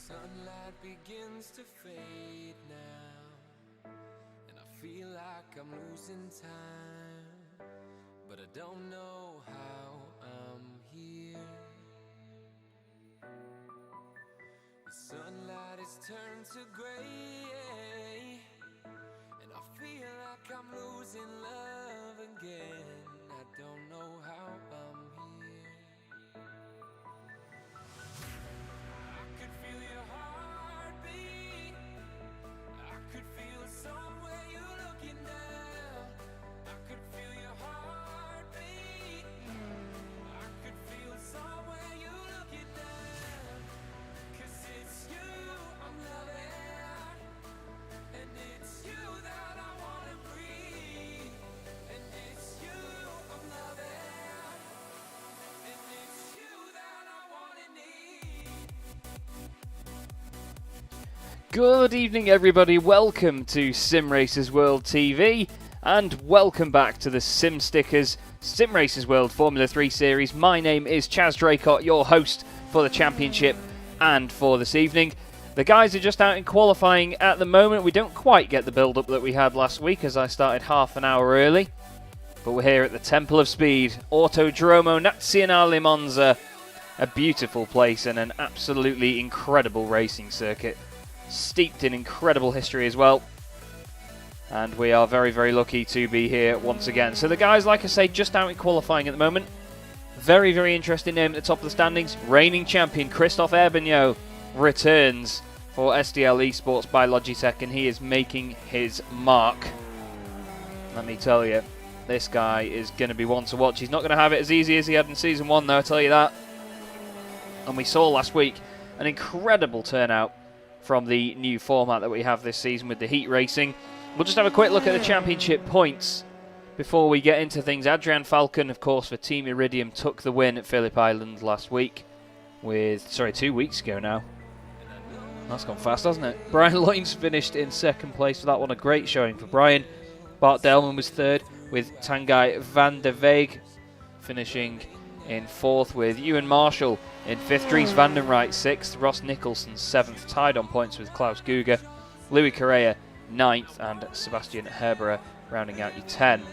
Sunlight begins to fade now, and I feel like I'm losing time, but I don't know how I'm here. The sunlight has turned to gray, and I feel like I'm losing love again. I don't know how I'm here. I could feel your heartbeat. I could feel somewhere you're looking down. I could feel your heartbeat. I could feel somewhere you're looking down. 'Cause it's you I'm loving, and it's you that I wanna breathe. And it's you I'm loving, and it's you that I wanna need. Good evening, everybody. Welcome to Simracersworld TV, and welcome back to the Sim Stickers Simracersworld Formula 3 series. My name is Chaz Draycott, your host for the championship and for this evening. The guys are just out in qualifying at the moment. We don't quite get the build-up that we had last week, as I started half an hour early. But we're here at the Temple of Speed, Autodromo Nazionale Monza. A beautiful place and an absolutely incredible racing circuit, steeped in incredible history as well. And we are very, very lucky to be here once again. So the guys, like I say, just out in qualifying at the moment. Very, very interesting name at the top of the standings. Reigning champion Christophe Herbigno returns for SDL Esports by Logitech, and he is making his mark. Let me tell you, this guy is going to be one to watch. He's not going to have it as easy as he had in Season 1, though, I'll tell you that. And we saw last week an incredible turnout from the new format that we have this season with the heat racing. We'll just have a quick look at the championship points before we get into things. Adrian Falcon, of course, for Team Iridium, took the win at Phillip Island last week. 2 weeks ago now. That's gone fast, hasn't it? Brian Loynes finished in second place for that one. A great showing for Brian. Bart Delman was third, with Tanguy van der Veeg finishing in fourth, with Ewan Marshall in fifth, Dries van den Rijt sixth, Ross Nicholson seventh, tied on points with Klaus Guger, Louis Correa ninth, and Sebastian Herbera rounding out your 10. You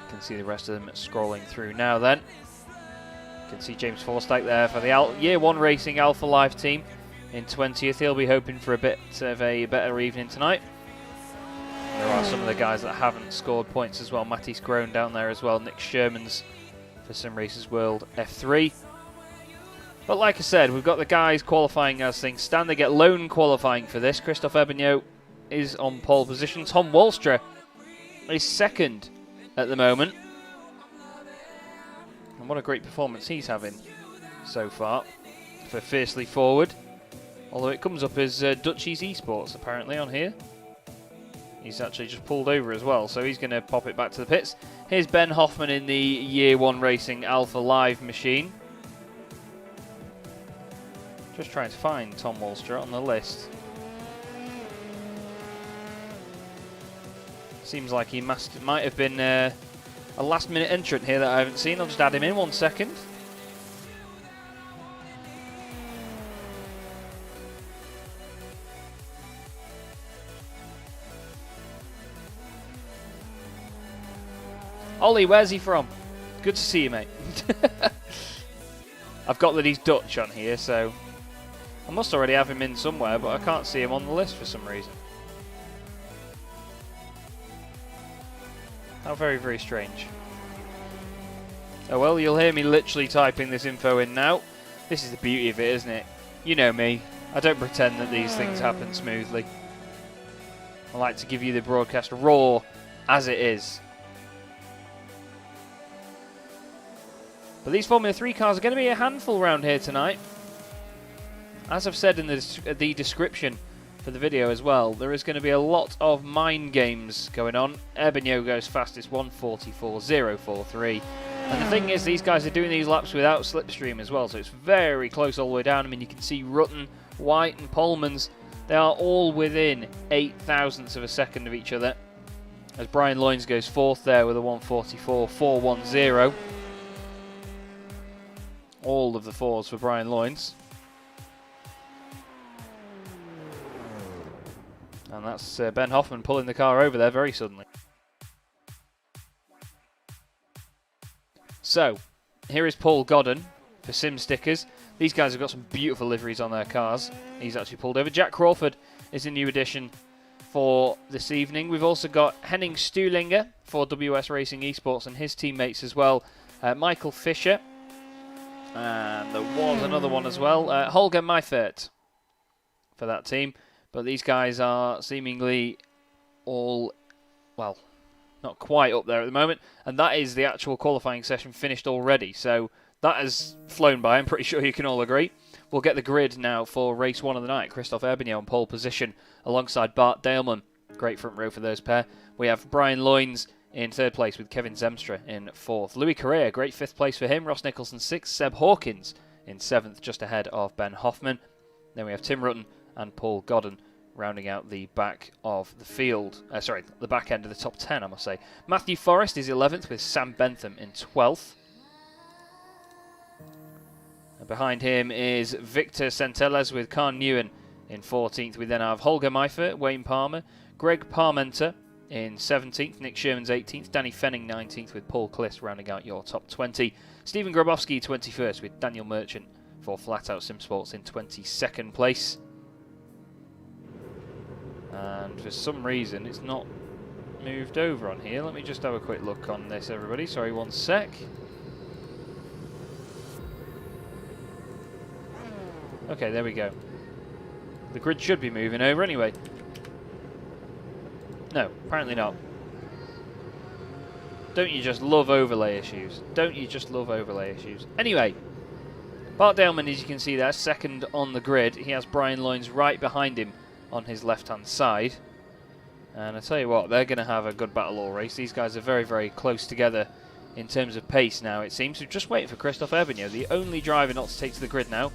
can see the rest of them scrolling through now then. You can see James Forsyth there for the Year 1 Racing Alpha Live team in 20th. He'll be hoping for a bit of a better evening tonight. There are some of the guys that haven't scored points as well. Matisse Groen down there as well. Nick Sherman's for Simracersworld F3. But like I said, we've got the guys qualifying as things stand. They get lone qualifying for this. Christophe Herbigno is on pole position. Tom Wallstra is second at the moment. And what a great performance he's having so far for Fiercely Forward. Although it comes up as Dutchies Esports apparently on here. He's actually just pulled over as well, so he's going to pop it back to the pits. Here's Ben Hoffman in the Year 1 Racing Alpha Live machine. Just trying to find Tom Wallstra on the list. Seems like he might have been a last-minute entrant here that I haven't seen. I'll just add him in 1 second. Ollie, where's he from? Good to see you, mate. I've got that he's Dutch on here, so I must already have him in somewhere, but I can't see him on the list for some reason. How very, very strange. Oh well, you'll hear me literally typing this info in now. This is the beauty of it, isn't it? You know me. I don't pretend that these things happen smoothly. I like to give you the broadcast raw as it is. But these Formula 3 cars are going to be a handful around here tonight. As I've said in the description for the video as well, there is going to be a lot of mind games going on. Ebenyo goes fastest, 1:44.043. And the thing is, these guys are doing these laps without slipstream as well, so it's very close all the way down. I mean, you can see Rutten, White and Polmans, they are all within 8 thousandths of a second of each other. As Brian Loynes goes fourth there with a 1:44.410. All of the fours for Brian Loynes. And that's Ben Hoffman pulling the car over there very suddenly. So, here is Paul Godden for Sim Stickers. These guys have got some beautiful liveries on their cars. He's actually pulled over. Jack Crawford is a new addition for this evening. We've also got Henning Stuhlinger for WS Racing Esports and his teammates as well. Michael Fischer. And there was another one as well. Holger Meifert for that team. But these guys are seemingly all, well, not quite up there at the moment. And that is the actual qualifying session finished already. So that has flown by, I'm pretty sure you can all agree. We'll get the grid now for race 1 of the night. Christophe Ebenyo on pole position alongside Bart Daleman. Great front row for those pair. We have Brian Loynes in 3rd place with Kevin Zemstra in 4th. Louis Correa, great 5th place for him. Ross Nicholson 6th. Seb Hawkins in 7th, just ahead of Ben Hoffman. Then we have Tim Rutten and Paul Godden rounding out the back of the field. The back end of the top 10, I must say. Matthew Forrest is 11th with Sam Bentham in 12th. And behind him is Victor Centelles with Khan Newen in 14th. We then have Holger Meifert, Wayne Palmer, Greg Parmenter in 17th, Nick Sherman's 18th, Danny Fenning 19th with Paul Kliss rounding out your top 20. Stephen Grabowski 21st with Daniel Merchant for Flat Out Sim Sports in 22nd place. And for some reason it's not moved over on here. Let me just have a quick look on this, everybody. Sorry, one sec. Okay, there we go. The grid should be moving over anyway. No, apparently not. Don't you just love overlay issues? Don't you just love overlay issues? Anyway, Bart Daleman, as you can see there, 2nd on the grid. He has Brian Loynes right behind him on his left-hand side. And I tell you what, they're going to have a good battle all race. These guys are very, very close together in terms of pace now, it seems. So just waiting for Christophe Ebenyo. The only driver not to take to the grid now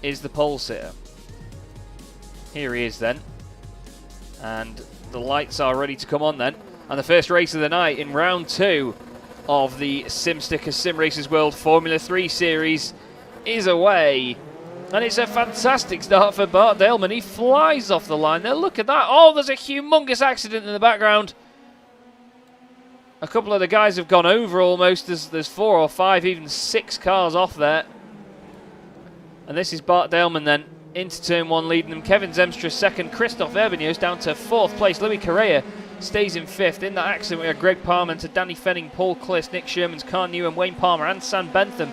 is the pole sitter. Here he is then. And the lights are ready to come on then. And the first race of the night in round 2 of the SimStickers Sim Racers World Formula 3 Series is away. And it's a fantastic start for Bart Daleman. He flies off the line there. Look at that. Oh, there's a humongous accident in the background. A couple of the guys have gone over almost. There's 4 or 5, even 6 cars off there. And this is Bart Daleman then into turn 1 leading them. Kevin Zemstra 2nd. Christophe Ebenyo's down to 4th place. Louis Correa stays in 5th. In that accident we have Greg Parmenter, Danny Fenning, Paul Kliss, Nick Sherman's, Khan Newen, Wayne Palmer and Sam Bentham.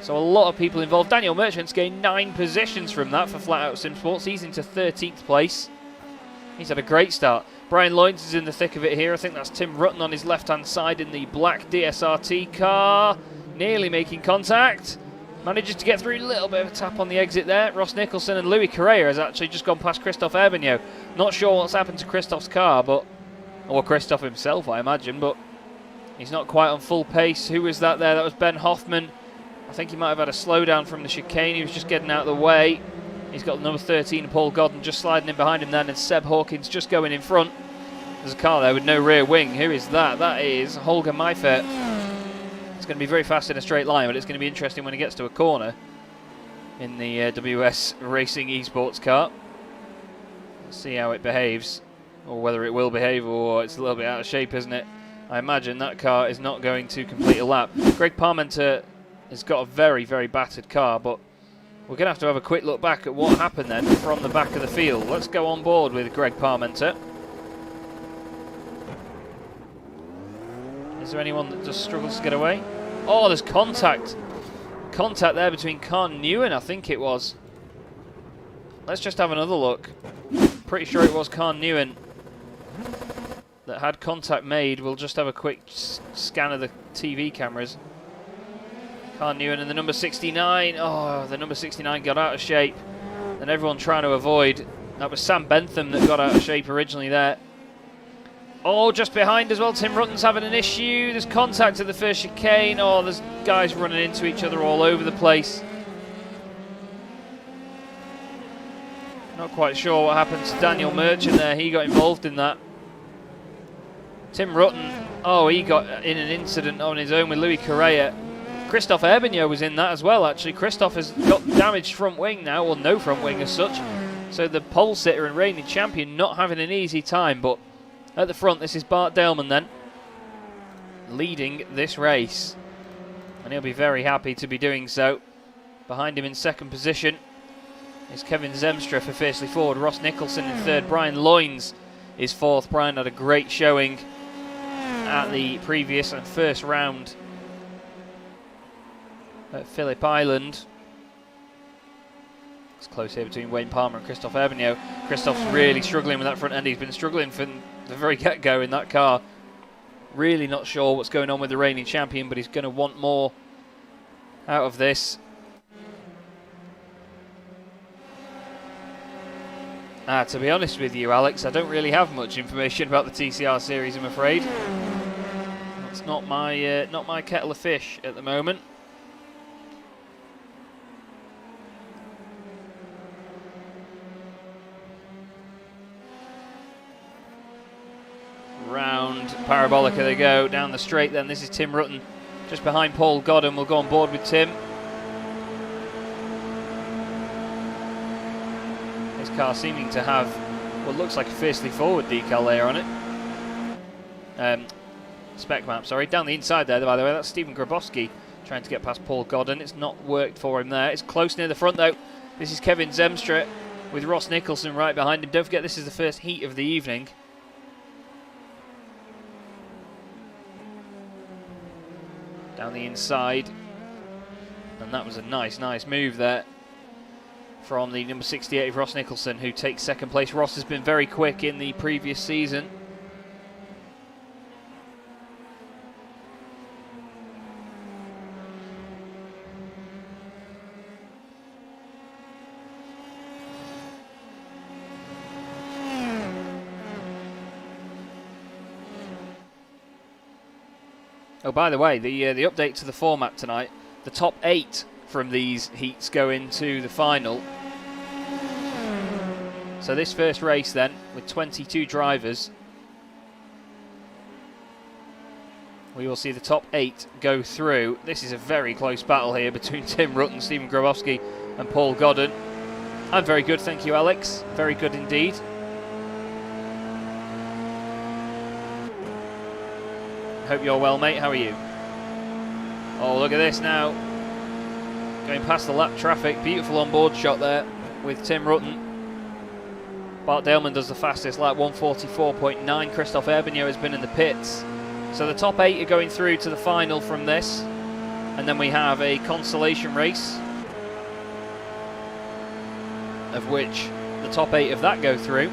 So a lot of people involved. Daniel Merchant's gained 9 positions from that for Flat Out Sim Sports. He's into 13th place. He's had a great start. Brian Loynes is in the thick of it here. I think that's Tim Rutten on his left-hand side in the black DSRT car. Nearly making contact. Manages to get through, a little bit of a tap on the exit there. Ross Nicholson and Louis Correa has actually just gone past Christophe Ebenyo. Not sure what's happened to Christophe's car, or Christophe himself, I imagine, but he's not quite on full pace. Who was that there? That was Ben Hoffman. I think he might have had a slowdown from the chicane. He was just getting out of the way. He's got number 13, Paul Godden, just sliding in behind him then, and Seb Hawkins just going in front. There's a car there with no rear wing. Who is that? That is Holger Meifert. It's going to be very fast in a straight line, but it's going to be interesting when he gets to a corner in the WS Racing Esports car. Let's see how it behaves, or whether it will behave, or it's a little bit out of shape, isn't it? I imagine that car is not going to complete a lap. Greg Parmenter has got a very, very battered car, but We're going to have a quick look back at what happened then from the back of the field. Let's go on board with Greg Parmenter. Is there anyone that just struggles to get away? Oh, there's contact. Contact there between Khan Newen, I think it was. Let's just have another look. Pretty sure it was Khan Newen that had contact made. We'll just have a quick scan of the TV cameras. Khan Newen and the number 69. Oh, the number 69 got out of shape. And everyone trying to avoid. That was Sam Bentham that got out of shape originally there. Oh, just behind as well, Tim Rutten's having an issue. There's contact at the first chicane. Oh, there's guys running into each other all over the place. Not quite sure what happened to Daniel Merchant there. He got involved in that. Tim Rutten, oh, he got in an incident on his own with Louis Correa. Christophe Herbigno was in that as well, actually. Christophe has got damaged front wing now, or no front wing as such. So the pole sitter and reigning champion not having an easy time, but at the front, this is Bart Daleman then, leading this race. And he'll be very happy to be doing so. Behind him in second position is Kevin Zemstra for Fiercely Forward. Ross Nicholson in third. Brian Loynes is fourth. Brian had a great showing at the previous and first round at Phillip Island. It's close here between Wayne Palmer and Christophe Herbigno. Christophe's really struggling with that front end. He's been struggling from the very get-go in that car. Really not sure what's going on with the reigning champion, but he's going to want more out of this. To be honest with you, Alex, I don't really have much information about the TCR series, I'm afraid. It's not my kettle of fish at the moment. Round Parabolica they go, down the straight then. This is Tim Rutten, just behind Paul Godden. We'll go on board with Tim. His car seeming to have what looks like a Fiercely Forward decal there on it. Spec map, sorry. Down the inside there, by the way, that's Stephen Grabowski trying to get past Paul Godden. It's not worked for him there. It's close near the front though. This is Kevin Zemstra with Ross Nicholson right behind him. Don't forget this is the first heat of the evening. Down the inside, and that was a nice move there from the number 68 of Ross Nicholson, who takes second place. Ross has been very quick in the previous season. Oh, by the way, the update to the format tonight, the top 8 from these heats go into the final. So this first race then, with 22 drivers, we will see the top 8 go through. This is a very close battle here between Tim Rutten, Stephen Grabowski and Paul Godden. I'm very good, thank you, Alex. Very good indeed. Hope you're well, mate. How are you? Oh, look at this now. Going past the lap traffic. Beautiful on-board shot there with Tim Rutten. Bart Daleman does the fastest lap, 1:44.9. Christophe Herbigno has been in the pits. So the top 8 are going through to the final from this. And then we have a consolation race, of which the top 8 of that go through.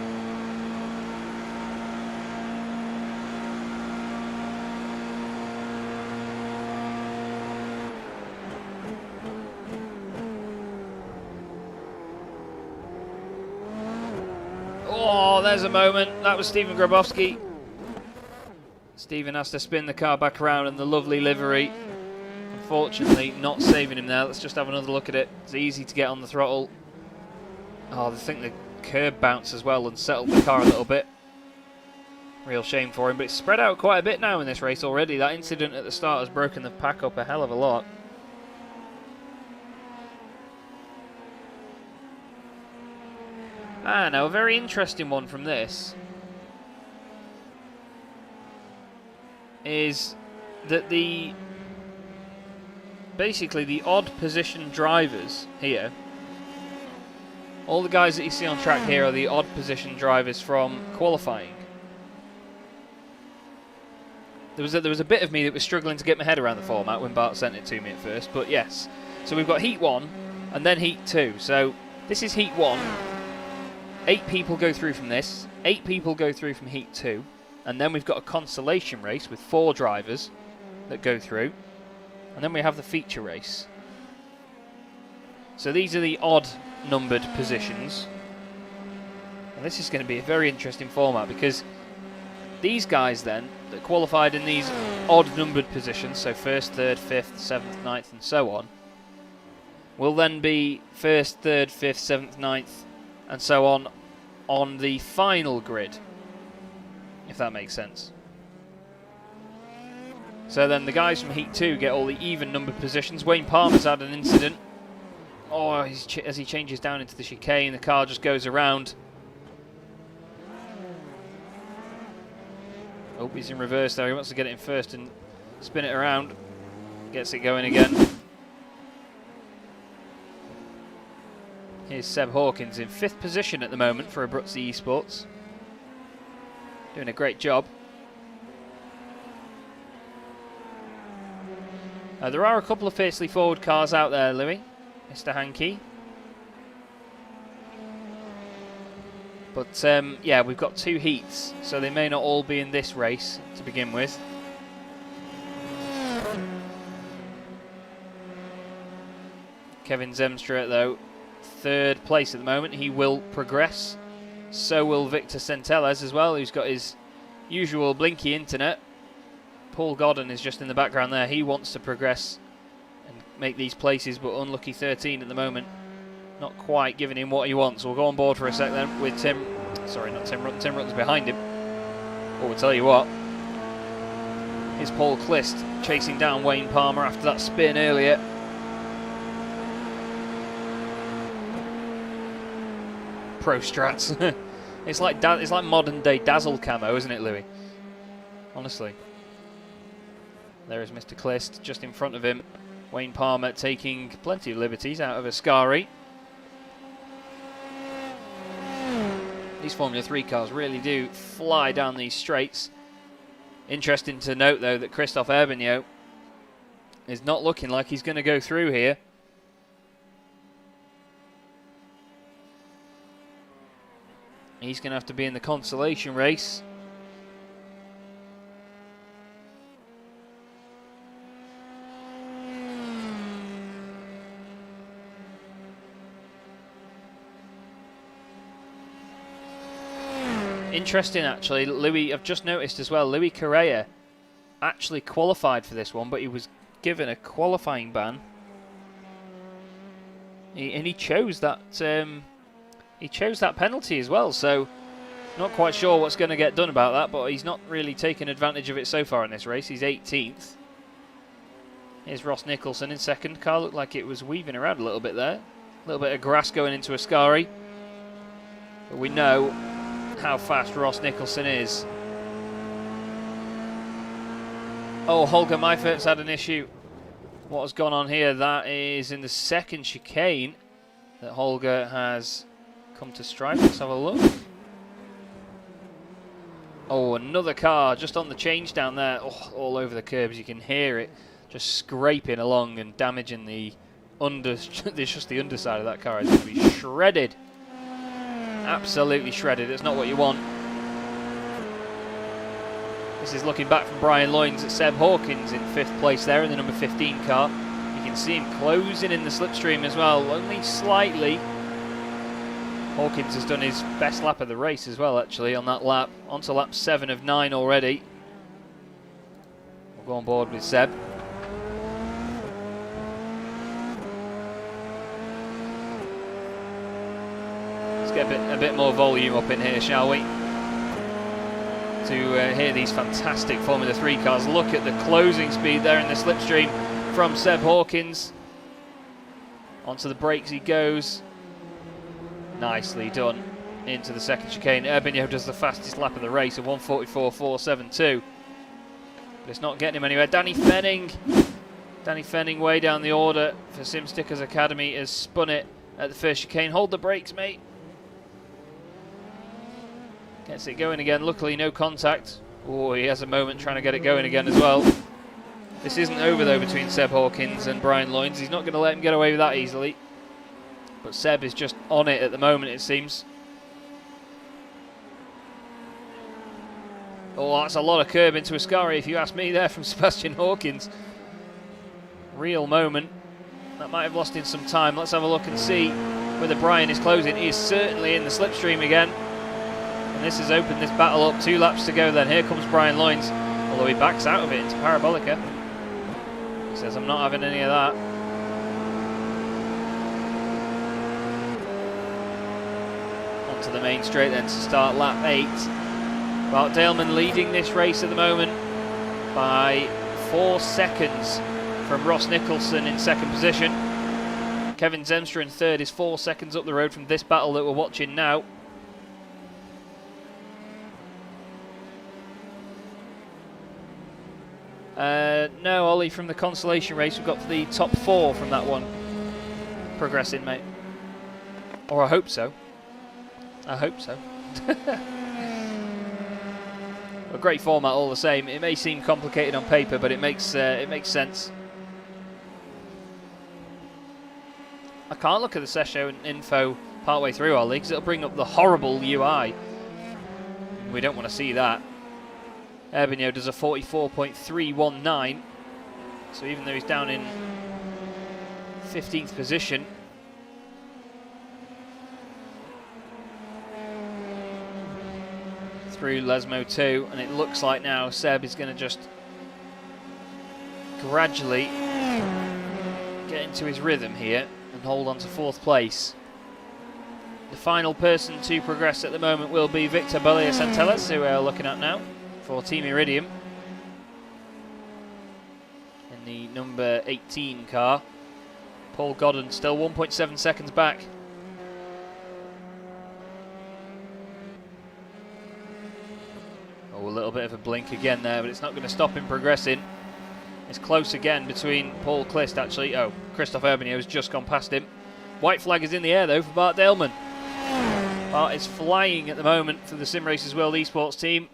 Oh, there's a moment. That was Stephen Grabowski. Stephen has to spin the car back around in the lovely livery. Unfortunately, not saving him there. Let's just have another look at it. It's easy to get on the throttle. Oh, I think the curb bounced as well and settled the car a little bit. Real shame for him, but it's spread out quite a bit now in this race already. That incident at the start has broken the pack up a hell of a lot. Now a very interesting one from this is that basically the odd position drivers here All the guys that you see on track here are the odd position drivers from qualifying. There was a bit of me that was struggling to get my head around the format when Bart sent it to me at first, but yes. So we've got Heat 1 and then Heat 2. So this is Heat 1. 8 people go through from this. 8 people go through from Heat 2. And then we've got a consolation race with 4 drivers that go through. And then we have the feature race. So these are the odd numbered positions. And this is going to be a very interesting format because these guys then, that qualified in these odd numbered positions, so 1st, 3rd, 5th, 7th, 9th and so on, will then be 1st, 3rd, 5th, 7th, 9th and so on the final grid, if that makes sense. So then the guys from Heat 2 get all the even numbered positions. Wayne Palmer's had an incident. Oh, as he changes down into the chicane, the car just goes around. Oh, he's in reverse there. He wants to get it in first and spin it around. Gets it going again. Here's Seb Hawkins in 5th position at the moment for Abruzzi Esports. Doing a great job. There are a couple of fiercely forward cars out there, Louis. Mr. Hankey. But yeah, we've got 2 heats, so they may not all be in this race to begin with. Kevin Zemstra, though, 3rd place at the moment. He will progress. So will Victor Centelles as well, who's got his usual blinky internet. Paul Godden is just in the background there. He wants to progress and make these places, but unlucky 13 at the moment. Not quite giving him what he wants. We'll go on board for a sec then with Tim. Sorry, not Tim Rutten. Tim Rutten's behind him. But we'll tell you what. Here's Paul Clist chasing down Wayne Palmer after that spin earlier. Pro strats. it's like modern day Dazzle camo, isn't it, Louis? Honestly. There is Mr. Clist just in front of him. Wayne Palmer taking plenty of liberties out of Ascari. These Formula 3 cars really do fly down these straights. Interesting to note, though, that Christophe Herbigno is not looking like he's going to go through here. He's going to have to be in the consolation race. Interesting, actually. Louis, I've just noticed as well, Louis Correa actually qualified for this one, but he was given a qualifying ban. And he chose that. He chose that penalty as well. So, not quite sure what's going to get done about that, but he's not really taken advantage of it so far in this race. He's 18th. Here's Ross Nicholson in 2nd. Car looked like it was weaving around a little bit there. A little bit of grass going into Ascari. But we know how fast Ross Nicholson is. Oh, Holger Meifert's had an issue. What has gone on here? That is in the 2nd chicane that Holger has come to strife. Let's have a look. Oh, another car just on the change down there. Oh, all over the curbs. You can hear it just scraping along and damaging the just the underside of that car. It's going to be shredded. Absolutely shredded. It's not what you want. This is looking back from Brian Loynes at Seb Hawkins in 5th place there in the number 15 car. You can see him closing in the slipstream as well, only slightly. Hawkins has done his best lap of the race as well, actually, on that lap. Onto lap 7 of 9 already. We'll go on board with Seb. Get a bit more volume up in here, shall we? To hear these fantastic Formula 3 cars. Look at the closing speed there in the slipstream from Seb Hawkins. Onto the brakes he goes. Nicely done into the 2nd chicane. Herbigno does the fastest lap of the race of 1:44.472. But it's not getting him anywhere. Danny Fenning way down the order for SimStickers Academy has spun it at the first chicane. Hold the brakes, mate. Gets it going again. Luckily, no contact. Oh, he has a moment trying to get it going again as well. This isn't over, though, between Seb Hawkins and Brian Loynes. He's not going to let him get away with that easily. But Seb is just on it at the moment, it seems. Oh, that's a lot of curb into Ascari, if you ask me, there from Sebastian Hawkins. Real moment. That might have lost him some time. Let's have a look and see whether Brian is closing. He is certainly in the slipstream again. And this has opened this battle up. 2 laps to go then. Here comes Brian Loynes. Although he backs out of it into Parabolica. He says, I'm not having any of that. Onto the main straight then to start lap 8. Bart Daleman leading this race at the moment by 4 seconds from Ross Nicholson in second position. Kevin Zemstra in third is 4 seconds up the road from this battle that we're watching now. No, Ollie, from the consolation race, we've got the top 4 from that one progressing, mate. Or I hope so. I hope so. A great format all the same. It may seem complicated on paper, but it makes sense. I can't look at the session info partway through, Ollie, because it'll bring up the horrible UI. We don't want to see that. Erbigno does a 44.319. So even though he's down in 15th position, through Lesmo 2, and it looks like now Seb is going to just gradually get into his rhythm here and hold on to 4th place. The final person to progress at the moment will be Victor Balea-Santeles, who we're looking at now for Team Iridium in the number 18 car. Paul Godden still 1.7 seconds back. Oh, a little bit of a blink again there, but it's not going to stop him progressing. It's close again between Paul Clist, actually. Oh, Christophe Erbigno has just gone past him. White flag is in the air, though, for Bart Daleman. Bart is flying at the moment for the Simracersworld esports team.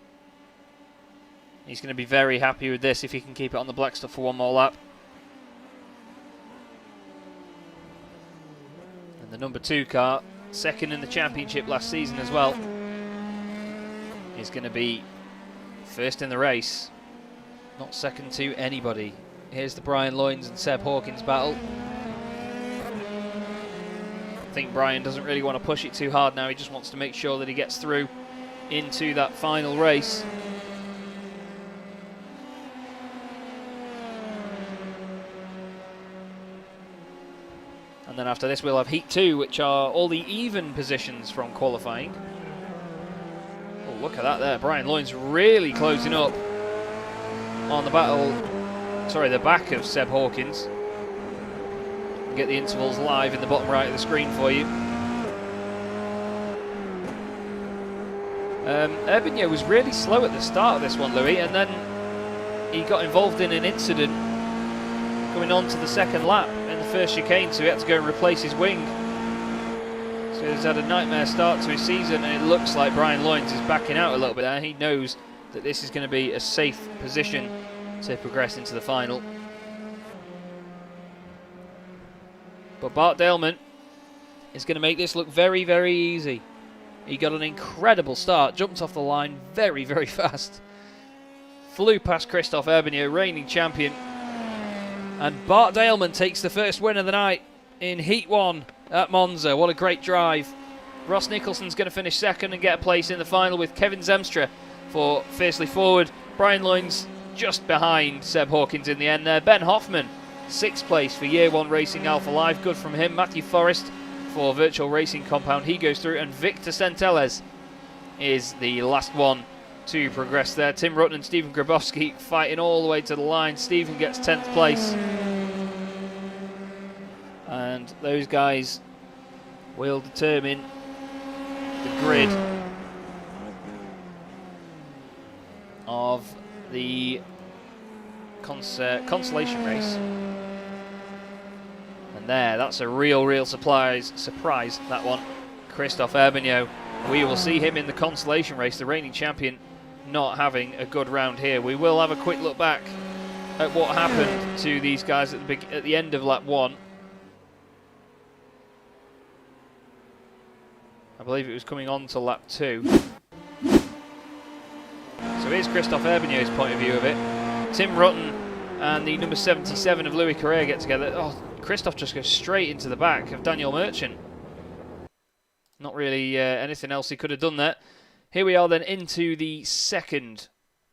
He's going to be very happy with this if he can keep it on the black stuff for one more lap. And the number 2 car, second in the championship last season as well, is going to be first in the race. Not second to anybody. Here's the Brian Loynes and Seb Hawkins battle. I think Brian doesn't really want to push it too hard now. He just wants to make sure that he gets through into that final race. And then after this we'll have Heat 2, which are all the even positions from qualifying. Oh, look at that there. Brian Loynes really closing up on the the back of Seb Hawkins. Get the intervals live in the bottom right of the screen for you. Erbigno was really slow at the start of this one, Louis, and then he got involved in an incident coming on to the second lap in the first chicane, so he had to go and replace his wing. So he's had a nightmare start to his season, and it looks like Brian Loynes is backing out a little bit there. He knows that this is going to be a safe position to progress into the final. But Bart Daleman is going to make this look very, very easy. He got an incredible start, jumped off the line very, very fast. Flew past Christophe Erbigno, reigning champion. And Bart Daleman takes the first win of the night in Heat 1 at Monza. What a great drive. Ross Nicholson's going to finish second and get a place in the final with Kevin Zemstra for Fiercely Forward. Brian Loynes just behind Seb Hawkins in the end there. Ben Hoffman, 6th place for Year 1 Racing Alpha Live. Good from him. Matthew Forrest for Virtual Racing Compound. He goes through. And Victor Santeles is the last one to progress there. Tim Rutten and Stephen Grabowski fighting all the way to the line. Stephen gets 10th place. And those guys will determine the grid of the consolation race. And And there, that's a real surprise, that one. Christophe Herbigno. We will see him in the consolation race, the reigning champion not having a good round here. We will have a quick look back at what happened to these guys at the end of lap 1. I believe it was coming on to lap 2. So here's Christophe Herbigno's point of view of it. Tim Rutten and the number 77 of Louis Correa get together. Oh, Christophe just goes straight into the back of Daniel Merchant. Not really anything else he could have done there. Here we are then into the second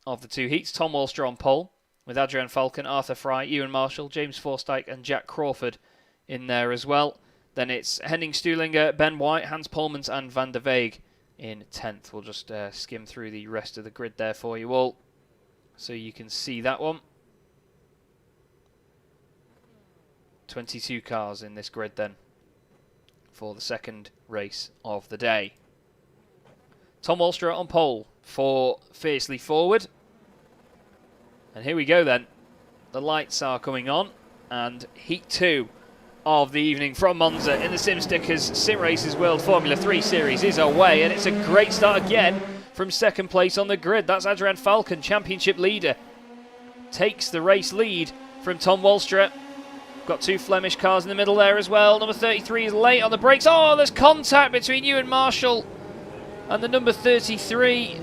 of the 2 heats. Tom Walster on pole with Adrian Falcon, Arthur Fry, Ewan Marshall, James Forsythe and Jack Crawford in there as well. Then it's Henning Stuhlinger, Ben White, Hans Polmans and Van der Veeg in 10th. We'll just skim through the rest of the grid there for you all so you can see that one. 22 cars in this grid then for the second race of the day. Tom Walster on pole for Fiercely Forward. And here we go then. The lights are coming on and Heat 2 of the evening from Monza in the SimStickers Sim Racers World Formula 3 Series is away, and it's a great start again from second place on the grid. That's Adrian Falcon, championship leader. Takes the race lead from Tom Walster. Got 2 Flemish cars in the middle there as well. Number 33 is late on the brakes. Oh, there's contact between Ewan Marshall and the number 33.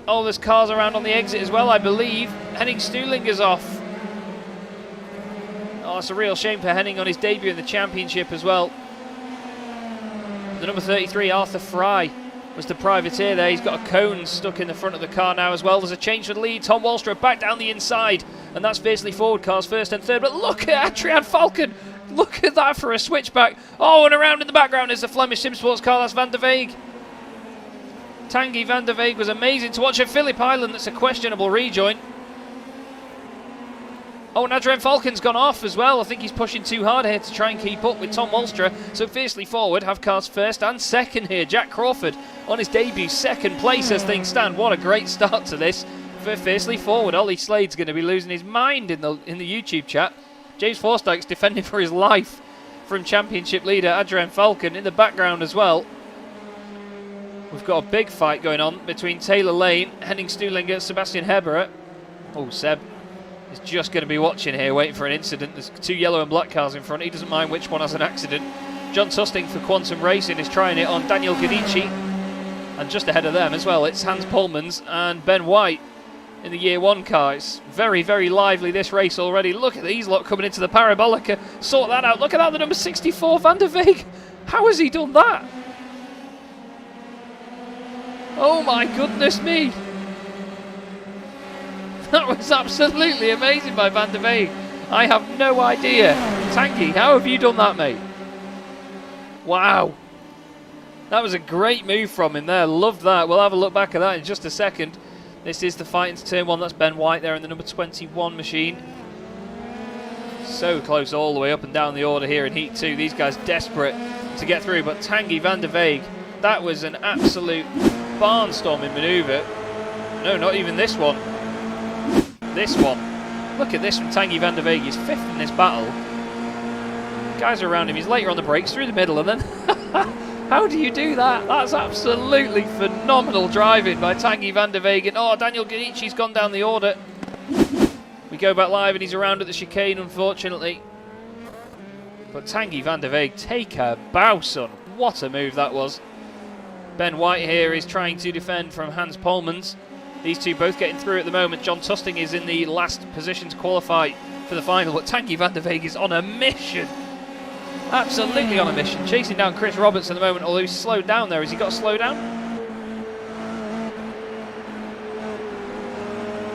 Oh, there's cars around on the exit as well, I believe. Henning Stuhlinger's off. Oh, it's a real shame for Henning on his debut in the championship as well. The number 33, Arthur Fry, was the privateer there. He's got a cone stuck in the front of the car now as well. There's a change for the lead. Tom Walster back down the inside. And that's Fiercely Forward cars first and third. But look at Adrian Falcon. Look at that for a switchback. Oh, and around in the background is the Flemish Sim Sports car. That's Van der Veeg. Tanguy Van der Veeg was amazing to watch at Phillip Island. That's a questionable rejoin. Oh, and Adrian Falcon's gone off as well. I think he's pushing too hard here to try and keep up with Tom Walster. So Fiercely Forward have cars first and second here. Jack Crawford on his debut, second place as things stand. What a great start to this for Fiercely Forward. Ollie Slade's going to be losing his mind in the YouTube chat. James Forsythe's defending for his life from championship leader Adrian Falcon in the background as well. We've got a big fight going on between Taylor Lane, Henning Stuhlinger, Sebastian Heberer. Oh, Seb is just going to be watching here, waiting for an incident. There's 2 yellow and black cars in front. He doesn't mind which one has an accident. John Tusting for Quantum Racing is trying it on Daniel Gadici. And just ahead of them as well, it's Hans Polmans and Ben White in the Year 1 car. It's very lively, this race already. Look at these lot coming into the Parabolica. Sort that out. Look at that, the number 64, Van der Veeg. How has he done that? Oh my goodness me. That was absolutely amazing by Van der Veeg. I have no idea. Tanguy, how have you done that, mate? Wow. That was a great move from him there. Loved that. We'll have a look back at that in just a second. This is the fight into turn 1. That's Ben White there in the number 21 machine. So close all the way up and down the order here in Heat 2. These guys desperate to get through. But Tanguy Van der Veeg, that was an absolute barnstorming manoeuvre. No, not even this one. This one. Look at this from Tanguy Van der Veeg. He's 5th in this battle. Guys are around him. He's later on the brakes through the middle and then... How do you do that? That's absolutely phenomenal driving by Tanguy Van der Veeg. And oh, Daniel Gadici's gone down the order. We go back live and he's around at the chicane, unfortunately. But Tanguy Van der Veeg, take a bow, son. What a move that was. Ben White here is trying to defend from Hans Polmans. These two both getting through at the moment. John Tusting is in the last position to qualify for the final, but Tanguy Van der Veeg is on a mission. Absolutely on a mission. Chasing down Chris Roberts at the moment, although he's slowed down there. Has he got to slow down?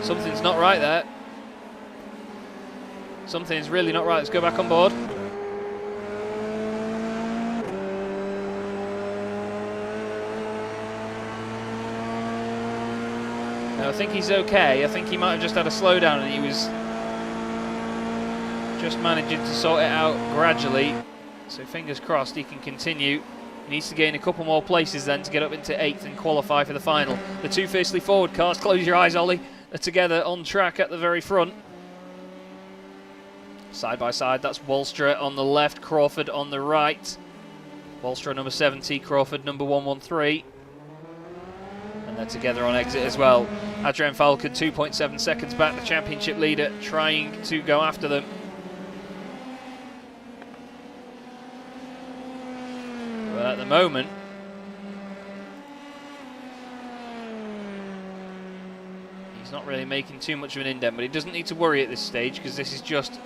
Something's not right there. Something's really not right. Let's go back on board. No, I think he's okay. I think he might have just had a slowdown and he was just managing to sort it out gradually. So fingers crossed he can continue. He needs to gain a couple more places then to get up into 8th and qualify for the final. The 2 Fiercely Forward cars, close your eyes Ollie, are together on track at the very front. Side by side, that's Wallstra on the left, Crawford on the right. Wallstra number 70, Crawford number 113. And they're together on exit as well. Adrian Falcon 2.7 seconds back, the championship leader, trying to go after them. But at the moment, he's not really making too much of an indent, but he doesn't need to worry at this stage because this is just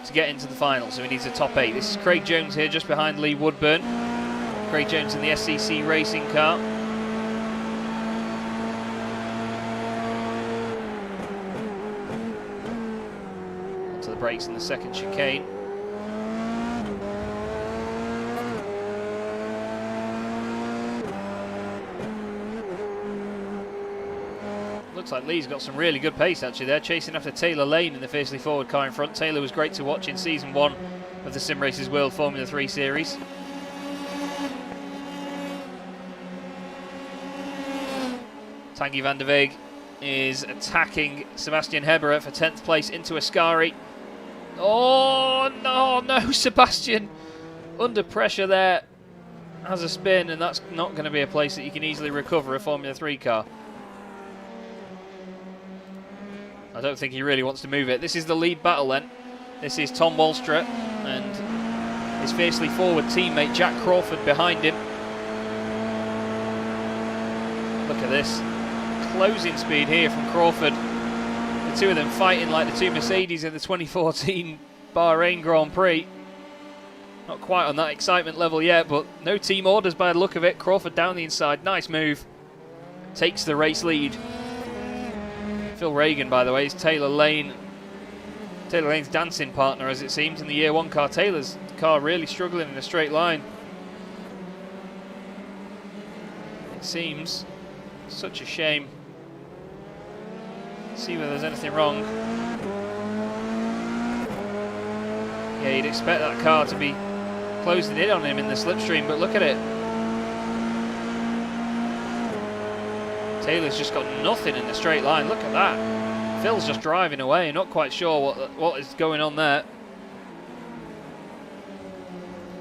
to get into the final, so he needs a top 8. This is Craig Jones here, just behind Lee Woodburn. Craig Jones in the SCC racing car. Onto the brakes in the second chicane. Looks like Lee's got some really good pace actually there, chasing after Taylor Lane in the fiercely forward car in front. Taylor was great to watch in season 1 of the Simracersworld Formula 3 series. Tanguy van der Weeg is attacking Sebastian Heberer for 10th place into Ascari. Oh no, Sebastian under pressure there, has a spin, and that's not going to be a place that you can easily recover a Formula 3 car. I don't think he really wants to move it. This is the lead battle then. This is Tom Wallstra and his fiercely forward teammate Jack Crawford behind him. Look at this. Closing speed here from Crawford. The two of them fighting like the two Mercedes in the 2014 Bahrain Grand Prix. Not quite on that excitement level yet, but no team orders by the look of it. Crawford down the inside. Nice move. Takes the race lead. Phil Reagan, by the way, is Taylor Lane's dancing partner, as it seems, in the year 1 car. Taylor's car really struggling in a straight line. It seems such a shame. See whether there's anything wrong. Yeah, you'd expect that car to be closing in on him in the slipstream, but look at it. Taylor's just got nothing in the straight line. Look at that. Phil's just driving away. Not quite sure what is going on there.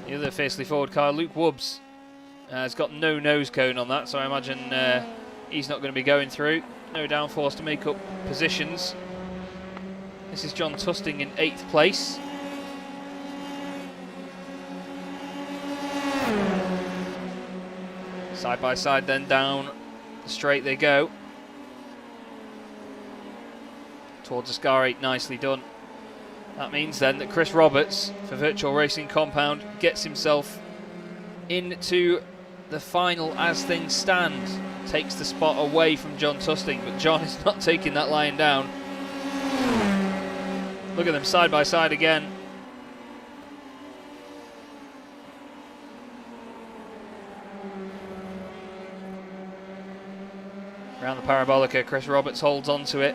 The other fiercely forward car, Luke Wobbs, has got no nose cone on that, so I imagine he's not going to be going through. No downforce to make up positions. This is John Tusting in 8th place. Side by side then down straight they go towards Ascari. Nicely done. That means then that Chris Roberts for Virtual Racing Compound gets himself into the final as things stand. Takes the spot away from John Tusting, but John is not taking that lying down. Look at them side by side again. Around the Parabolica, Chris Roberts holds on to it.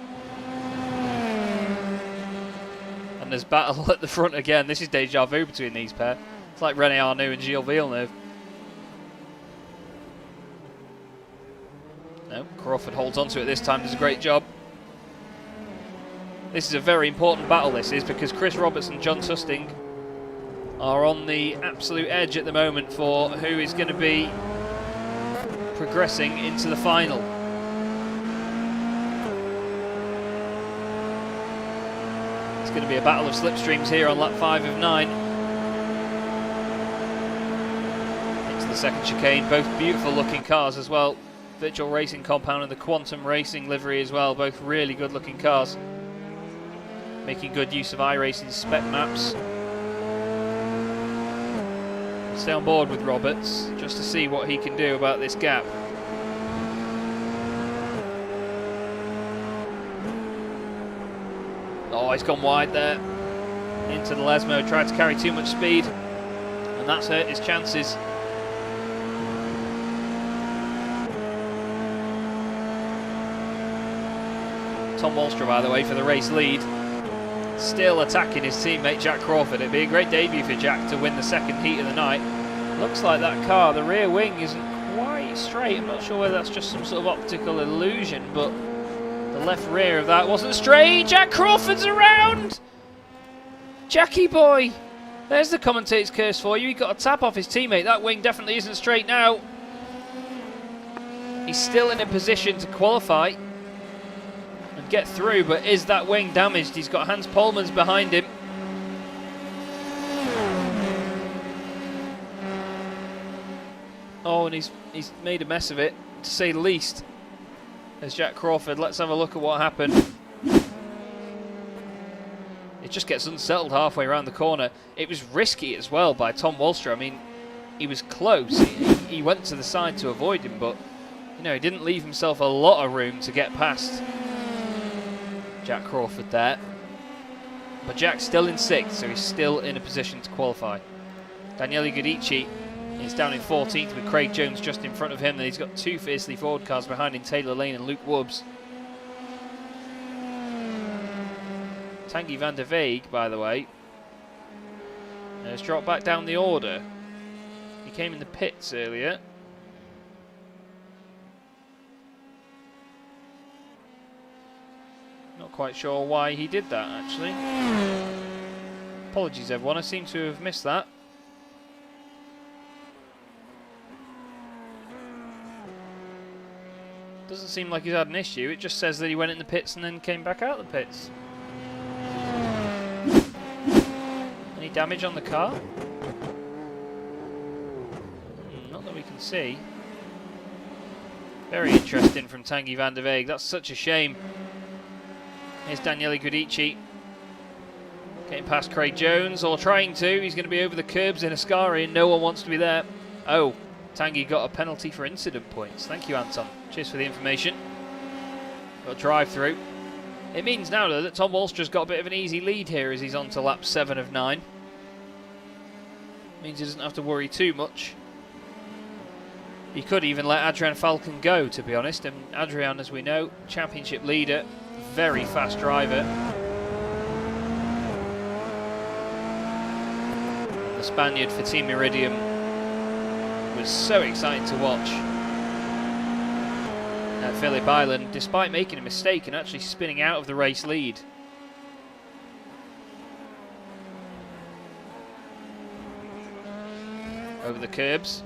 And there's battle at the front again. This is deja vu between these pair. It's like René Arnoux and Gilles Villeneuve. No, Crawford holds on to it this time, does a great job. This is a very important battle, this is, because Chris Roberts and John Tusting are on the absolute edge at the moment for who is going to be progressing into the final. It's going to be a battle of slipstreams here on lap 5 of 9. Into the second chicane, both beautiful looking cars as well. Virtual Racing Compound and the Quantum Racing livery as well, both really good looking cars. Making good use of iRacing's spec maps. Stay on board with Roberts just to see what he can do about this gap. Oh, he's gone wide there into the Lesmo, tried to carry too much speed, and that's hurt his chances. Tom Wallstra, by the way, for the race lead, still attacking his teammate Jack Crawford. It'd be a great debut for Jack to win the second heat of the night. Looks like that car, the rear wing isn't quite straight. I'm not sure whether that's just some sort of optical illusion, but the left rear of that wasn't straight. Jack Crawford's around! Jackie boy! There's the commentator's curse for you. He got a tap off his teammate. That wing definitely isn't straight now. He's still in a position to qualify and get through, but is that wing damaged? He's got Hans Polmans behind him. Oh, and he's made a mess of it, to say the least. There's Jack Crawford. Let's have a look at what happened. It just gets unsettled halfway around the corner. It was risky as well by Tom Wallster. I mean, he was close. He went to the side to avoid him, but you know, he didn't leave himself a lot of room to get past Jack Crawford there. But Jack's still in 6th, so he's still in a position to qualify. Daniele Guidici is down in 14th with Craig Jones just in front of him. Then he's got 2 fiercely forward cars behind him, Taylor Lane and Luke Wobbs. Tanguy van der Veeg, by the way, has dropped back down the order. He came in the pits earlier. Not quite sure why he did that, actually. Apologies, everyone. I seem to have missed that. Doesn't seem like he's had an issue. It just says that he went in the pits and then came back out the pits. Any damage on the car? Not that we can see. Very interesting from Tanguy van der Veeg. That's such a shame. Here's Daniele Guidici. Getting past Craig Jones, or trying to. He's going to be over the curbs in Ascari and no one wants to be there. Oh, Tanguy got a penalty for incident points. Thank you, Anton. Cheers for the information. Got a drive through. It means now, though, that Tom Wallster's got a bit of an easy lead here as he's on to lap 7 of 9. Means he doesn't have to worry too much. He could even let Adrian Falcon go, to be honest. And Adrian, as we know, championship leader, very fast driver. The Spaniard for Team Iridium was so exciting to watch at Phillip Island, despite making a mistake and actually spinning out of the race lead. Over the curbs.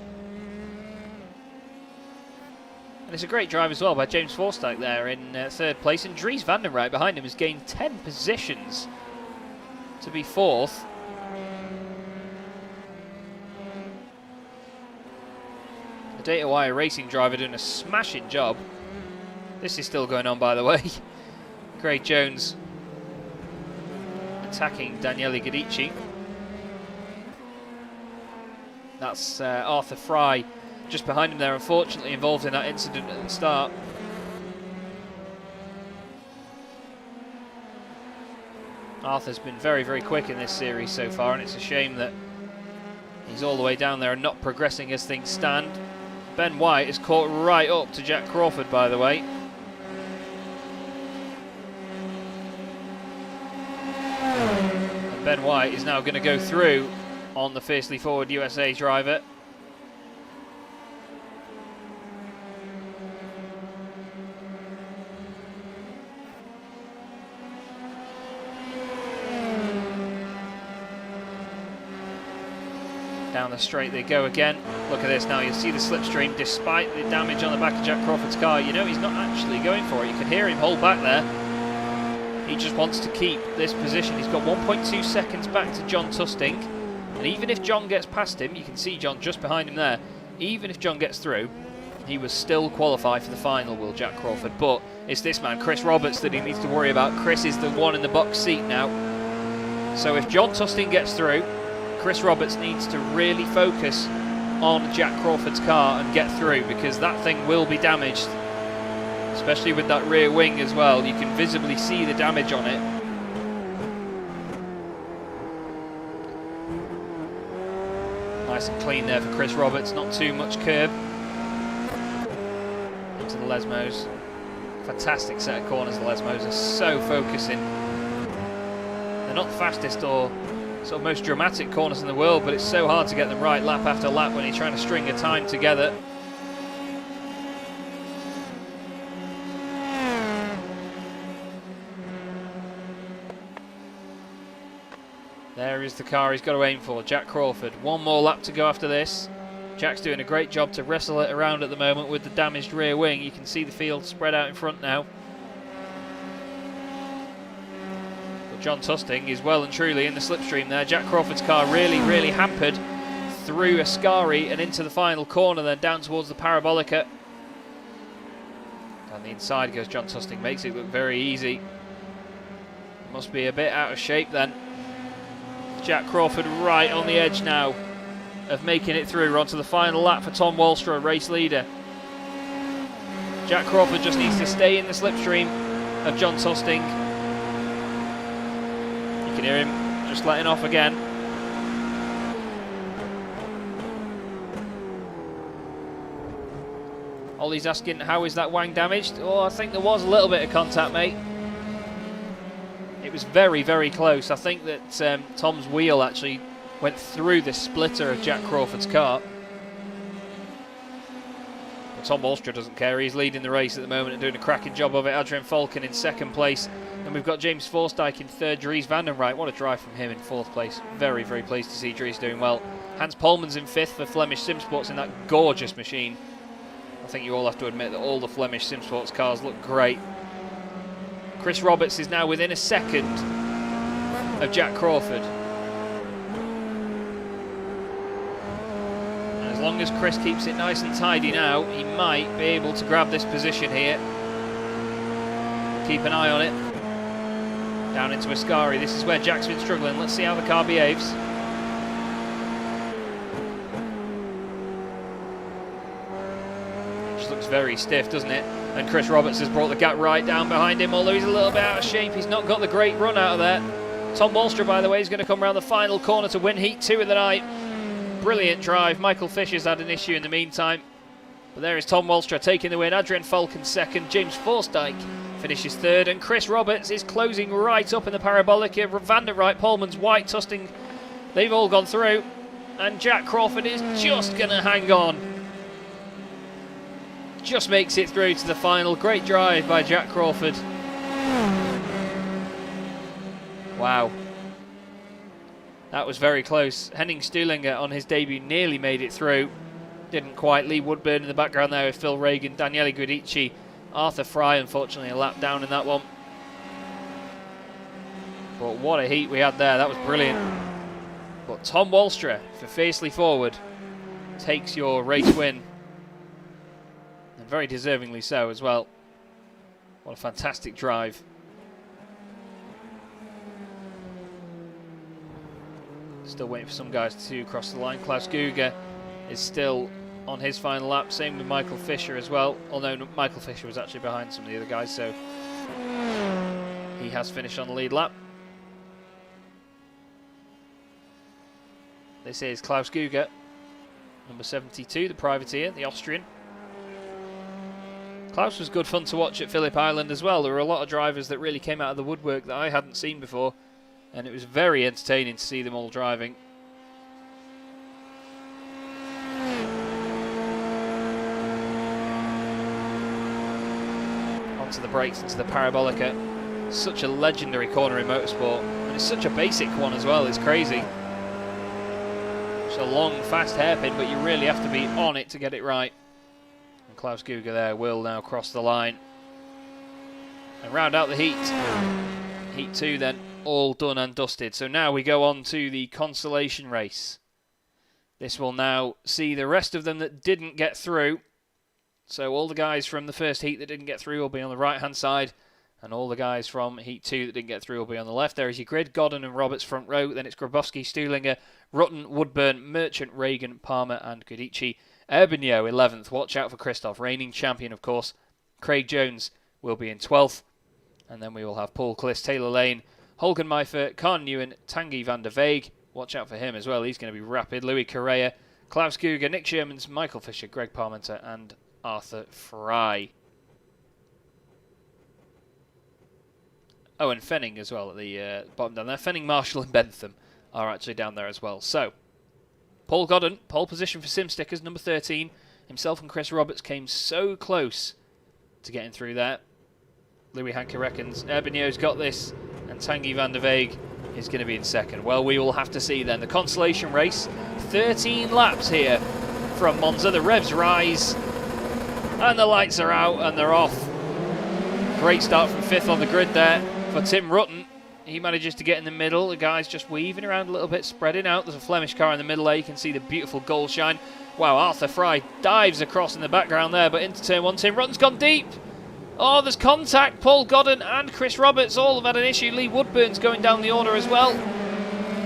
And it's a great drive as well by James Forsyth there in 3rd place. And Dries van den Rijk behind him has gained 10 positions to be 4th. The Data Wire Racing driver doing a smashing job. This is still going on, by the way. Craig Jones attacking Daniele Guidici. That's Arthur Fry just behind him there, unfortunately involved in that incident at the start. Arthur's been very, very quick in this series so far, and it's a shame that he's all the way down there and not progressing as things stand. Ben White is caught right up to Jack Crawford, by the way. And Ben White is now going to go through on the fiercely forward USA driver. Down the straight they go again. Look at this now, you see the slipstream despite the damage on the back of Jack Crawford's car. You know he's not actually going for it. You can hear him hold back there. He just wants to keep this position. He's got 1.2 seconds back to John Tusting. And even if John gets past him, you can see John just behind him there. Even if John gets through, he will still qualify for the final, will Jack Crawford. But it's this man, Chris Roberts, that he needs to worry about. Chris is the one in the box seat now. So if John Tusting gets through, Chris Roberts needs to really focus on Jack Crawford's car and get through, because that thing will be damaged, especially with that rear wing as well. You can visibly see the damage on it. Nice and clean there for Chris Roberts, not too much curb. Into the Lesmos. Fantastic set of corners, the Lesmos are so focusing. They're not the fastest or sort of most dramatic corners in the world, but it's so hard to get them right lap after lap when you're trying to string a time together. There is the car he's got to aim for, Jack Crawford. One more lap to go after this. Jack's doing a great job to wrestle it around at the moment with the damaged rear wing. You can see the field spread out in front now. But John Tusting is well and truly in the slipstream there. Jack Crawford's car really, really hampered through Ascari and into the final corner, then down towards the Parabolica. Down the inside goes John Tusting, makes it look very easy. Must be a bit out of shape then. Jack Crawford right on the edge now of making it through. We're on to the final lap for Tom Walstra, race leader. Jack Crawford just needs to stay in the slipstream of John Tusting. You can hear him just letting off again. Ollie's asking, how is that wang damaged? Oh, I think there was a little bit of contact, mate. It was very, very close. I think that Tom's wheel actually went through the splitter of Jack Crawford's car. But Tom Walstra doesn't care. He's leading the race at the moment and doing a cracking job of it. Adrian Falcon in second place. And we've got James Forsyth in third. Dries van den Rijt. What a drive from him in fourth place. Very, very pleased to see Dries doing well. Hans Polman's in fifth for Flemish Simsports in that gorgeous machine. I think you all have to admit that all the Flemish Simsports cars look great. Chris Roberts is now within a second of Jack Crawford. And as long as Chris keeps it nice and tidy now, he might be able to grab this position here. Keep an eye on it. Down into Ascari. This is where Jack's been struggling. Let's see how the car behaves. It just looks very stiff, doesn't it? And Chris Roberts has brought the gap right down behind him, although he's a little bit out of shape. He's not got the great run out of there. Tom Walstra, by the way, is going to come around the final corner to win Heat 2 of the night. Brilliant drive. Michael Fisher's had an issue in the meantime. But there is Tom Walstra taking the win. Adrian Falcon second. James Forsyth finishes third. And Chris Roberts is closing right up in the Parabolica. Van der Rijt, Polman's, White, Tusting, they've all gone through. And Jack Crawford is just going to hang on. Just makes it through to the final. Great drive by Jack Crawford. Wow. That was very close. Henning Stuhlinger on his debut nearly made it through. Didn't quite. Lee Woodburn in the background there with Phil Reagan, Daniele Guidici, Arthur Fry, unfortunately a lap down in that one. But what a heat we had there. That was brilliant. But Tom Walstra, for Fiercely Forward, takes your race win. Very deservingly so as well. What a fantastic drive. Still waiting for some guys to cross the line. Klaus Guger is still on his final lap. Same with Michael Fisher as well. Although Michael Fisher was actually behind some of the other guys, so he has finished on the lead lap. This is Klaus Guger, number 72, the privateer, the Austrian. Klaus was good fun to watch at Phillip Island as well. There were a lot of drivers that really came out of the woodwork that I hadn't seen before, and it was very entertaining to see them all driving. Onto the brakes, into the Parabolica. Such a legendary corner in motorsport, and it's such a basic one as well. It's crazy. It's a long, fast hairpin, but you really have to be on it to get it right. Klaus Guger there will now cross the line and round out the heat. Heat 2 then, all done and dusted. So now we go on to the consolation race. This will now see the rest of them that didn't get through. So all the guys from the first heat that didn't get through will be on the right hand side, and all the guys from Heat 2 that didn't get through will be on the left. There is your grid. Godden and Roberts front row. Then it's Grabowski, Stuhlinger, Rutten, Woodburn, Merchant, Reagan, Palmer and Guidici. Urbino 11th. Watch out for Christoph, reigning champion, of course. Craig Jones will be in 12th. And then we will have Paul Kliss, Taylor Lane, Holgen Meifer, Khan Newen, Tanguy van der Veeg. Watch out for him as well. He's going to be rapid. Louis Correa, Klaus Guger, Nick Shermans, Michael Fisher, Greg Parmenter and Arthur Fry. Oh, and Fenning as well at the bottom down there. Fenning, Marshall and Bentham are actually down there as well. So, Paul Godden, pole position for Sim Stickers, number 13. Himself and Chris Roberts came so close to getting through there. Louis Hanke reckons Urbino's got this, and Tanguy van der Veeg is going to be in second? Well, we will have to see then. The consolation race, 13 laps here from Monza. The revs rise, and the lights are out, and they're off. Great start from 5th on the grid there for Tim Rutten. He manages to get in the middle. The guy's just weaving around a little bit, spreading out. There's a Flemish car in the middle there. You can see the beautiful goal shine. Wow, Arthur Fry dives across in the background there, but into turn 1, Tim Rutten's gone deep. Oh, there's contact. Paul Godden and Chris Roberts all have had an issue. Lee Woodburn's going down the order as well.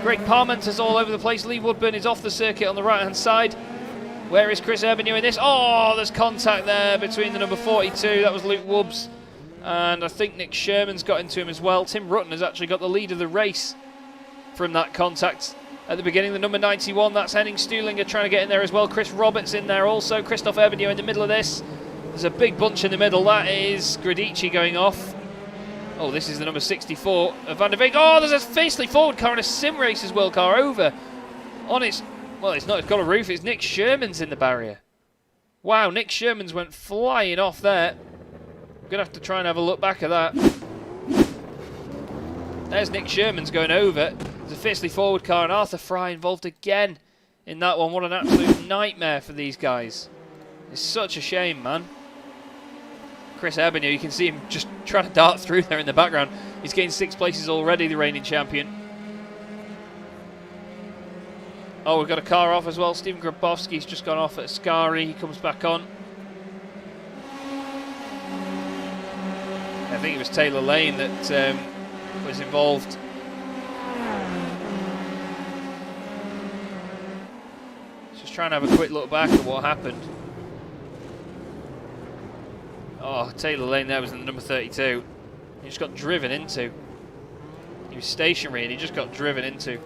Greg Parmenter's all over the place. Lee Woodburn is off the circuit on the right-hand side. Where is Chris Ebernew in this? Oh, there's contact there between the number 42. That was Luke Wobbs. And I think Nick Sherman's got into him as well. Tim Rutten has actually got the lead of the race from that contact at the beginning. The number 91, that's Henning Stuhlinger trying to get in there as well. Chris Roberts in there also. Christoph Ebernew in the middle of this. There's a big bunch in the middle. That is Gradici going off. Oh, this is the number 64 of Van der Beek. Oh, there's a fiercely forward car and a Simracersworld car over on its... Well, it's not. It's got a roof. It's Nick Sherman's in the barrier. Wow, Nick Sherman's went flying off there. I'm going to have to try and have a look back at that. There's Nick Sherman's going over. There's a fiercely forward car and Arthur Fry involved again in that one. What an absolute nightmare for these guys. It's such a shame, man. Chris Ebernew, you can see him just trying to dart through there in the background. He's gained 6 places already, the reigning champion. Oh, we've got a car off as well. Stephen Grabowski's just gone off at Ascari. He comes back on. I think it was Taylor Lane that was involved. Just trying to have a quick look back at what happened. Oh, Taylor Lane there was in the number 32. He just got driven into. He was stationary and he just got driven into.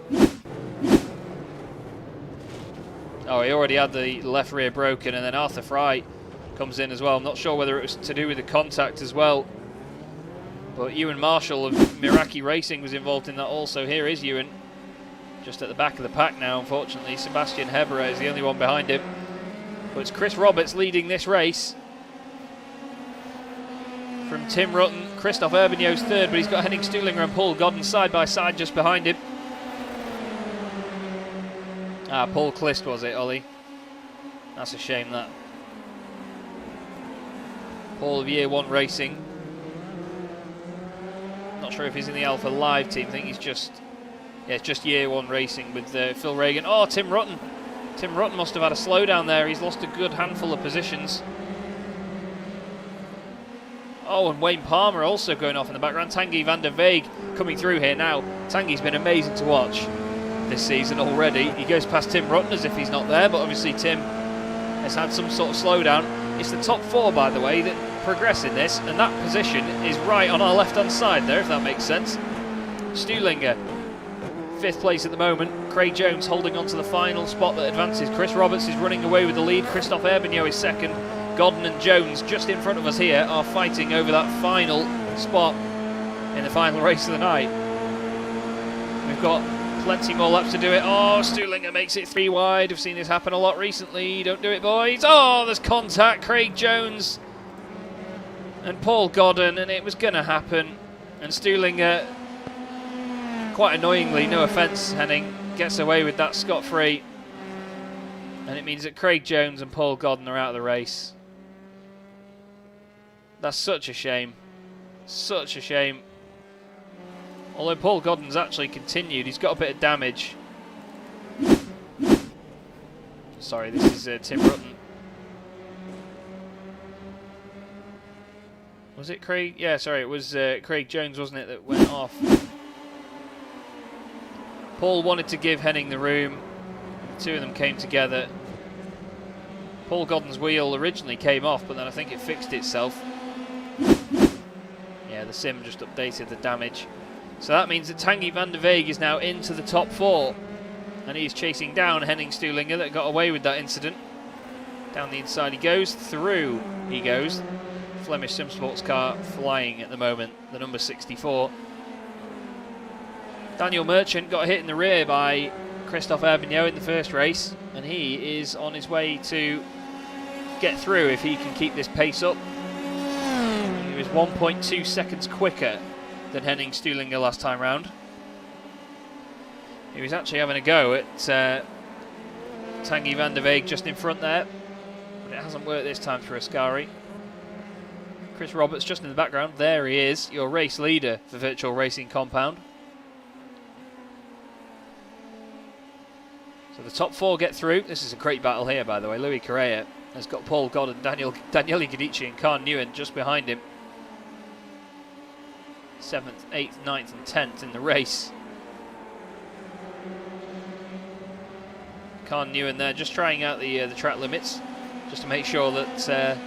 Oh, he already had the left rear broken, and then Arthur Fry comes in as well. I'm not sure whether it was to do with the contact as well. But Ewan Marshall of Miraki Racing was involved in that also. Here is Ewan, just at the back of the pack now, unfortunately. Sebastian Heberer is the only one behind him. But it's Chris Roberts leading this race. From Tim Rutten, Christoph Erbinew's third, but he's got Henning Stuhlinger and Paul Godden side by side just behind him. Ah, Paul Clist was it, Ollie? That's a shame, that. Paul of Year One Racing. Not sure if he's in the Alpha Live team. I think he's just... Yeah, it's just Year One Racing with Phil Reagan. Oh, Tim Rutten. Tim Rutten must have had a slowdown there. He's lost a good handful of positions. Oh, and Wayne Palmer also going off in the background. Tanguy van der Veeg coming through here now. Tanguy's been amazing to watch this season already. He goes past Tim Rutten as if he's not there, but obviously Tim has had some sort of slowdown. It's the top 4, by the way, that progress in this, and that position is right on our left-hand side there, if that makes sense. Stuhlinger, 5th place at the moment. Craig Jones holding on to the final spot that advances. Chris Roberts is running away with the lead. Christoph Ebernew is second. Godden and Jones just in front of us here are fighting over that final spot in the final race of the night. We've got plenty more laps to do it. Oh, Stuhlinger makes it 3 wide. I've seen this happen a lot recently. Don't do it, boys. Oh, there's contact. Craig Jones and Paul Godden, and it was going to happen. And Stuhlinger, quite annoyingly, no offence, Henning, gets away with that scot-free. And it means that Craig Jones and Paul Godden are out of the race. That's such a shame. Such a shame. Although Paul Godden's actually continued. He's got a bit of damage. Sorry, this is Tim Rutten. Was it Craig? Yeah, sorry, it was Craig Jones, wasn't it, that went off. Paul wanted to give Henning the room. The two of them came together. Paul Godden's wheel originally came off, but then I think it fixed itself. Yeah, the sim just updated the damage. So that means that Tanguy van der Veeg is now into the top 4. And he's chasing down Henning Stuhlinger that got away with that incident. Down the inside he goes, through he goes. Flemish Sim Sports car flying at the moment, the number 64. Daniel Merchant got hit in the rear by Christoph Ebernew in the first race, and he is on his way to get through if he can keep this pace up. He was 1.2 seconds quicker than Henning Stuhlinger last time round. He was actually having a go at Tanguy van der Weeg just in front there, but it hasn't worked this time for Ascari. Chris Roberts just in the background. There he is, your race leader for Virtual Racing Compound. So the top 4 get through. This is a great battle here, by the way. Louis Correa has got Paul Goddard, Daniele Guidici and Khan Nguyen just behind him. 7th, 8th, 9th and 10th in the race. Khan Nguyen there just trying out the track limits, just to make sure that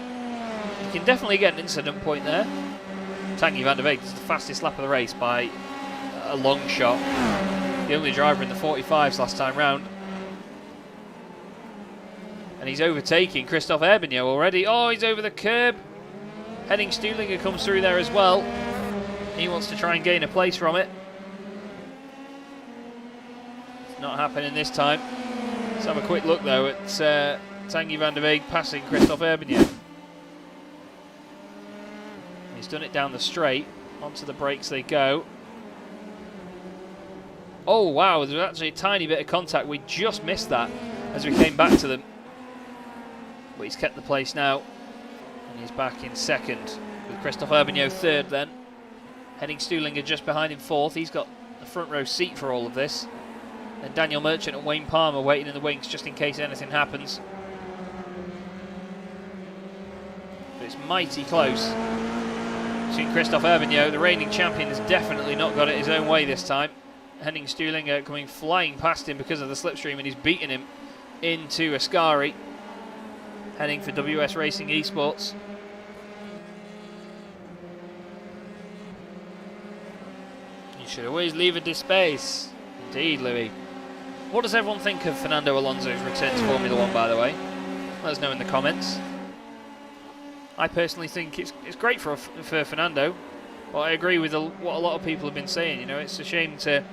you can definitely get an incident point there. Tanguy van der Weeg is the fastest lap of the race by a long shot. The only driver in the 45s last time round. And he's overtaking Christophe Herbigno already. Oh, he's over the curb. Henning Stuhlinger comes through there as well. He wants to try and gain a place from it. It's not happening this time. Let's have a quick look though at Tanguy van der Weeg passing Christophe Herbigno. He's done it down the straight. Onto the brakes they go. Oh wow, there's actually a tiny bit of contact. We just missed that as we came back to them. But he's kept the place now. And he's back in 2nd. With Christophe Herbigno 3rd then. Henning Stuhlinger just behind him 4th. He's got the front row seat for all of this. And Daniel Merchant and Wayne Palmer waiting in the wings just in case anything happens. But it's mighty close between Christophe Herbigno. The reigning champion has definitely not got it his own way this time. Henning Stuhlinger coming flying past him because of the slipstream, and he's beaten him into Ascari. Heading for WS Racing Esports. You should always leave a space. Indeed, Louis. What does everyone think of Fernando Alonso's return to Formula 1, by the way? Let us know in the comments. I personally think it's great for Fernando, but I agree with what a lot of people have been saying. You know, it's a shame to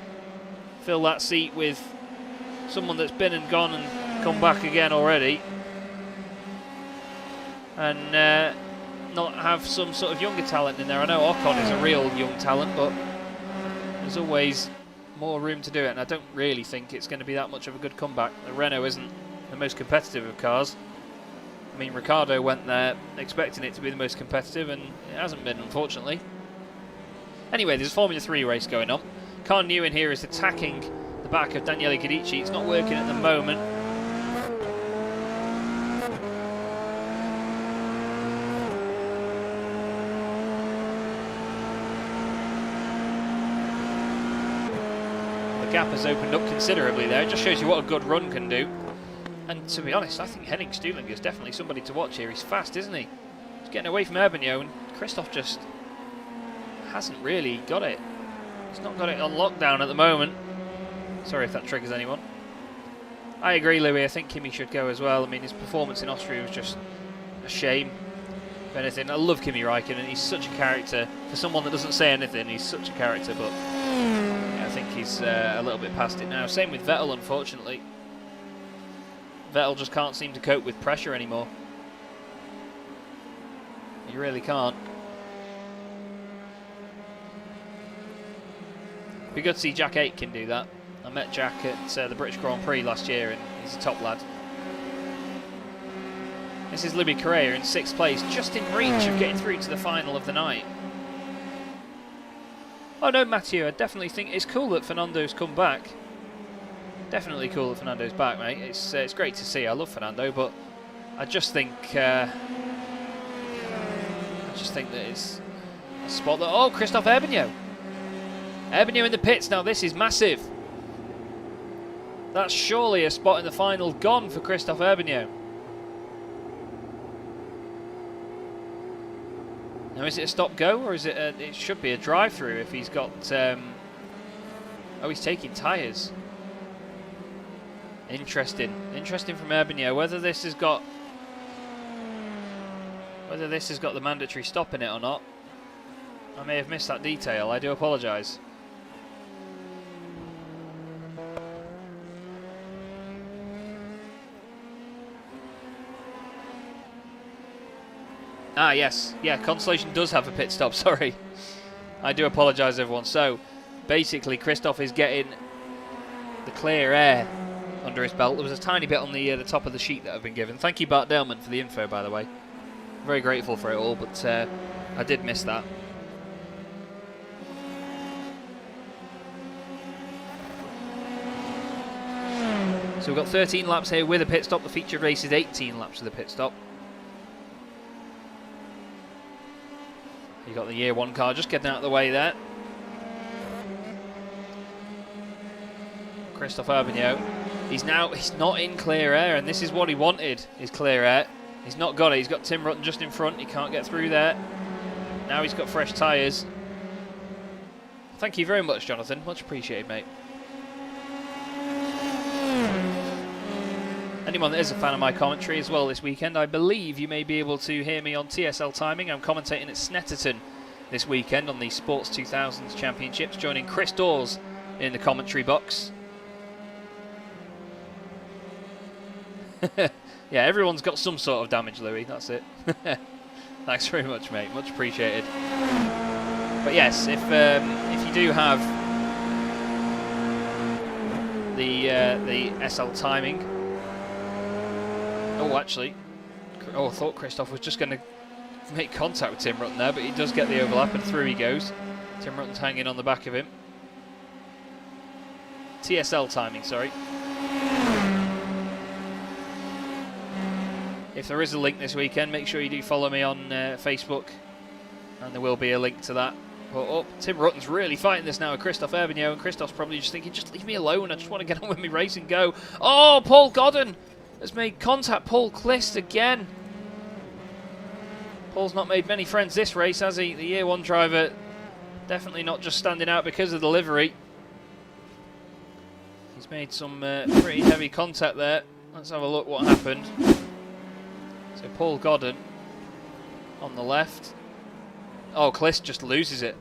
fill that seat with someone that's been and gone and come back again already, and not have some sort of younger talent in there. I know Ocon is a real young talent, but there's always more room to do it, and I don't really think it's going to be that much of a good comeback. The Renault isn't the most competitive of cars. I mean, Ricciardo went there expecting it to be the most competitive, and it hasn't been, unfortunately. Anyway, there's a Formula 3 race going on. Khan Nguyen here is attacking the back of Daniele Guidici. It's not working at the moment. The gap has opened up considerably there. It just shows you what a good run can do. And to be honest, I think Henning Stuhlinger is definitely somebody to watch here. He's fast, isn't he? He's getting away from Herbigno, and Christophe just hasn't really got it. He's not got it on lockdown at the moment. Sorry if that triggers anyone. I agree, Louis. I think Kimi should go as well. I mean, his performance in Austria was just a shame. If anything, I love Kimi Räikkönen. He's such a character. For someone that doesn't say anything, he's such a character. But yeah, I think he's a little bit past it now. Same with Vettel, unfortunately. Vettel just can't seem to cope with pressure anymore. He really can't. Be good to see Jack Aitken do that. I met Jack at the British Grand Prix last year, and he's a top lad. This is Louis Correa in 6th place, just in reach of getting through to the final of the night. Oh no, Mathieu, I definitely think it's cool that Fernando's come back. Definitely cool that Fernando's back, mate. It's great to see. I love Fernando, but I just think that it's a spot that... Oh, Christophe Herbigno. Herbigno in the pits. Now this is massive. That's surely a spot in the final gone for Christophe Herbigno. Now is it a stop-go, or is it it should be a drive-through if he's got... oh, he's taking tyres. Interesting from Herbigno. Whether this has got the mandatory stop in it or not, I may have missed that detail. I do apologise. Ah, yes. Yeah, Constellation does have a pit stop, sorry. I do apologise, everyone. So, basically, Christophe is getting the clear air under his belt. There was a tiny bit on the top of the sheet that I've been given. Thank you, Bart Delman, for the info, by the way. Very grateful for it all, but I did miss that. So we've got 13 laps here with a pit stop. The featured race is 18 laps with a pit stop. You got the year one car just getting out of the way there. Christophe Arbigno. He's not in clear air, and this is what he wanted, is clear air. He's not got it. He's got Tim Rutten just in front. He can't get through there. Now he's got fresh tyres. Thank you very much, Jonathan. Much appreciated, mate. Anyone that is a fan of my commentary as well this weekend, I believe you may be able to hear me on TSL Timing. I'm commentating at Snetterton this weekend on the Sports 2000s Championships, joining Chris Dawes in the commentary box. Yeah, everyone's got some sort of damage, Louis. That's it. Thanks very much, mate. Much appreciated. But yes, if you do have the SL Timing. Oh, actually, I thought Christophe was just going to make contact with Tim Rutten there, but he does get the overlap and through he goes. Tim Rutten's hanging on the back of him. TSL Timing, sorry. If there is a link this weekend, make sure you do follow me on Facebook, and there will be a link to that. But Tim Rutten's really fighting this now with Christophe Arbigno, and Christophe's probably just thinking, just leave me alone, I just want to get on with my race and go. Oh, Paul Godden has made contact. Paul Clist again. Paul's not made many friends this race, has he? The year one driver definitely not just standing out because of the livery. He's made some pretty heavy contact there. Let's have a look what happened. So Paul Godden on the left. Oh, Clist just loses it.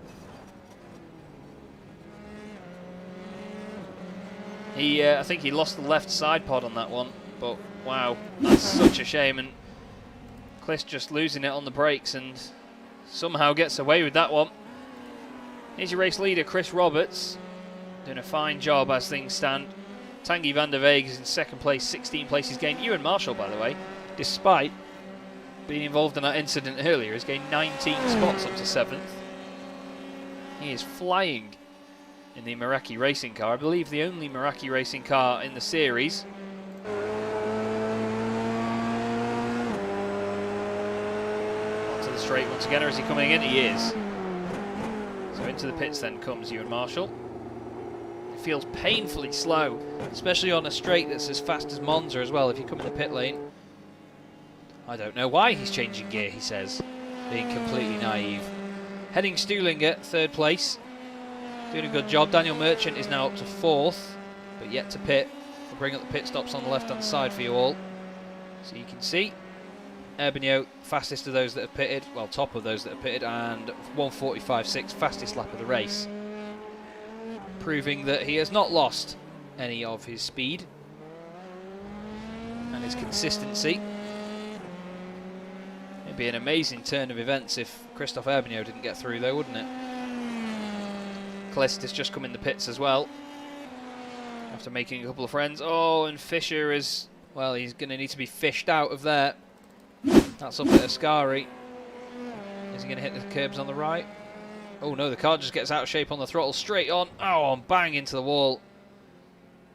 I think he lost the left side pod on that one. But wow, that's such a shame. And Clist just losing it on the brakes and somehow gets away with that one. Here's your race leader, Chris Roberts, doing a fine job as things stand. Tanguy van der Weeg is in second place, 16 places gained. Ewan Marshall, by the way, despite being involved in that incident earlier, has gained 19 spots up to 7th. He is flying in the Meraki racing car. I believe the only Meraki racing car in the series. Onto the straight once again, or is he coming in? He is. So into the pits then comes Ewan Marshall. It feels painfully slow, especially on a straight that's as fast as Monza as well. If you come in the pit lane, I don't know why he's changing gear, he says, being completely naive. Henning Stuhlinger, 3rd place, doing a good job. Daniel Merchant is now up to 4th, but yet to pit. We'll bring up the pit stops on the left-hand side for you all. So you can see, Arbigno, fastest of those that have pitted, well, top of those that have pitted, and 1:45.6, fastest lap of the race. Proving that he has not lost any of his speed and his consistency. It'd be an amazing turn of events if Christophe Arbigno didn't get through though, wouldn't it? Clist has just come in the pits as well, after making a couple of friends. Oh, and Fisher is, well, he's going to need to be fished out of there. That's up at Ascari. Is he going to hit the curbs on the right? Oh no, the car just gets out of shape on the throttle, straight on. Oh, and bang into the wall.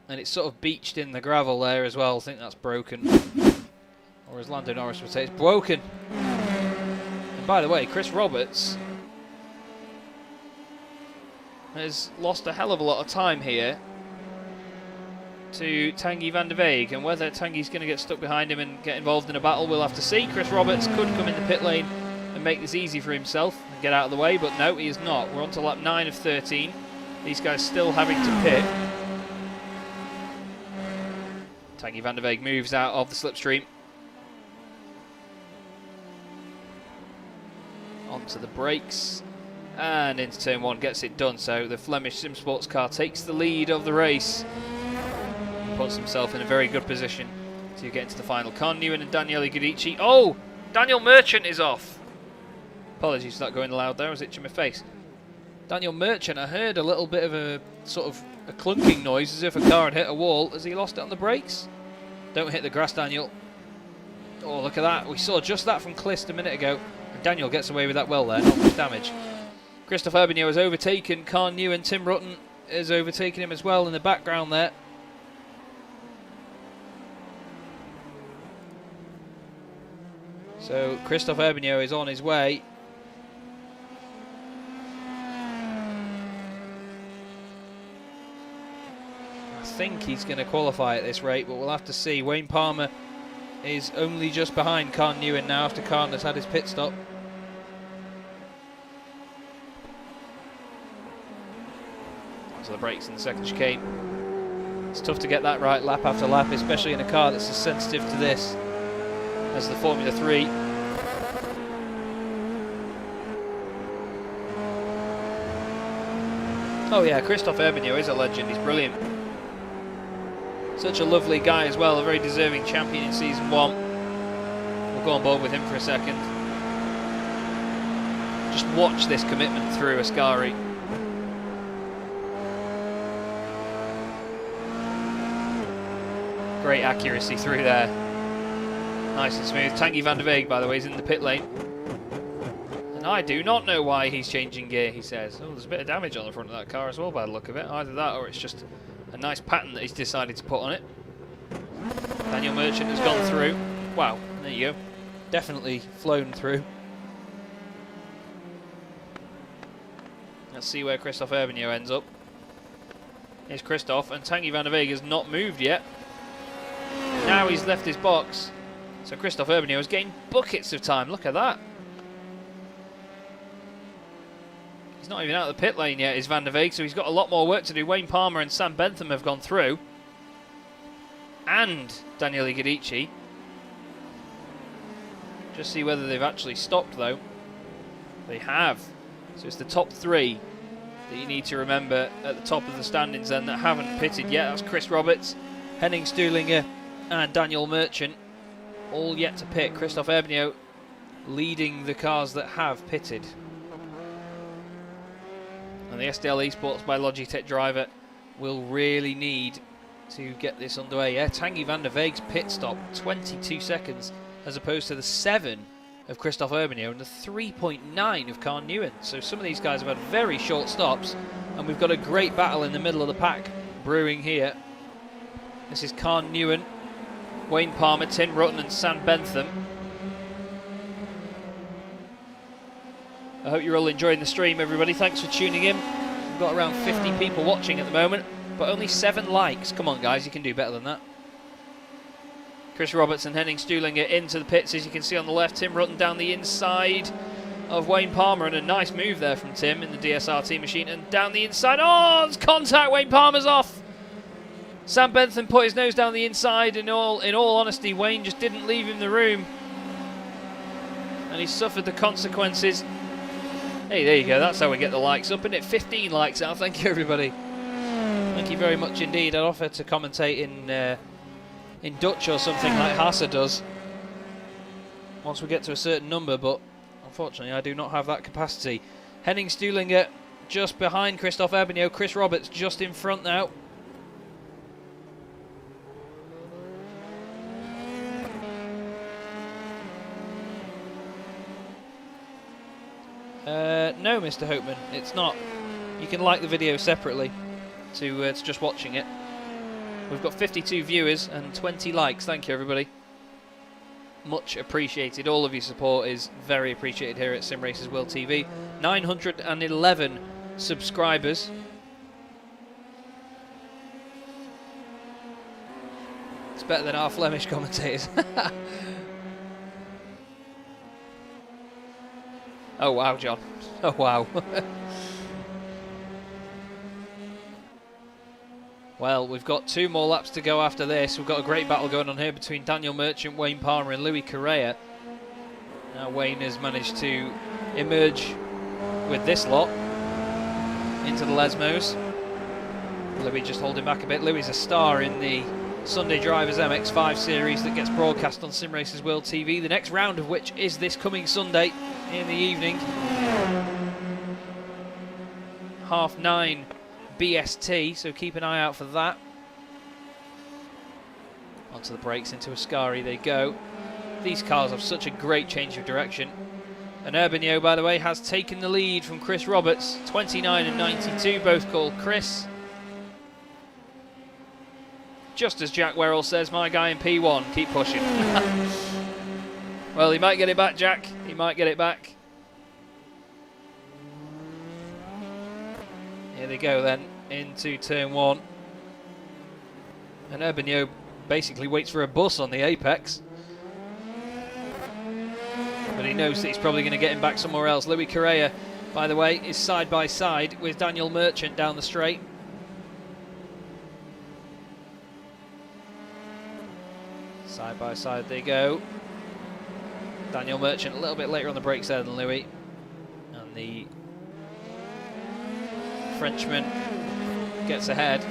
And it's sort of beached in the gravel there as well. I think that's broken. Or as Lando Norris would say, it's broken. And by the way, Chris Roberts has lost a hell of a lot of time here to Tanguy van der Weeg, and whether Tanguy's going to get stuck behind him and get involved in a battle, we'll have to see. Chris Roberts could come in the pit lane and make this easy for himself and get out of the way, but no, he is not. We're on to lap 9 of 13. These guys still having to pit. Tanguy van der Weeg moves out of the slipstream. Onto the brakes and into turn 1, gets it done. So the Flemish Sim Sports car takes the lead of the race, puts himself in a very good position to get into the final. Con Newen and Daniele Guidici. Oh, Daniel Merchant is off. Apologies for that going loud there, I was itching my face. Daniel Merchant, I heard a little bit of a sort of a clunking noise as if a car had hit a wall as he lost it on the brakes. Don't hit the grass, Daniel. Oh, look at that. We saw just that from Clist a minute ago. And Daniel gets away with that well there, not much damage. Christophe Herbigno has overtaken Carl Newen. Tim Rutten has overtaken him as well in the background there. So Christophe Herbigno is on his way. I think he's going to qualify at this rate, but we'll have to see. Wayne Palmer is only just behind Carl Newen now after Carl has had his pit stop. Onto the brakes in the second chicane. It's tough to get that right lap after lap, especially in a car that's as sensitive to this as the Formula 3. Oh yeah, Christophe Herbigno is a legend, he's brilliant. Such a lovely guy as well, a very deserving champion in Season 1. We'll go on board with him for a second. Just watch this commitment through Ascari. Great accuracy through there. Nice and smooth. Tanguy van der Weeg, by the way, is in the pit lane. And I do not know why he's changing gear, he says. Oh, there's a bit of damage on the front of that car as well by the look of it. Either that or it's just a nice pattern that he's decided to put on it. Daniel Merchant has gone through. Wow, there you go. Definitely flown through. Let's see where Christophe Herbigno ends up. Here's Christophe, and Tanguy van der Weeg has not moved yet. Now he's left his box. So Christophe Herbigno has gained buckets of time. Look at that. He's not even out of the pit lane yet, is Van der Weeg, so he's got a lot more work to do. Wayne Palmer and Sam Bentham have gone through. And Daniele Guidici. Just see whether they've actually stopped, though. They have. So it's the top three that you need to remember at the top of the standings then that haven't pitted yet. That's Chris Roberts, Henning Stuhlinger and Daniel Merchant. All yet to pit. Christophe Herbigno leading the cars that have pitted. And the SDL Esports by Logitech driver will really need to get this underway. Yeah, Tanguy van der Weeg's pit stop, 22 seconds, as opposed to the 7 of Christophe Herbigno and the 3.9 of Carl Newen. So some of these guys have had very short stops, and we've got a great battle in the middle of the pack brewing here. This is Carl Newen, Wayne Palmer, Tim Rutten and Sam Bentham. I hope you're all enjoying the stream, everybody. Thanks for tuning in. We've got around 50 people watching at the moment, but only 7 likes. Come on, guys, you can do better than that. Chris Roberts and Henning Stuhlinger into the pits, as you can see on the left. Tim Rutten down the inside of Wayne Palmer, and a nice move there from Tim in the DSRT machine, and down the inside. Oh, it's contact. Wayne Palmer's off. Sam Bentham put his nose down the inside. In all honesty, Wayne just didn't leave him the room, and he suffered the consequences. Hey, there you go. That's how we get the likes up, isn't it? 15 likes now. Thank you, everybody. Thank you very much indeed. I'd offer to commentate in Dutch or something like Hassa does once we get to a certain number, but unfortunately I do not have that capacity. Henning Stuhlinger just behind Christophe Herbigno. Chris Roberts just in front now. No, Mr. Hopeman, it's not. You can like the video separately to just watching it. We've got 52 viewers and 20 likes. Thank you, everybody. Much appreciated. All of your support is very appreciated here at Simracersworld TV. 911 subscribers. It's better than our Flemish commentators. Oh, wow, John. Oh, wow. Well, we've got 2 more laps to go after this. We've got a great battle going on here between Daniel Merchant, Wayne Palmer and Louis Correa. Now Wayne has managed to emerge with this lot into the Lesmos. Louis just holding back a bit. Louis is a star in the Sunday Drivers MX5 series that gets broadcast on Simracersworld TV, the next round of which is this coming Sunday in the evening. 9:30 BST, so keep an eye out for that. Onto the brakes, into Ascari they go. These cars have such a great change of direction. And Urbano, by the way, has taken the lead from Chris Roberts. 29 and 92, both called Chris. Just as Jack Werrell says, my guy in P1, keep pushing. Well, he might get it back, Jack. He might get it back. Here they go then, into turn 1. And Urbano basically waits for a bus on the apex. But he knows that he's probably going to get him back somewhere else. Louis Correa, by the way, is side by side with Daniel Merchant down the straight. Side by side they go. Daniel Merchant a little bit later on the brakes there than Louis. And the Frenchman gets ahead.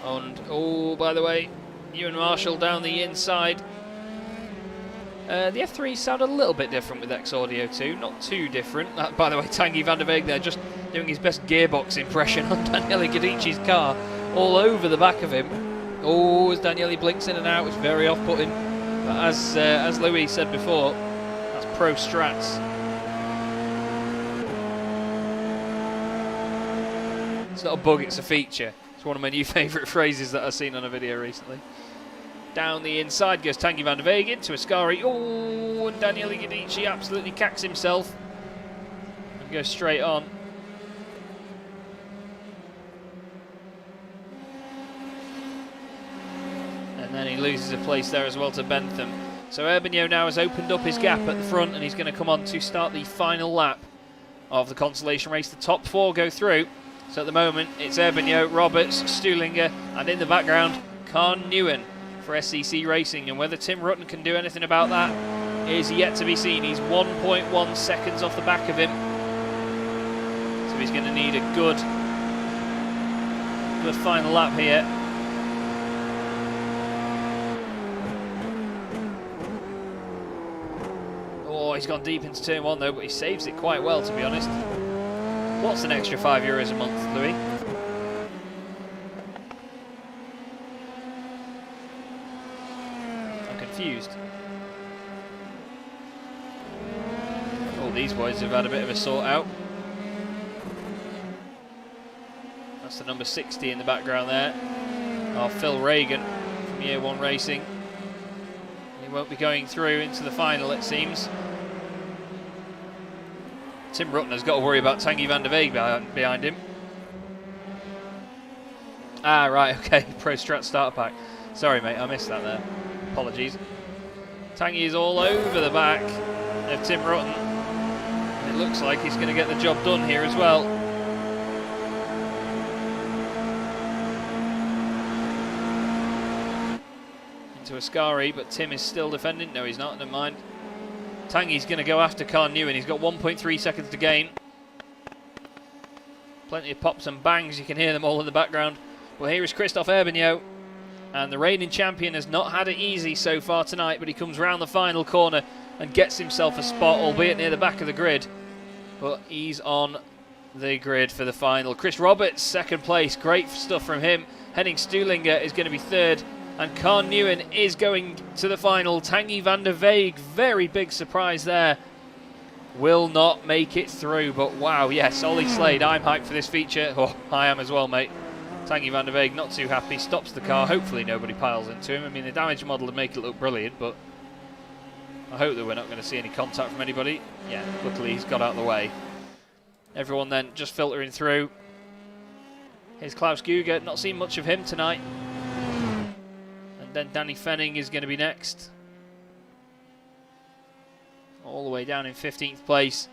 And, oh, by the way, Ewan Marshall down the inside. The F3 sound a little bit different with X Audio 2, not too different. By the way, Tanguy van der Weeg there just doing his best gearbox impression on Daniele Gadici's car, all over the back of him. Oh, as Daniele blinks in and out, it's very off-putting. But as Louis said before, that's pro strats. It's not a bug, it's a feature. It's one of my new favourite phrases that I've seen on a video recently. Down the inside goes Tanguy van der Weeg into Ascari. Oh, and Daniele Gadici absolutely cacks himself and goes straight on. And then he loses a place there as well to Bentham. So Urbano now has opened up his gap at the front, and he's going to come on to start the final lap of the consolation race. The top 4 go through. So at the moment, it's Urbano, Roberts, Stuhlinger, and in the background, Khan Nguyen for SCC Racing. And whether Tim Rutten can do anything about that is yet to be seen. He's 1.1 seconds off the back of him. So he's going to need a good final lap here. Oh, he's gone deep into turn 1 though, but he saves it quite well, to be honest. What's an extra €5 a month, Louis? I'm confused. All these boys have had a bit of a sort out. That's the number 60 in the background there. Oh, Phil Reagan from Year 1 Racing. He won't be going through into the final, it seems. Tim Rutten has got to worry about Tanguy van der Weeg behind him. Ah, right, okay. Pro Strat starter pack. Sorry, mate, I missed that there. Apologies. Tanguy is all over the back of Tim Rutten. It looks like he's going to get the job done here as well. Into Ascari, but Tim is still defending. No, he's not, never mind. Tanguy's going to go after Khan Nguyen. He's got 1.3 seconds to gain. Plenty of pops and bangs. You can hear them all in the background. Well, here is Christophe Urbano. And the reigning champion has not had it easy so far tonight, but he comes round the final corner and gets himself a spot, albeit near the back of the grid. But he's on the grid for the final. Chris Roberts, second place. Great stuff from him. Henning Stuhlinger is going to be third. And Khan Nguyen is going to the final. Tanguy van der Weeg, very big surprise there, will not make it through. But wow, yes, Ollie Slade, I'm hyped for this feature. Oh, I am as well, mate. Tanguy van der Weeg not too happy, stops the car. Hopefully nobody piles into him. I mean, the damage model would make it look brilliant, but I hope that we're not going to see any contact from anybody. Yeah, luckily he's got out of the way. Everyone then just filtering through. Here's Klaus Guger, not seen much of him tonight. And then Danny Fenning is going to be next. All the way down in 15th place.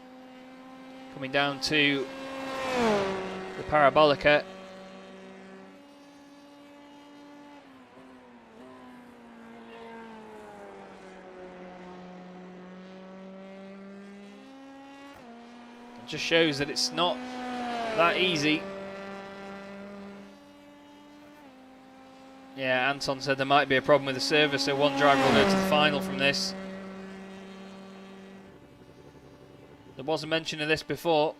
Coming down to the Parabolica. It just shows that it's not that easy. Yeah, Anton said there might be a problem with the service, so one driver will go to the final from this. There was a mention of this before,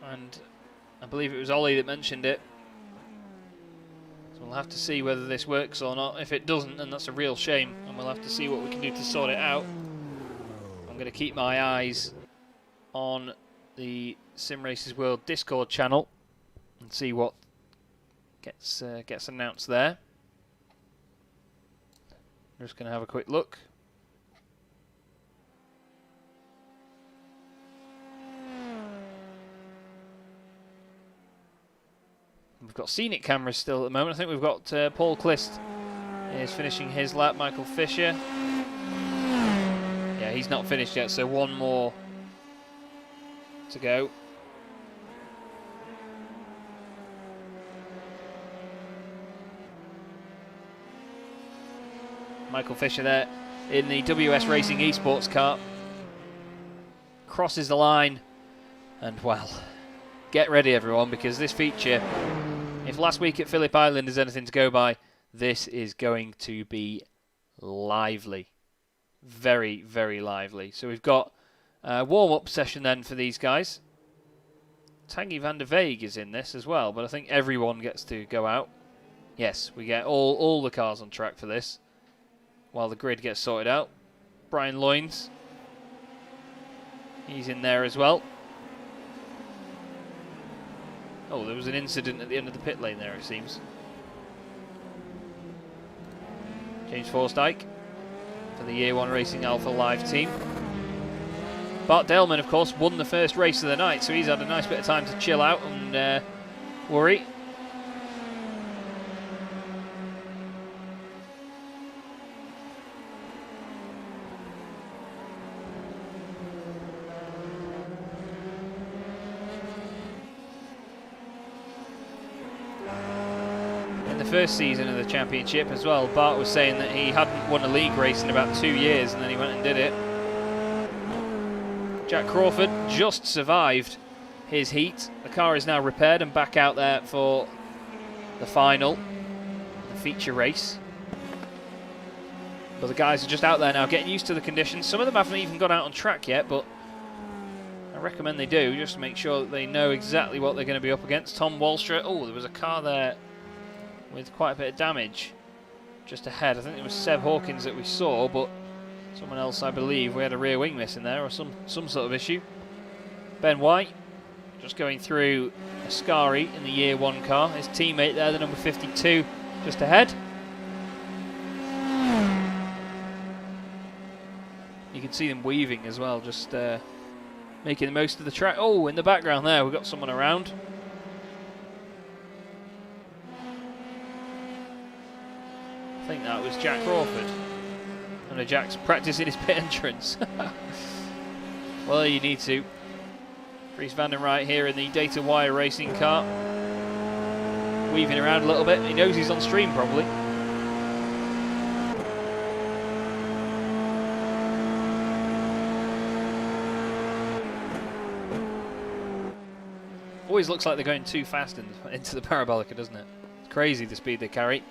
and I believe it was Ollie that mentioned it. So we'll have to see whether this works or not. If it doesn't, then that's a real shame, and we'll have to see what we can do to sort it out. I'm going to keep my eyes on the Simracersworld Discord channel and see what gets announced there. I'm just going to have a quick look. We've got scenic cameras still at the moment. I think we've got Paul Clist is finishing his lap. Michael Fisher. Yeah, he's not finished yet, so one more to go. Michael Fisher there in the WS Racing Esports car. Crosses the line, and well, get ready everyone, because this feature, if last week at Phillip Island is anything to go by, this is going to be lively. Very, very lively. So we've got a warm-up session then for these guys. Tanguy van der Veeg is in this as well, but I think everyone gets to go out. Yes, we get all the cars on track for this, while the grid gets sorted out. Brian Loynes, he's in there as well. Oh, there was an incident at the end of the pit lane there, it seems. James Forsyth for the Year 1 Racing Alpha Live team. Bart Daleman, of course, won the first race of the night, so he's had a nice bit of time to chill out and worry. First season of the championship as well, Bart was saying that he hadn't won a league race in about 2 years, and then he went and did it. Jack Crawford just survived his heat. The car is now repaired and back out there for the final, the feature race. But the guys are just out there now getting used to the conditions. Some of them haven't even got out on track yet, but I recommend they do, just to make sure that they know exactly what they're going to be up against. Tom Walstra, oh, there was a car there with quite a bit of damage just ahead. I think it was Seb Hawkins that we saw, but someone else, I believe, we had a rear wing missing there, or some sort of issue. Ben White just going through Ascari in the Year 1 car. His teammate there, the number 52, just ahead. You can see them weaving as well, just making the most of the track. Oh, in the background there, we've got someone around. I think that was Jack Crawford. I know Jack's practicing his pit entrance. Well, you need to. Dries van den Rijt here in the Data Wire racing car. Weaving around a little bit. He knows he's on stream probably. Always looks like they're going too fast into the Parabolica, doesn't it? It's crazy the speed they carry.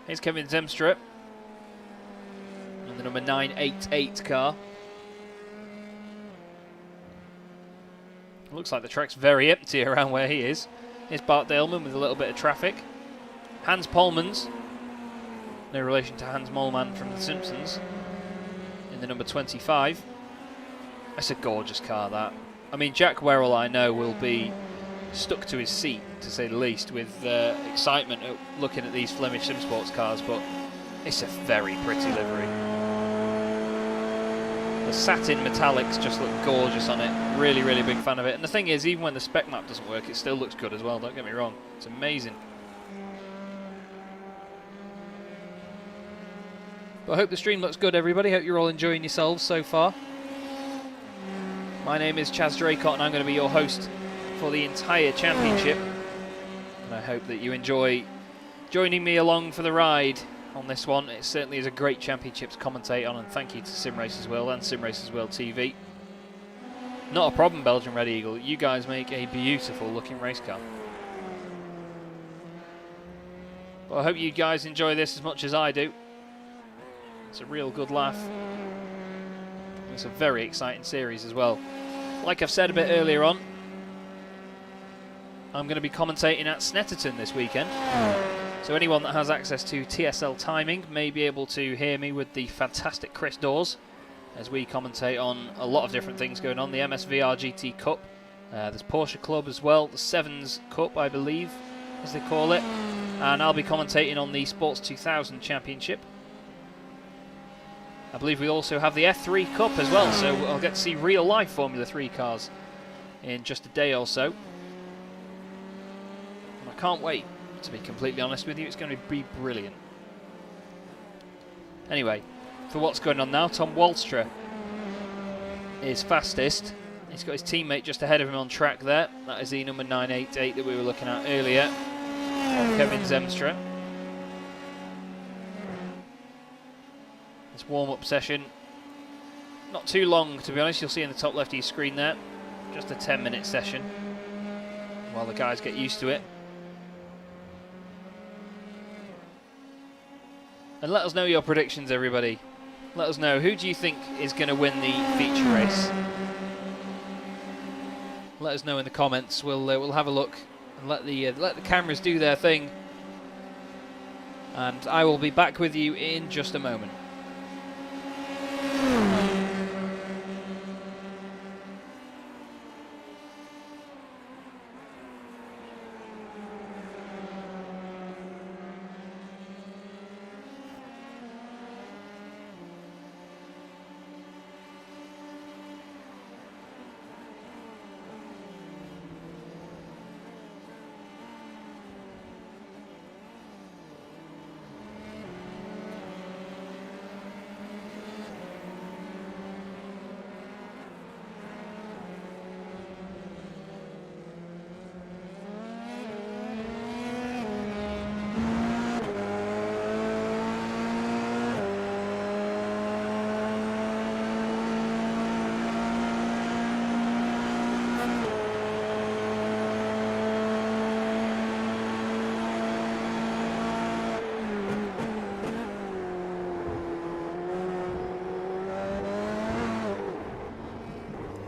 Here's Kevin Zemstrup and the number 988 car. Looks like the track's very empty around where he is. Here's Bart Daleman with a little bit of traffic. Hans Polmans, no relation to Hans Moleman from The Simpsons, in the number 25. That's a gorgeous car, that. I mean, Jack Werrell, I know, will be stuck to his seat, to say the least, with excitement at looking at these Flemish Sim Sports cars, but it's a very pretty livery. The satin metallics just look gorgeous on it. Really, really big fan of it. And the thing is, even when the spec map doesn't work, it still looks good as well, don't get me wrong. It's amazing. But I hope the stream looks good, everybody. Hope you're all enjoying yourselves so far. My name is Chaz Draycott, and I'm going to be your host for the entire championship. And I hope that you enjoy joining me along for the ride on this one. It certainly is a great championship to commentate on, and thank you to Simracersworld and Simracersworld TV. Not a problem, Belgian Red Eagle. You guys make a beautiful looking race car. But I hope you guys enjoy this as much as I do. It's a real good laugh. It's a very exciting series as well. Like I've said a bit earlier on, I'm going to be commentating at Snetterton this weekend. So anyone that has access to TSL timing may be able to hear me with the fantastic Chris Dawes as we commentate on a lot of different things going on. The MSVR GT Cup, there's Porsche Club as well, the Sevens Cup I believe as they call it, and I'll be commentating on the Sports 2000 Championship. I believe we also have the F3 Cup as well, so I'll get to see real life Formula 3 cars in just a day or so. And I can't wait, to be completely honest with you. It's going to be brilliant. Anyway, for what's going on now, Tom Walstra is fastest. He's got his teammate just ahead of him on track there. That is the number 988 that we were looking at earlier, Kevin Zemstra. This warm-up session, not too long to be honest. You'll see in the top left of your screen there, just a 10-minute session while the guys get used to it. And let us know your predictions, everybody. Let us know, who do you think is going to win the feature race? Let us know in the comments. We'll have a look and let the cameras do their thing. And I will be back with you in just a moment.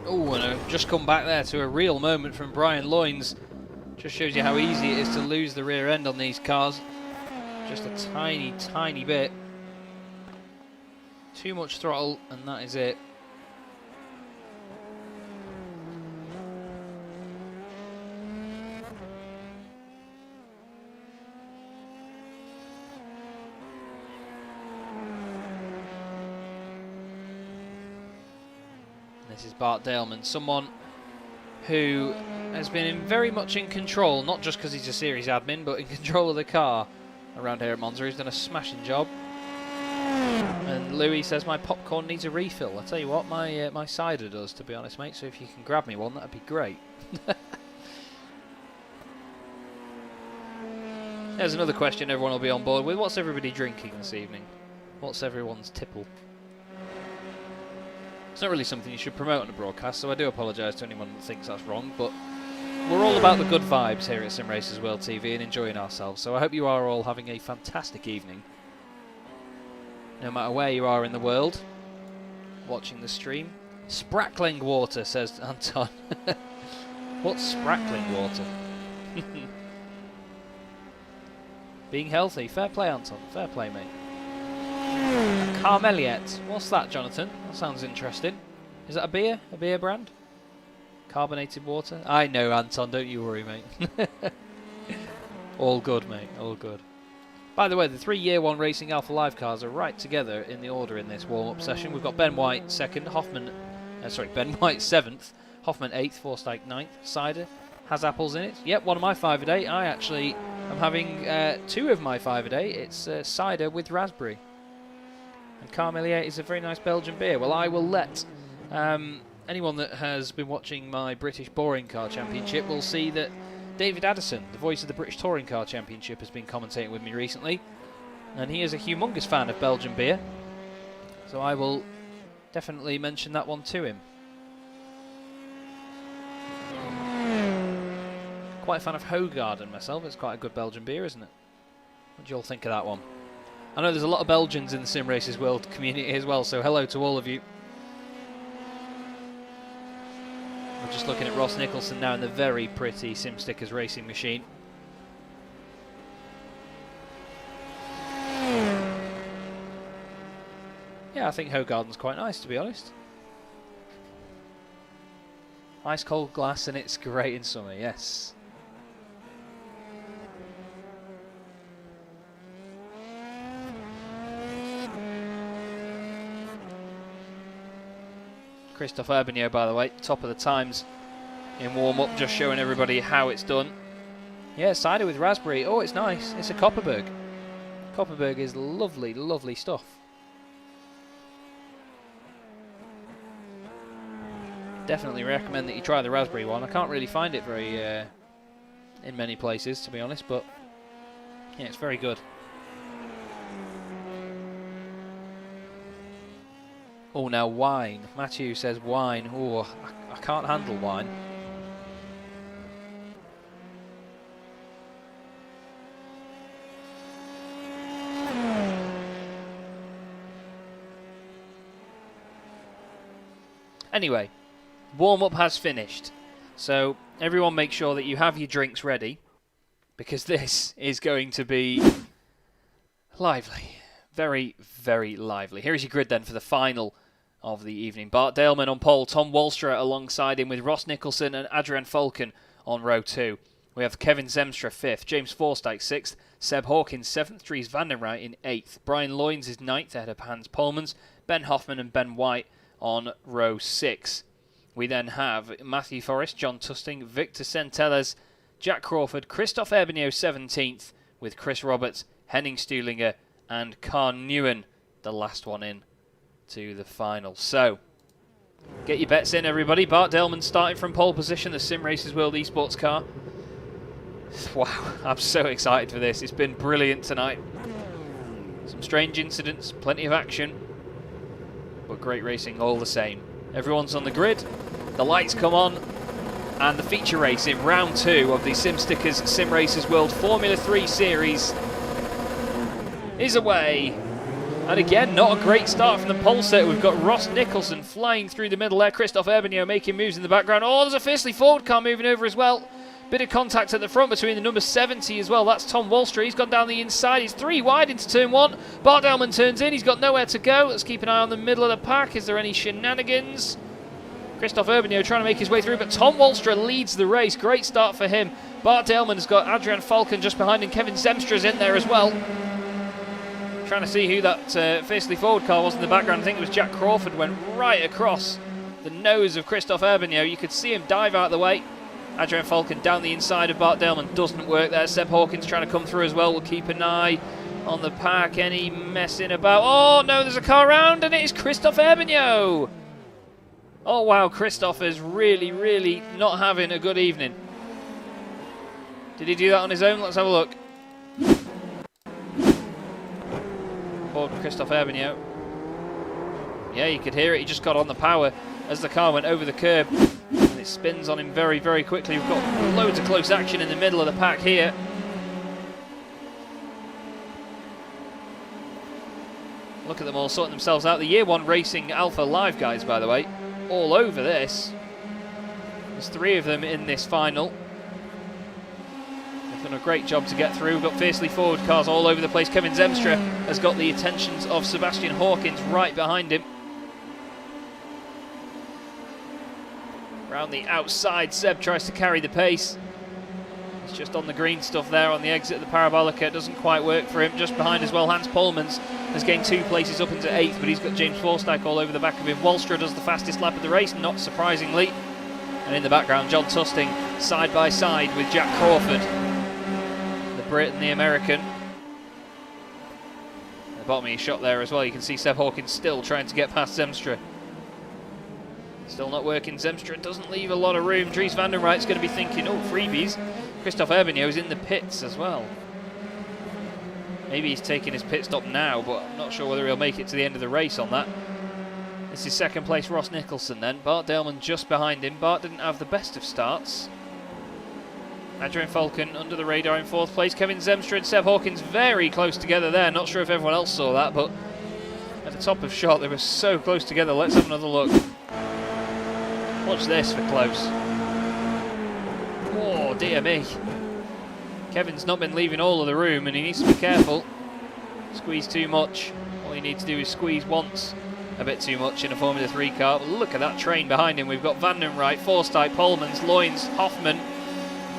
Oh, and I've just come back there to a real moment from Brian Loynes. Just shows you how easy it is to lose the rear end on these cars. Just a tiny, tiny bit. Too much throttle, and that is it. This is Bart Daleman, someone who has been very much in control, not just because he's a series admin, but in control of the car around here at Monza. He's done a smashing job. And Louis says my popcorn needs a refill. I tell you what, my cider does, to be honest, mate. So if you can grab me one, that'd be great. There's another question everyone will be on board with. What's everybody drinking this evening? What's everyone's tipple? It's not really something you should promote on a broadcast, so I do apologise to anyone that thinks that's wrong, but we're all about the good vibes here at Simracersworld TV and enjoying ourselves, so I hope you are all having a fantastic evening. No matter where you are in the world, watching the stream. Sprackling water, says Anton. What's sprackling water? Being healthy. Fair play, Anton. Fair play, mate. Carmeliet. What's that, Jonathan? That sounds interesting. Is that a beer? A beer brand? Carbonated water? I know, Anton. Don't you worry, mate. All good, mate. All good. By the way, the 3 Year 1 Racing Alpha Live cars are right together in the order in this warm-up session. We've got Ben White 2nd, Ben White 7th, Hoffman 8th, Forsyth 9th. Cider has apples in it. Yep, one of my 5 a day. I actually am having 2 of my 5 a day. It's cider with raspberry. And Carmeliet is a very nice Belgian beer. Well, I will let anyone that has been watching my British Boring Car Championship will see that David Addison, the voice of the British Touring Car Championship, has been commentating with me recently. And he is a humongous fan of Belgian beer. So I will definitely mention that one to him. Quite a fan of Hoegaarden myself. It's quite a good Belgian beer, isn't it? What do you all think of that one? I know there's a lot of Belgians in the Sim Racers World community as well, so hello to all of you. just looking at Ross Nicholson now in the very pretty SimStickers racing machine. Yeah, I think Hogarden's quite nice, to be honest. Ice cold glass, and it's great in summer, yes. Christophe Herbigno, by the way, top of the times in warm-up, just showing everybody how it's done. Yeah, cider with raspberry. Oh, it's nice. It's a Kopparberg. Kopparberg is lovely, lovely stuff. Definitely recommend that you try the raspberry one. I can't really find it very in many places, to be honest, but yeah, it's very good. Oh, now wine. Matthew says wine. Oh, I can't handle wine. Anyway, warm-up has finished. So everyone make sure that you have your drinks ready, because this is going to be lively. Very, very lively. Here's your grid then for the final of the evening. Bart Daleman on pole, Tom Walstra alongside him with Ross Nicholson and Adrian Falcon on row 2. We have Kevin Zemstra 5th, James Forsyth 6th, Seb Hawkins 7th, Dries van den Rij in 8th, Brian Loynes is 9th ahead of Hans Polmans, Ben Hoffman and Ben White on row 6. We then have Matthew Forrest, John Tusting, Victor Centelles, Jack Crawford, Christophe Herbigno 17th with Chris Roberts, Henning Stuhlinger and Carl Newen, the last one in to the final. So, get your bets in, everybody. Bart Daleman starting from pole position, the Simracersworld esports car. Wow, I'm so excited for this. It's been brilliant tonight. Some strange incidents, plenty of action, but great racing all the same. Everyone's on the grid, the lights come on, and the feature race in round 2 of the SimStickers Simracersworld Formula 3 Series is away. And again, not a great start from the pole set. We've got Ross Nicholson flying through the middle there. Christophe Herbigno making moves in the background. Oh, there's a fiercely forward car moving over as well. Bit of contact at the front between the number 70 as well. That's Tom Walstra. He's gone down the inside. He's 3 wide into turn 1. Bart Daleman turns in. He's got nowhere to go. Let's keep an eye on the middle of the pack. Is there any shenanigans? Christophe Herbigno trying to make his way through, but Tom Walstra leads the race. Great start for him. Bart Daleman has got Adrian Falcon just behind him. Kevin Zemstra's in there as well. Trying to see who that fiercely forward car was in the background. I think it was Jack Crawford. Went right across the nose of Christophe Herbigno. You could see him dive out of the way. Adrian Falcon down the inside of Bart Daleman. Doesn't work there. Seb Hawkins trying to come through as well. We'll keep an eye on the pack. Any messing about? Oh no, there's a car around and it is Christophe Herbigno. Oh wow, Christophe is really, really not having a good evening. Did he do that on his own? Let's have a look. Forward with Christophe Herbigno. Yeah, you could hear it. He just got on the power as the car went over the curb. And it spins on him very, very quickly. We've got loads of close action in the middle of the pack here. Look at them all sorting themselves out. The Year 1 Racing Alpha Live guys, by the way, all over this. There's 3 of them in this final. They've done a great job to get through. We've got fiercely forward cars all over the place. Kevin Zemstra has got the attentions of Sebastian Hawkins right behind him. Around the outside, Seb tries to carry the pace. He's just on the green stuff there on the exit of the Parabolica. It doesn't quite work for him. Just behind as well, Hans Polmans has gained 2 places up into 8th, but he's got James Forsyth all over the back of him. Walstra does the fastest lap of the race, not surprisingly. And in the background, John Tusting side by side with Jack Crawford, the Brit and the American. At the bottom of your shot there as well, you can see Seb Hawkins still trying to get past Zemstra. Still not working. Zemstra doesn't leave a lot of room. Dries van den Rij's going to be thinking, oh, freebies. Christophe Herbigno is in the pits as well. Maybe he's taking his pit stop now, but I'm not sure whether he'll make it to the end of the race on that. This is second place Ross Nicholson then. Bart Daleman just behind him. Bart didn't have the best of starts. Adrian Falcon under the radar in 4th place. Kevin Zemstra and Seb Hawkins very close together there. Not sure if everyone else saw that, but at the top of shot they were so close together. Let's have another look. Watch this for close. Oh, dear me. Kevin's not been leaving all of the room, and he needs to be careful. Squeeze too much. All you need to do is squeeze once. A bit too much in a Formula 3 car. But look at that train behind him. We've got Van den Rijt, Forsyth, Polmans, Loynes, Hoffman,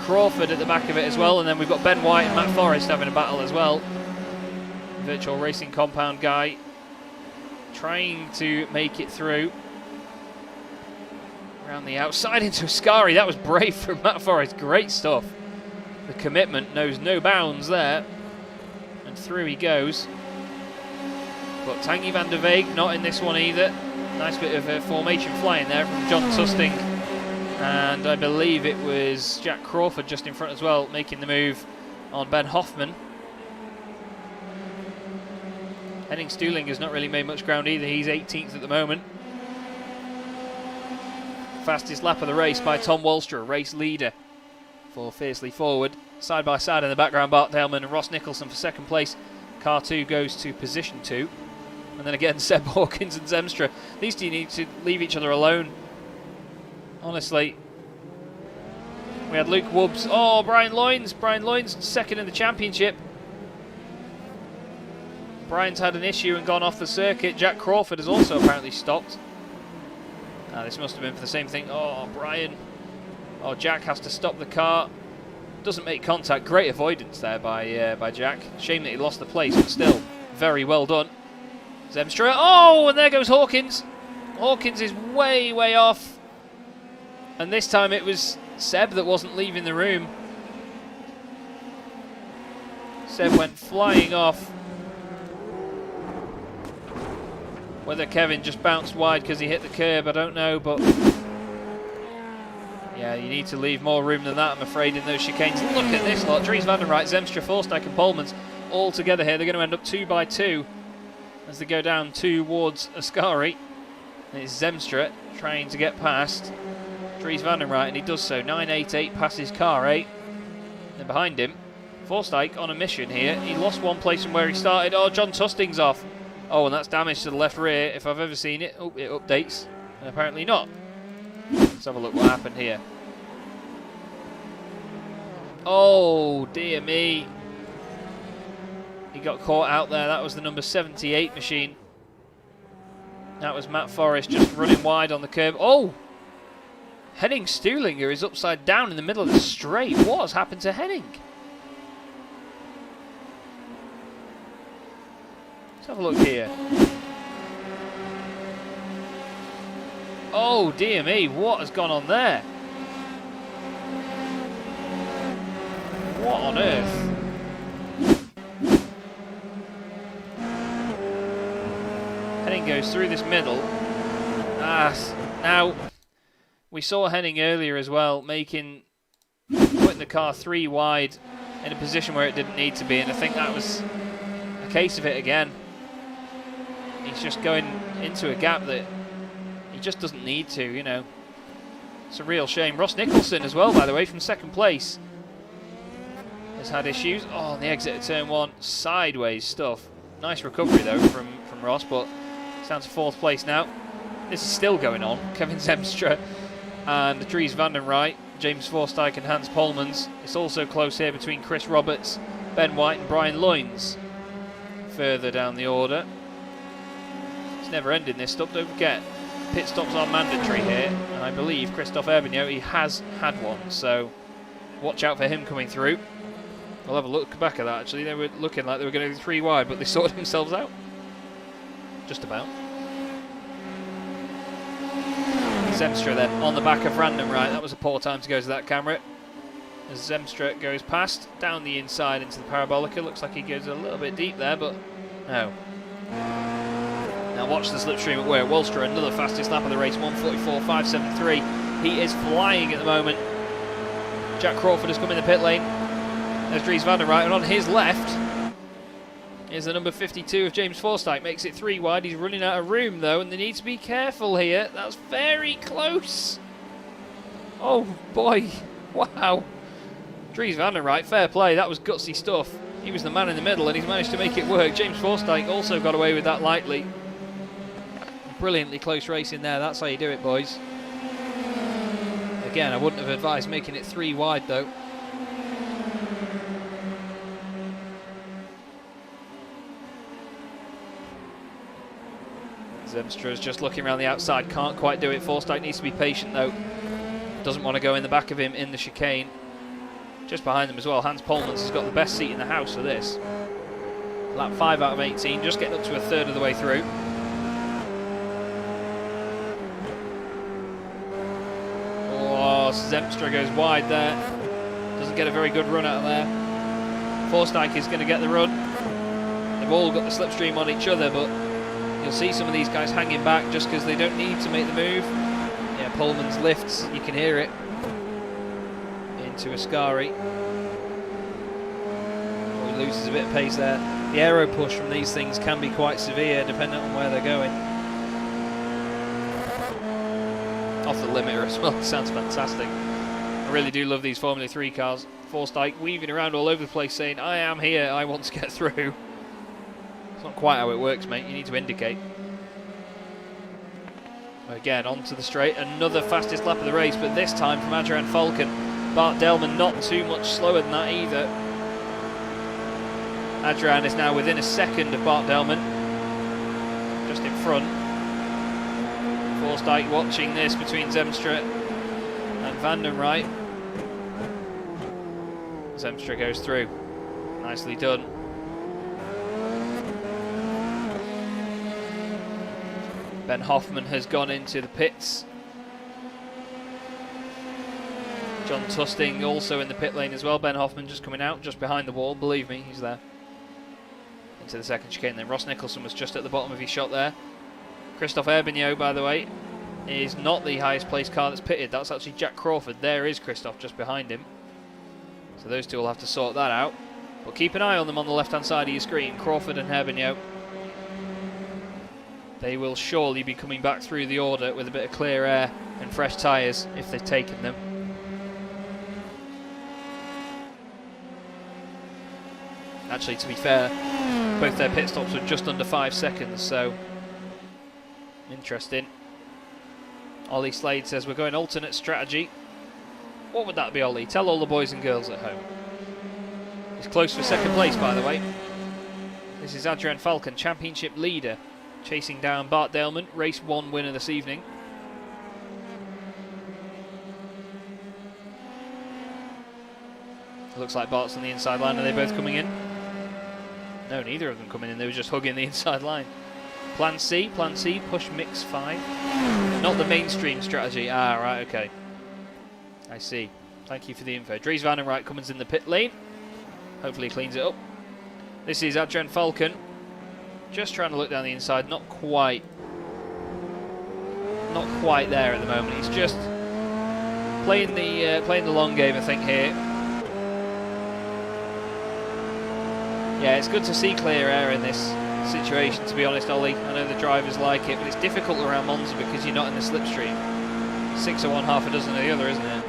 Crawford at the back of it as well. And then we've got Ben White and Matt Forrest having a battle as well. Virtual Racing Compound guy trying to make it through. Around the outside into Ascari. That was brave from Matt Forrest. Great stuff. The commitment knows no bounds there. And through he goes. But Tanguy van der Weeg not in this one either. Nice bit of formation flying there from John Tusting. And I believe it was Jack Crawford just in front as well, making the move on Ben Hoffman. Henning Stuhling has not really made much ground either. He's 18th at the moment. Fastest lap of the race by Tom Walstra, race leader for Fiercely Forward. Side by side in the background, Bart Daleman and Ross Nicholson for second place. Car 2 goes to position 2. And then again, Seb Hawkins and Zemstra. These two need to leave each other alone. Honestly. We had Luke Wobbs. Oh, Brian Loynes. Brian Loynes, second in the championship. Brian's had an issue and gone off the circuit. Jack Crawford has also apparently stopped. This must have been for the same thing. Oh, Brian. Oh, Jack has to stop the car. Doesn't make contact. Great avoidance there by Jack. Shame that he lost the place, but still, very well done. Zemstra. Oh, and there goes Hawkins. Hawkins is way, way off. And this time it was Seb that wasn't leaving the room. Seb went flying off. Whether Kevin just bounced wide because he hit the curb, I don't know, but yeah, you need to leave more room than that, I'm afraid, in those chicanes. Look at this lot. Dries van der Rijt, Zemstra, Forsyth and Polmans all together here. They're going to end up 2 by 2 as they go down towards Ascari. And it's Zemstra trying to get past Dries van der Rijt, and he does so. 9.88 passes car 8. And behind him, Forsyth on a mission here. He lost one place from where he started. Oh, John Tusting's off. Oh, and that's damage to the left rear, if I've ever seen it. Oh, it updates. And apparently not. Let's have a look what happened here. Oh, dear me. He got caught out there. That was the number 78 machine. That was Matt Forrest just running wide on the curb. Oh! Henning Stuhlinger is upside down in the middle of the straight. What has happened to Henning? Let's have a look here. Oh, dear me. What has gone on there? What on earth? Henning goes through this middle. Now, we saw Henning earlier as well, putting the car 3 wide in a position where it didn't need to be, and I think that was a case of it again. He's just going into a gap that he just doesn't need to, you know. It's a real shame. Ross Nicholson as well, by the way, from second place, has had issues. Oh, on the exit of turn 1, sideways stuff. Nice recovery though from Ross, but it's down to 4th place now. This is still going on. Kevin Zemstra and Dries van den Rijt, James Forsyth and Hans Polmans. It's also close here between Chris Roberts, Ben White and Brian Loynes. Further down the order. It's never ending this stuff, don't forget. Pit stops are mandatory here, and I believe Christophe Herbigno, he has had one, so watch out for him coming through. We'll have a look back at that actually. They were looking like they were going to go 3 wide, but they sorted themselves out. Just about. Zemstra then on the back of Random Right. That was a poor time to go to that camera. As Zemstra goes past, down the inside into the Parabolica. Looks like he goes a little bit deep there, but no. Now watch the slipstream at where Walstra, another fastest lap of the race, 1:44.573. He is flying at the moment. Jack Crawford has come in the pit lane. There's Dries van der Rijt, and on his left is the number 52 of James Forsyth. Makes it 3 wide. He's running out of room though, and they need to be careful here. That's very close. Oh boy, wow. Dries van der Rijt, fair play. That was gutsy stuff. He was the man in the middle, and he's managed to make it work. James Forsyth also got away with that lightly. Brilliantly close race in there. That's how you do it, boys. Again, I wouldn't have advised making it 3 wide though. Zemstra's just looking around the outside, can't quite do it. Forsyth needs to be patient though. Doesn't want to go in the back of him in the chicane. Just behind them as well, Hans Polmans has got the best seat in the house for this. Lap 5 out of 18, just getting up to a third of the way through. Oh, Zemstra goes wide there. Doesn't get a very good run out of there. Forsyth is going to get the run. They've all got the slipstream on each other, but you'll see some of these guys hanging back just because they don't need to make the move. Yeah, Polmans lifts, you can hear it. Into Ascari. Oh, he loses a bit of pace there. The aero push from these things can be quite severe depending on where they're going. Off the limiter as well, sounds fantastic. I really do love these Formula 3 cars. Forsyth weaving around all over the place saying, I am here, I want to get through. It's not quite how it works, mate, you need to indicate. Again, onto the straight, another fastest lap of the race, but this time from Adrian Falcon. Bart Delman not too much slower than that either. Adrian is now within a second of Bart Delman, just in front. Forsyth watching this between Zemstra and Van den Rijt. Zemstra goes through, nicely done. Ben Hoffman has gone into the pits. John Tusting also in the pit lane as well. Ben Hoffman just coming out, just behind the wall. Believe me, he's there. Into the second chicane then. Ross Nicholson was just at the bottom of his shot there. Christophe Herbignot, by the way, is not the highest placed car that's pitted. That's actually Jack Crawford. There is Christophe just behind him. So those two will have to sort that out. But keep an eye on them on the left-hand side of your screen. Crawford and Herbignot. They will surely be coming back through the order with a bit of clear air and fresh tyres if they've taken them. Actually, to be fair, both their pit stops were just under 5 seconds, so interesting. Ollie Slade says we're going alternate strategy. What would that be, Ollie? Tell all the boys and girls at home. He's close for second place, by the way. This is Adrian Falcon, championship leader, chasing down Bart Delman, race 1 winner this evening. Looks like Bart's on the inside line. Are they both coming in? No, neither of them coming in. They were just hugging the inside line. Plan C, push mix 5. Not the mainstream strategy. Ah, right, okay. I see. Thank you for the info. Dries Van den Rijt comes in the pit lane. Hopefully he cleans it up. This is Adrian Falcon. Just trying to look down the inside. Not quite there at the moment. He's just playing the long game, I think, here. Yeah, it's good to see clear air in this situation, to be honest, Ollie. I know the drivers like it, but it's difficult around Monza because you're not in the slipstream. 6 of one, half a dozen of the other, isn't it?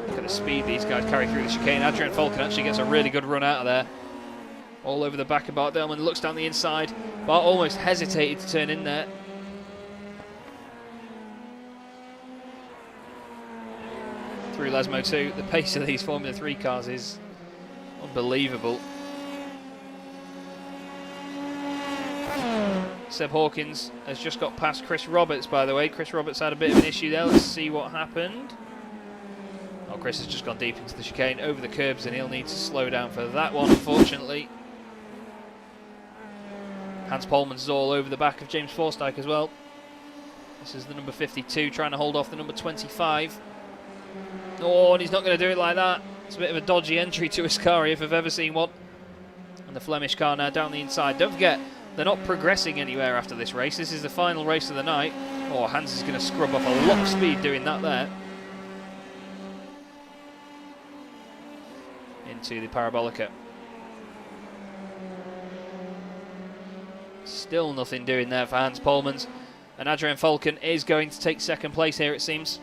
Look at the speed these guys carry through the chicane. Adrian Falcon actually gets a really good run out of there. All over the back of Bart Delman, looks down the inside. Bart almost hesitated to turn in there. Through Lesmo 2, the pace of these Formula 3 cars is unbelievable. Seb Hawkins has just got past Chris Roberts, by the way. Chris Roberts had a bit of an issue there. Let's see what happened. Oh, Chris has just gone deep into the chicane, over the curbs, and he'll need to slow down for that one, unfortunately. Hans Polmans is all over the back of James Forsyth as well. This is the number 52, trying to hold off the number 25. Oh, and he's not going to do it like that. It's a bit of a dodgy entry to Ascari if I've ever seen one. And the Flemish car now down the inside. Don't forget, they're not progressing anywhere after this race. This is the final race of the night. Oh, Hans is going to scrub off a lot of speed doing that there. Into the Parabolica. Still nothing doing there for Hans Polmans. And Adrian Falcon is going to take second place here, it seems.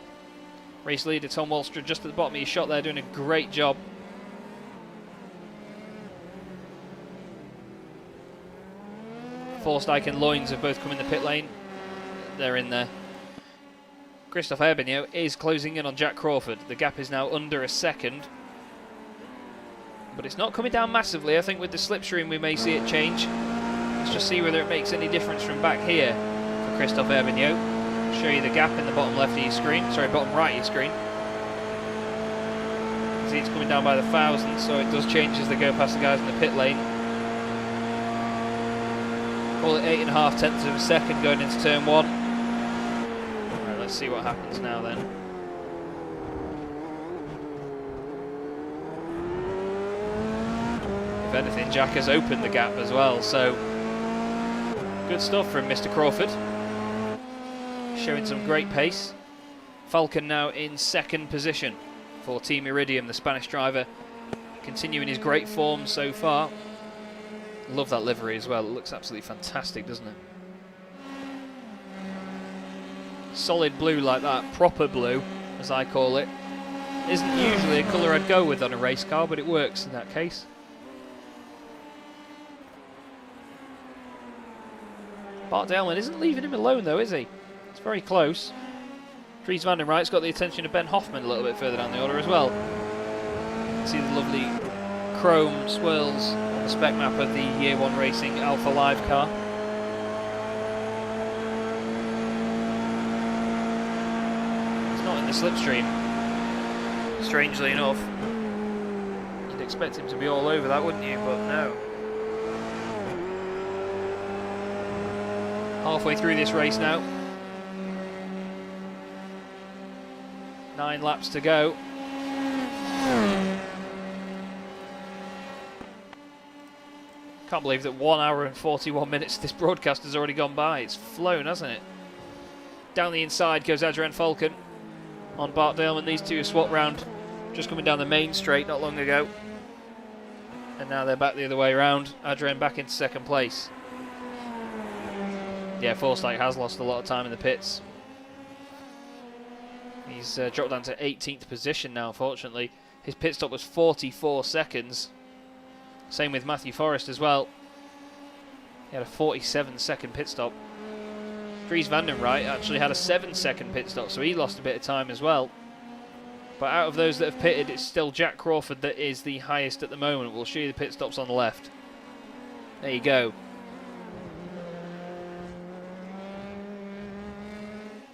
Race leader Tom Wallstra just at the bottom of his shot there, doing a great job. Forsyth and Loynes have both come in the pit lane. They're in there. Christophe Herbignot is closing in on Jack Crawford. The gap is now under a second. but it's not coming down massively. I think with the slipstream we may see it change. Let's just see whether it makes any difference from back here for Christophe Herbignot. I'll show you the gap in the bottom left of your screen, sorry, bottom right of your screen. You can see it's coming down by the thousands, so it does change as they go past the guys in the pit lane. Call it 8.5 tenths of a second going into turn 1. Alright, let's see what happens now then. If anything, Jack has opened the gap as well, so good stuff from Mr. Crawford. Showing some great pace. Falcon now in second position for Team Iridium, the Spanish driver, continuing his great form so far. Love that livery as well, it looks absolutely fantastic, doesn't it? Solid blue like that, proper blue as I call it. Isn't usually a colour I'd go with on a race car, but it works in that case. Bart Daleman isn't leaving him alone though, is he? It's very close. Dries van den Rijt's got the attention of Ben Hoffman a little bit further down the order as well. You can see the lovely chrome swirls on the spec map of the Year 1 Racing Alpha Live car. It's not in the slipstream, strangely enough. You'd expect him to be all over that, wouldn't you? But no. Halfway through this race now. 9 laps to go. Can't believe that 1 hour and 41 minutes this broadcast has already gone by. It's flown, hasn't it? Down the inside goes Adrian Falcon on Bart Daleman. These two swapped round, just coming down the main straight not long ago. And now they're back the other way around. Adrian back into second place. Yeah, Forsyth has lost a lot of time in the pits. He's dropped down to 18th position now, unfortunately. His pit stop was 44 seconds. Same with Matthew Forrest as well. He had a 47-second pit stop. Dries van den Rijt actually had a 7-second pit stop, so he lost a bit of time as well. But out of those that have pitted, it's still Jack Crawford that is the highest at the moment. We'll show you the pit stops on the left. There you go.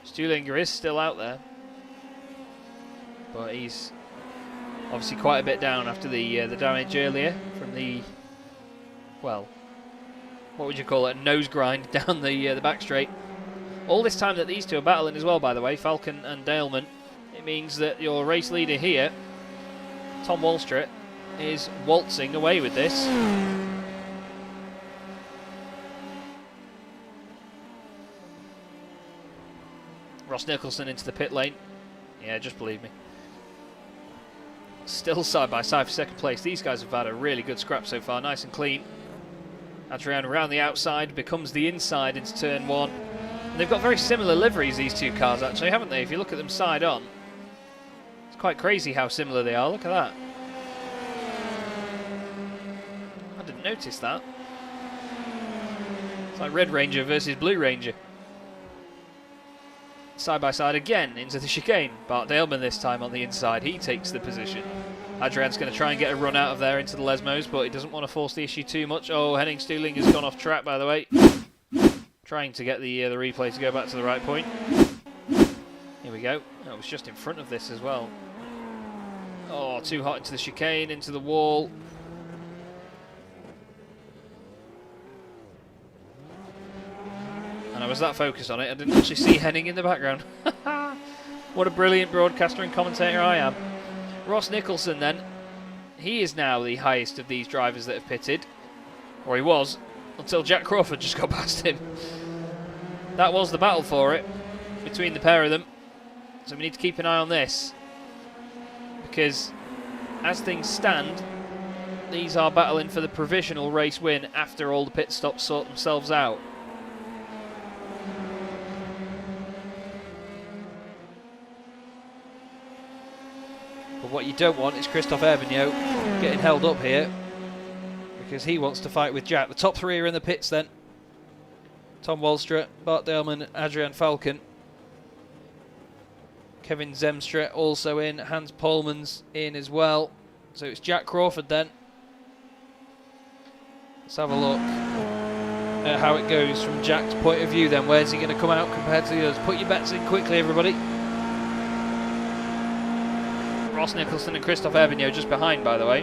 Stuhlinger is still out there, but he's obviously quite a bit down after the damage earlier from the, well, what would you call it, a nose grind down the back straight. All this time that these two are battling as well, by the way, Falcon and Daleman, it means that your race leader here, Tom Walstret, is waltzing away with this. Ross Nicholson into the pit lane. Yeah, just believe me. Still side by side for second place. These guys have had a really good scrap so far, nice and clean. Adrian around the outside, becomes the inside into turn 1. And they've got very similar liveries, these two cars actually, haven't they? If you look at them side on, it's quite crazy how similar they are. Look at that. I didn't notice that. It's like Red Ranger versus Blue Ranger. Side by side again into the chicane. Bart Daleman this time on the inside. He takes the position. Adrian's going to try and get a run out of there into the Lesmos, but he doesn't want to force the issue too much. Oh, Henning Stuhling has gone off track, by the way. Trying to get the replay to go back to the right point. Here we go. That was just in front of this as well. Oh, too hot into the chicane, into the wall. And I was that focused on it, I didn't actually see Henning in the background. What a brilliant broadcaster and commentator I am. Ross Nicholson then, he is now the highest of these drivers that have pitted. Or he was, until Jack Crawford just got past him. That was the battle for it, between the pair of them. So we need to keep an eye on this. Because, as things stand, these are battling for the provisional race win after all the pit stops sort themselves out. But what you don't want is Christophe Herbignot getting held up here, because he wants to fight with Jack. The top three are in the pits then. Tom Walstret, Bart Daleman, Adrian Falcon. Kevin Zemstra also in, Hans Polman's in as well. So it's Jack Crawford then, Let's have a look at how it goes from Jack's point of view then. Where's he going to come out compared to the others? Put your bets in quickly, everybody. Ross Nicholson and Christophe Hervignot just behind, by the way.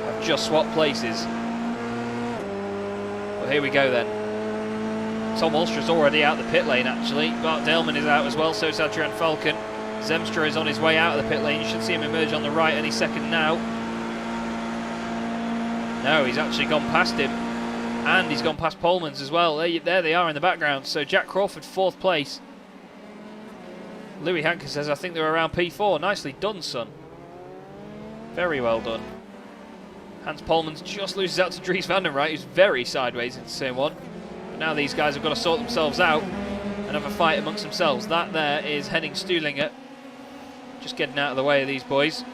Have just swapped places. Well, here we go then. Tom Ulstra's already out the pit lane, actually. Bart Delman is out as well, so is Adrian Falcon. Zemstra is on his way out of the pit lane. You should see him emerge on the right any second now. No, he's actually gone past him. And he's gone past Polmans as well. There they are in the background. So Jack Crawford, 4th place. Louis Hanker says, I think they're around P4. Nicely done, son. Very well done. Hans Polmans just loses out to Dries van den Rijt, who's very sideways into turn 1. But now these guys have got to sort themselves out and have a fight amongst themselves. That there is Henning Stuhlinger. Just getting out of the way of these boys.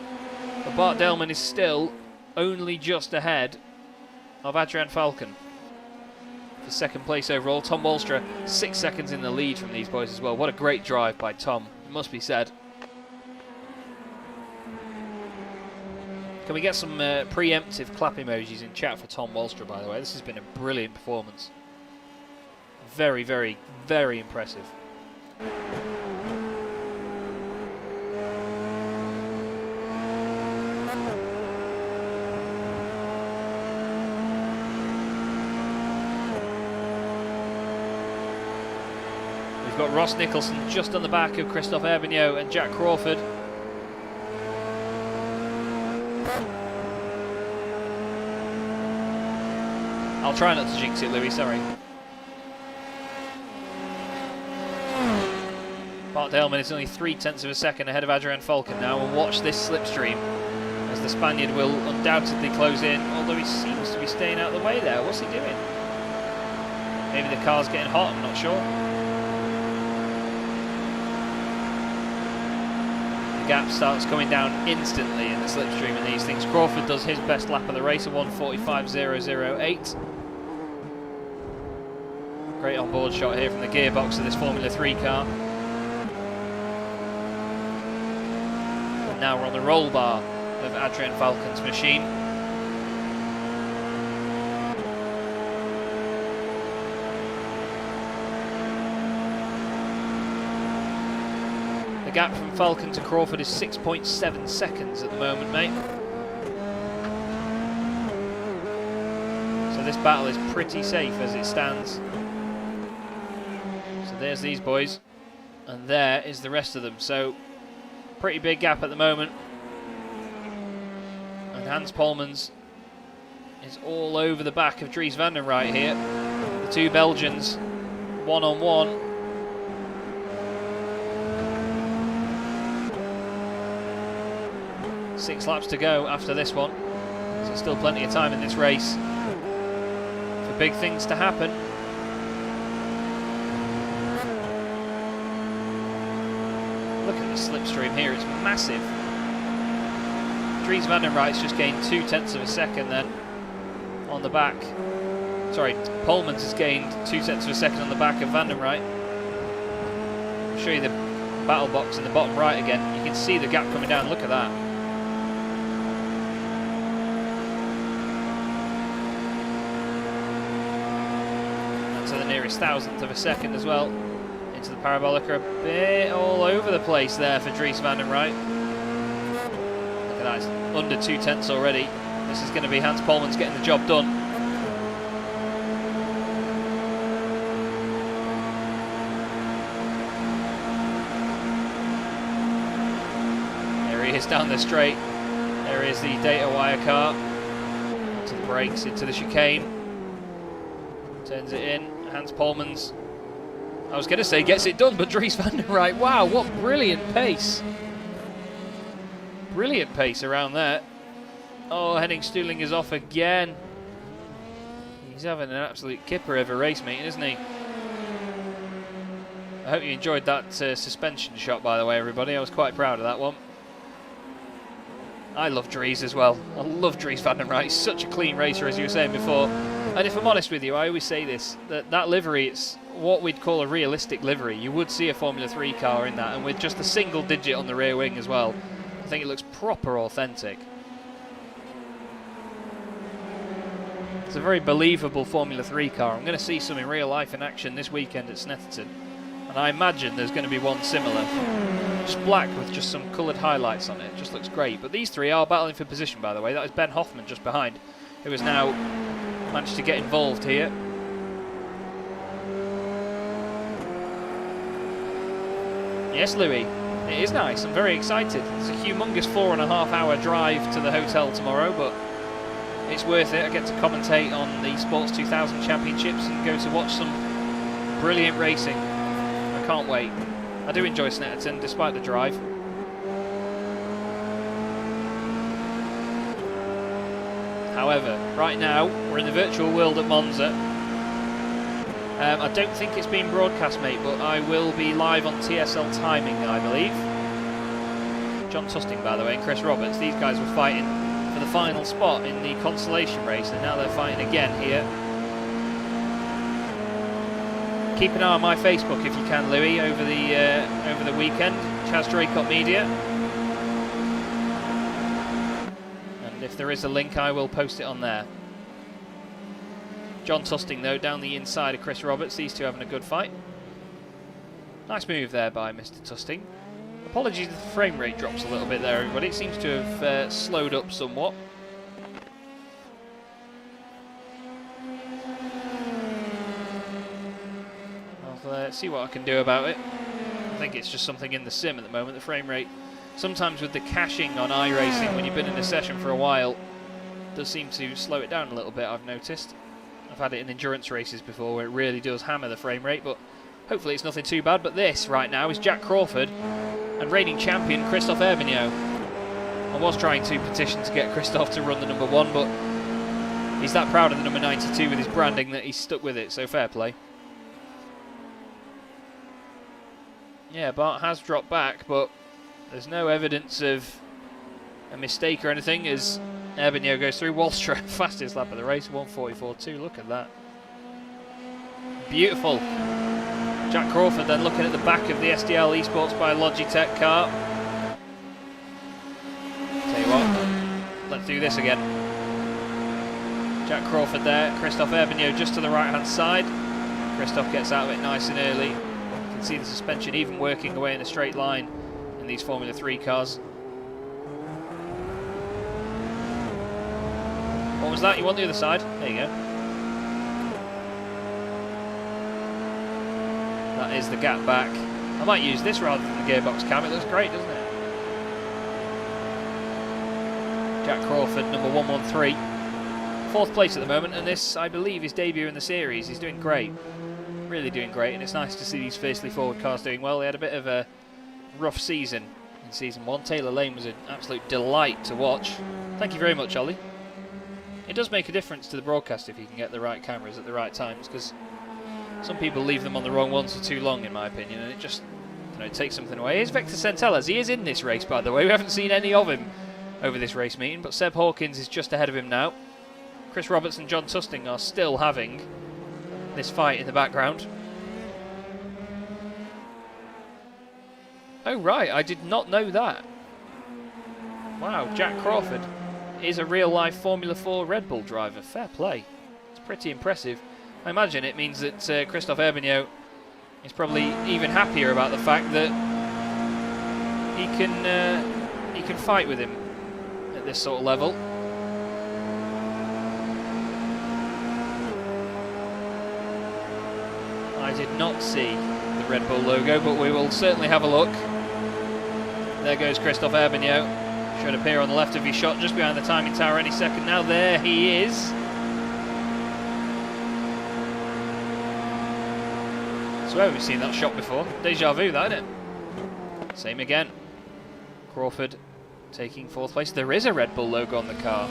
But Bart Delman is still only just ahead of Adrian Falcon for 2nd place overall. Tom Walstra 6 seconds in the lead from these boys as well. What a great drive by Tom, it must be said. Can we get some preemptive clap emojis in chat for Tom Walstra, by the way? This has been a brilliant performance. Very, very, very impressive. We've got Ross Nicholson just on the back of Christophe Hervignot and Jack Crawford. I'll try not to jinx it, Louis, sorry. Bart Delman is only 0.3 of a second ahead of Adrian Falcon now, and watch this slipstream as the Spaniard will undoubtedly close in, although he seems to be staying out of the way there. What's he doing? Maybe the car's getting hot, I'm not sure. The gap starts coming down instantly in the slipstream in these things. Crawford does his best lap of the race, a 1:45.008. Great on-board shot here from the gearbox of this Formula 3 car. And now we're on the roll bar of Adrian Falcon's machine. The gap from Falcon to Crawford is 6.7 seconds at the moment, mate. So this battle is pretty safe as it stands. So there's these boys, and there is the rest of them. So pretty big gap at the moment. And Hans Polmans is all over the back of Dries van den Rijt here. The two Belgians, one-on-one. Six laps to go after this one. So still plenty of time in this race for big things to happen. Look at the slipstream here, it's massive. Dries van den Rijt's just gained 0.2 of a second then on the back. Sorry, Polmans has gained 0.2 of a second on the back of van den Rijt. I'll show you the battle box in the bottom right again. You can see the gap coming down, look at that. And to the nearest 1,000th of a second as well. Into the parabolica, a bit all over the place there for Dries van den Rijt. Look at that, it's under 0.2 already. This is going to be Hans Polmans getting the job done. There he is down the straight. There is the data wire car. To the brakes, into the chicane. Turns it in. Hans Polmans, I was going to say gets it done, but Dries van den Rijt, wow, what brilliant pace. Brilliant pace around there. Oh, Henning Stuhling is off again. He's having an absolute kipper of a race meeting, isn't he? I hope you enjoyed that suspension shot, by the way, everybody. I was quite proud of that one. I love Dries as well. I love Dries van den Rijt. He's such a clean racer, as you were saying before. And if I'm honest with you, I always say this, that livery, it's what we'd call a realistic livery. You would see a Formula 3 car in that, and with just a single digit on the rear wing as well. I think it looks proper authentic. It's a very believable Formula 3 car. I'm going to see some in real life in action this weekend at Snetterton. And I imagine there's going to be one similar. Just black with just some coloured highlights on it. It just looks great. But these three are battling for position, by the way. That is Ben Hoffman just behind, who has now managed to get involved here. Yes, Louis, it is nice. I'm very excited. It's a humongous 4.5-hour drive to the hotel tomorrow, but it's worth it. I get to commentate on the Sports 2000 Championships and go to watch some brilliant racing. I can't wait. I do enjoy Snetterton, despite the drive. However, right now, we're in the virtual world at Monza. I don't think it's being broadcast, mate, but I will be live on TSL Timing, I believe. John Tusting, by the way, and Chris Roberts. These guys were fighting for the final spot in the consolation race, and now they're fighting again here. Keep an eye on my Facebook if you can, Louis, over the weekend. Chaz Draycott Media. And if there is a link, I will post it on there. John Tusting, though, down the inside of Chris Roberts. These two having a good fight. Nice move there by Mr. Tusting. Apologies if the frame rate drops a little bit there, everybody. It seems to have slowed up somewhat. I'll see what I can do about it. I think it's just something in the sim at the moment. The frame rate, sometimes with the caching on iRacing, when you've been in a session for a while, does seem to slow it down a little bit, I've noticed. I've had it in endurance races before where it really does hammer the frame rate, but hopefully it's nothing too bad. But this right now is Jack Crawford and reigning champion Christophe Herbignaud. I was trying to petition to get Christophe to run the number 1, but he's that proud of the number 92 with his branding that he's stuck with it, so fair play. Yeah, Bart has dropped back, but there's no evidence of a mistake or anything as Herbignaud goes through. Wallstra, fastest lap of the race, 1:44.2. Look at that. Beautiful. Jack Crawford then looking at the back of the SDL Esports by Logitech car. Tell you what, let's do this again. Jack Crawford there, Christophe Herbignaud just to the right hand side. Christophe gets out of it nice and early. You can see the suspension even working away in a straight line in these Formula 3 cars. What was that? You want the other side? There you go. That is the gap back. I might use this rather than the gearbox cam. It looks great, doesn't it? Jack Crawford, number 113. 4th place at the moment, and this, I believe, is debut in the series. He's doing great. Really doing great, and it's nice to see these fiercely forward cars doing well. They had a bit of a rough season in Season 1. Taylor Lane was an absolute delight to watch. Thank you very much, Ollie. It does make a difference to the broadcast if you can get the right cameras at the right times, because some people leave them on the wrong ones for too long, in my opinion, and it just, you know, it takes something away. Here's Victor Centellas. He is in this race, by the way. We haven't seen any of him over this race meeting, but Seb Hawkins is just ahead of him now. Chris Roberts and John Tusting are still having this fight in the background. Oh, right. I did not know that. Wow, Jack Crawford is a real-life Formula 4 Red Bull driver. Fair play. It's pretty impressive. I imagine it means that Christophe Herbignaud is probably even happier about the fact that he can fight with him at this sort of level. I did not see the Red Bull logo, but we will certainly have a look. There goes Christophe Herbignaud. Should appear on the left of his shot, just behind the timing tower any second now. There he is. So where have we seen that shot before? Deja vu, that, isn't it? Same again. Crawford taking 4th place. There is a Red Bull logo on the car.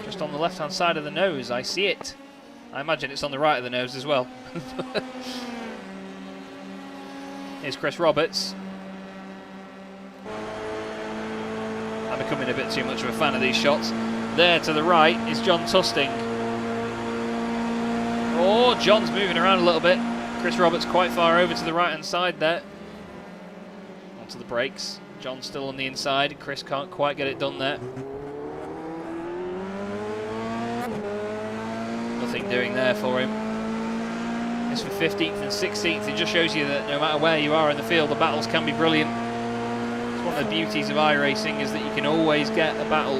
Just on the left-hand side of the nose, I see it. I imagine it's on the right of the nose as well. Here's Chris Roberts. I'm becoming a bit too much of a fan of these shots. There to the right is John Tusting. Oh, John's moving around a little bit. Chris Roberts quite far over to the right-hand side there. Onto the brakes. John still on the inside. Chris can't quite get it done there. nothing doing there for him. It's for 15th and 16th. It just shows you that no matter where you are in the field, the battles can be brilliant. It's one of the beauties of iRacing, is that you can always get a battle.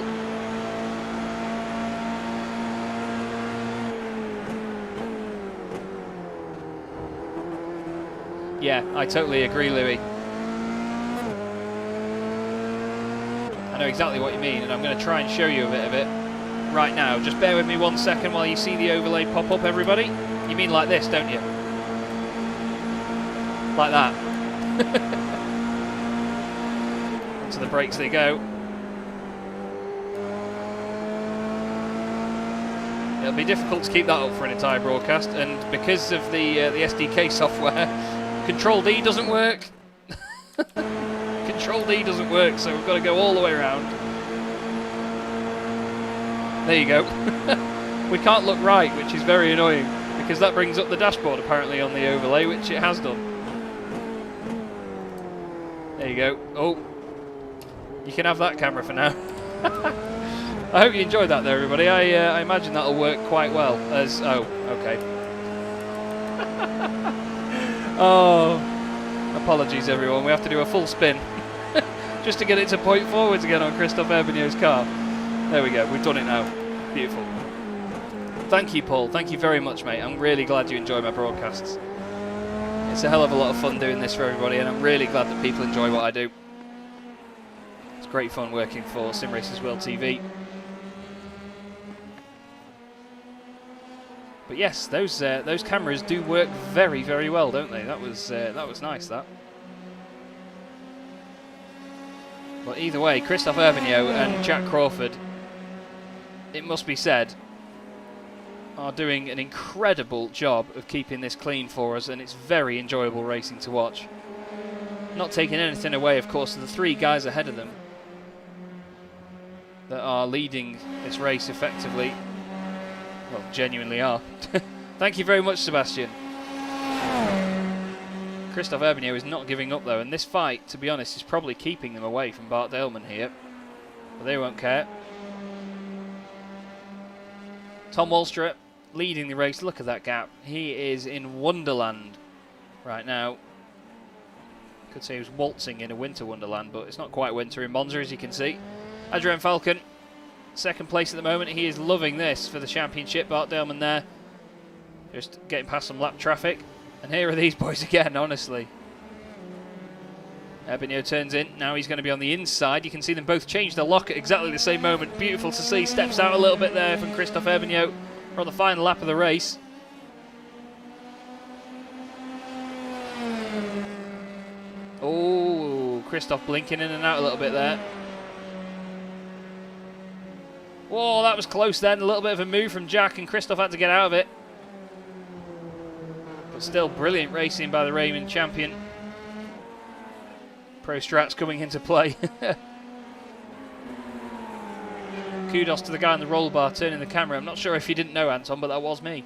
Yeah, I totally agree, Louis. I know exactly what you mean, and I'm going to try and show you a bit of it right now. Just bear with me 1 second while you see the overlay pop up, everybody. You mean like this, don't you? Like that. Onto the brakes they go. It'll be difficult to keep that up for an entire broadcast, and because of the SDK software, Control D doesn't work. Control D doesn't work, so we've got to go all the way around. There you go. We can't look right, which is very annoying, because that brings up the dashboard apparently on the overlay, which it has done. There you go. Oh, you can have that camera for now. I hope you enjoyed that there, everybody. I imagine that'll work quite well as... Oh, okay. Oh, apologies everyone. We have to do a full spin just to get it to point forwards again on Christophe Herbigno's car. There we go. We've done it now. Beautiful. Thank you, Paul. Thank you very much, mate. I'm really glad you enjoy my broadcasts. It's a hell of a lot of fun doing this for everybody, and I'm really glad that people enjoy what I do. It's great fun working for Simracersworld TV. But yes, those cameras do work very, very well, don't they? That was nice, that. But either way, Christophe Herbigno and Jack Crawford, it must be said, are doing an incredible job of keeping this clean for us, and it's very enjoyable racing to watch. Not taking anything away, of course, to the three guys ahead of them that are leading this race effectively. Well, genuinely are. Thank you very much, Sebastian. Christophe Herbigno is not giving up, though, and this fight, to be honest, is probably keeping them away from Bart Daleman here. But they won't care. Tom Wallstra leading the race. Look at that gap. He is in Wonderland right now. Could say he was waltzing in a winter wonderland, but it's not quite winter in Monza, as you can see. Adrian Falcon, second place at the moment. He is loving this for the championship. Bart Daleman there, just getting past some lap traffic. And here are these boys again, honestly. Herbigno turns in. Now he's going to be on the inside. You can see them both change the lock at exactly the same moment. Beautiful to see. Steps out a little bit there from Christophe Herbigno. We're on the final lap of the race. Oh, Christophe blinking in and out a little bit there. Whoa, that was close then. A little bit of a move from Jack, and Christophe had to get out of it. But still, brilliant racing by the Raymond champion. Pro Strats coming into play. Kudos to the guy on the roll bar turning the camera. I'm not sure if you didn't know, Anton, but that was me.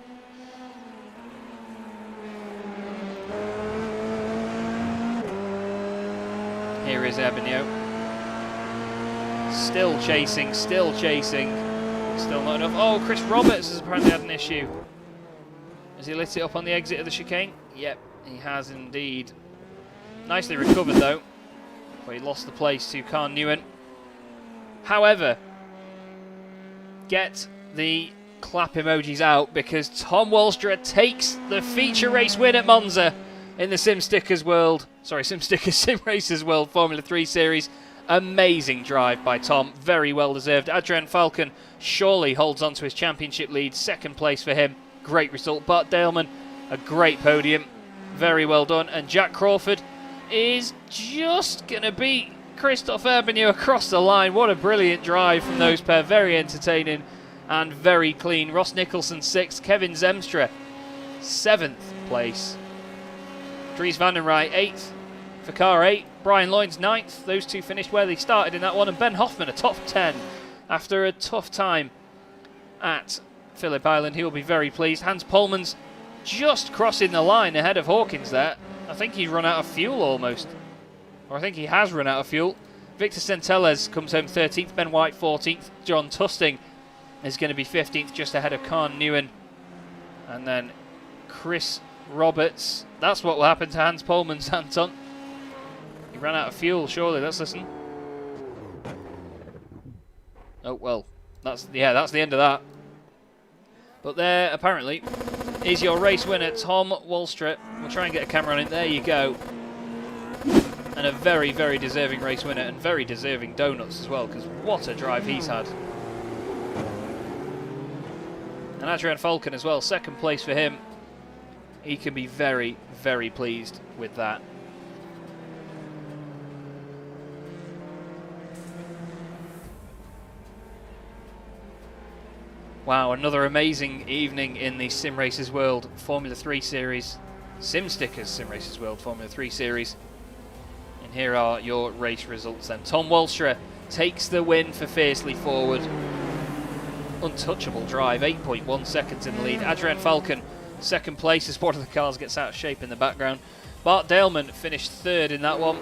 Here is Herbigno. Still chasing, still chasing. Still not enough. Oh, Chris Roberts has apparently had an issue. Has he lit it up on the exit of the chicane? Yep, he has indeed. Nicely recovered though. But he lost the place to Carl Newen. However, get the clap emojis out, because Tom Wallstra takes the feature race win at Monza in the Simracersworld Formula 3 Series. Amazing drive by Tom, very well deserved. Adrian Falcon surely holds on to his championship lead, second place for him, great result. Bart Daleman, a great podium, very well done. And Jack Crawford is just going to beat Christophe Herbigno across the line. What a brilliant drive from those pair, very entertaining and very clean. Ross Nicholson 6th, Kevin Zemstra 7th place. Dries van den Rij 8th for car 8, Brian Loynes 9th. Those two finished where they started in that one, and Ben Hoffman a top 10 after a tough time at Phillip Island. He will be very pleased. Hans Polman's just crossing the line ahead of Hawkins there. I think he's run out of fuel almost, or I think he has run out of fuel. Victor Centelles comes home 13th, Ben White 14th, John Tusting is going to be 15th, just ahead of Carl Newen And then Chris Roberts. That's what will happen to Hans Polman's Anton. He ran out of fuel, surely. Let's listen. Oh, well, that's the end of that. But there, apparently, is your race winner, Tom Wallstrip. We'll try and get a camera on him. There you go. And a very, very deserving race winner, and very deserving donuts as well, because what a drive he's had. And Adrian Falcon as well, second place for him. He can be very, very pleased with that. Wow, another amazing evening in the Simracersworld Formula 3 Series. SimStickers Simracersworld Formula 3 Series. And here are your race results then. Tom Wallstra takes the win for Fiercely Forward. Untouchable drive, 8.1 seconds in the lead. Adrian Falcon, second place as one of the cars gets out of shape in the background. Bart Daleman finished third in that one,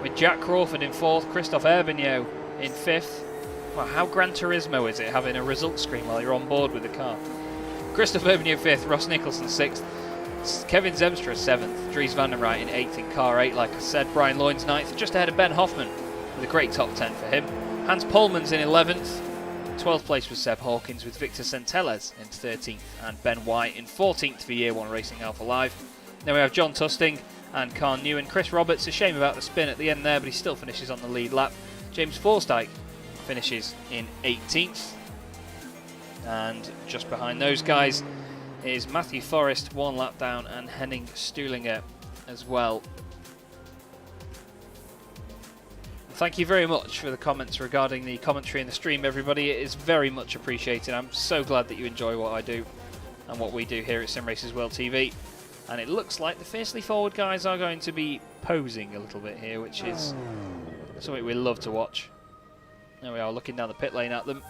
with Jack Crawford in fourth, Christophe Herbignaud in fifth. Wow, how Gran Turismo is it having a results screen while you're on board with the car? Christophe Herbignaud fifth, Ross Nicholson sixth, Kevin Zemstra seventh, Dries van den Rijt in eighth in car 8, like I said. Brian Loynes ninth, just ahead of Ben Hoffman with a great top 10 for him. Hans Polman's in 11th. 12th place was Seb Hawkins with Victor Centelles in 13th and Ben White in 14th for Year 1 Racing Alpha Live. Then we have John Tusting and Carl Newen. Chris Roberts, a shame about the spin at the end there, but he still finishes on the lead lap. James Forsyth finishes in 18th. And just behind those guys is Matthew Forrest, one lap down, and Henning Stuhlinger as well. Thank you very much for the comments regarding the commentary in the stream, everybody. It is very much appreciated. I'm so glad that you enjoy what I do and what we do here at Simracersworld TV. And it looks like the Fiercely Forward guys are going to be posing a little bit here, which is something we love to watch. There we are, looking down the pit lane at them.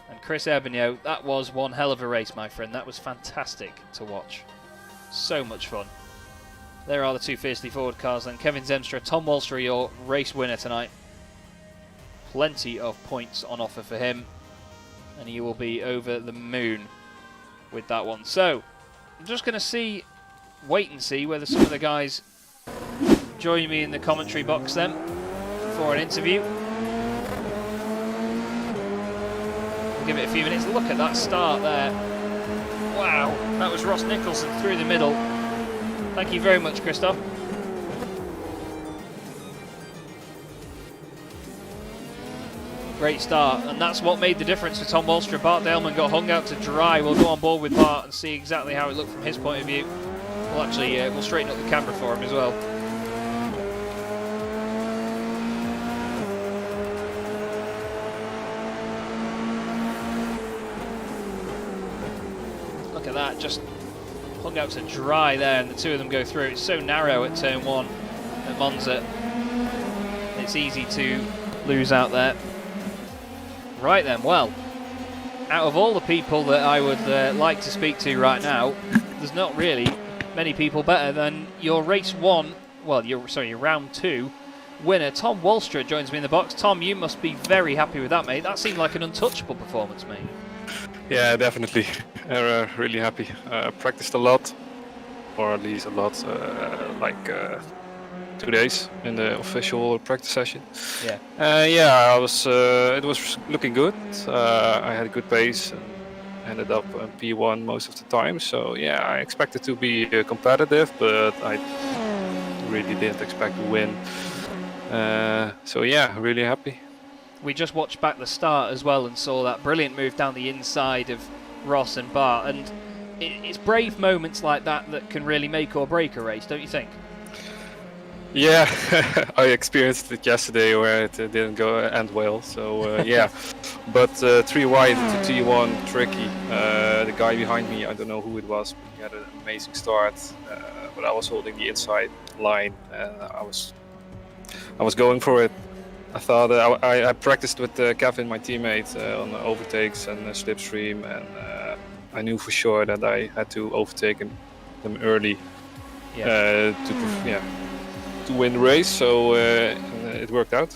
And Chris Herbignaud, that was one hell of a race, my friend. That was fantastic to watch. So much fun. There are the two Fiercely Forward cars then. Kevin Zemstra, Tom Wallstra, your race winner tonight. Plenty of points on offer for him. And he will be over the moon with that one. So, I'm just going to wait and see whether some of the guys join me in the commentary box then for an interview. We'll give it a few minutes. Look at that start there. Wow, that was Ross Nicholson through the middle. Thank you very much, Christoph. Great start, and that's what made the difference for Tom Wallstra. Bart Daleman got hung out to dry. We'll go on board with Bart and see exactly how it looked from his point of view. We'll actually we'll straighten up the camera for him as well. Look at that, just hung out to dry there, and the two of them go through. It's so narrow at turn 1 at Monza. It's easy to lose out there. Right then, well, out of all the people that I would like to speak to right now, there's not really many people better than your race 1, well, your round 2 winner, Tom Wallstra, joins me in the box. Tom, you must be very happy with that, mate. That seemed like an untouchable performance, mate. Yeah, definitely. Really happy. Practiced a lot, or at least a lot, like 2 days in the official practice session. Yeah. Yeah, I was. It was looking good. I had a good pace and ended up P1 most of the time. So yeah, I expected to be competitive, but I really didn't expect to win. So yeah, really happy. We just watched back the start as well and saw that brilliant move down the inside of Ross and Bart, and it's brave moments like that that can really make or break a race, don't you think? Yeah, I experienced it yesterday where it didn't end well, so yeah. But 3 wide to T1, tricky. The guy behind me, I don't know who it was, but he had an amazing start, but I was holding the inside line, and I was going for it. I thought I practiced with Kevin, my teammate, on overtakes and slipstream, and I knew for sure that I had to overtake them early to win the race. So it worked out.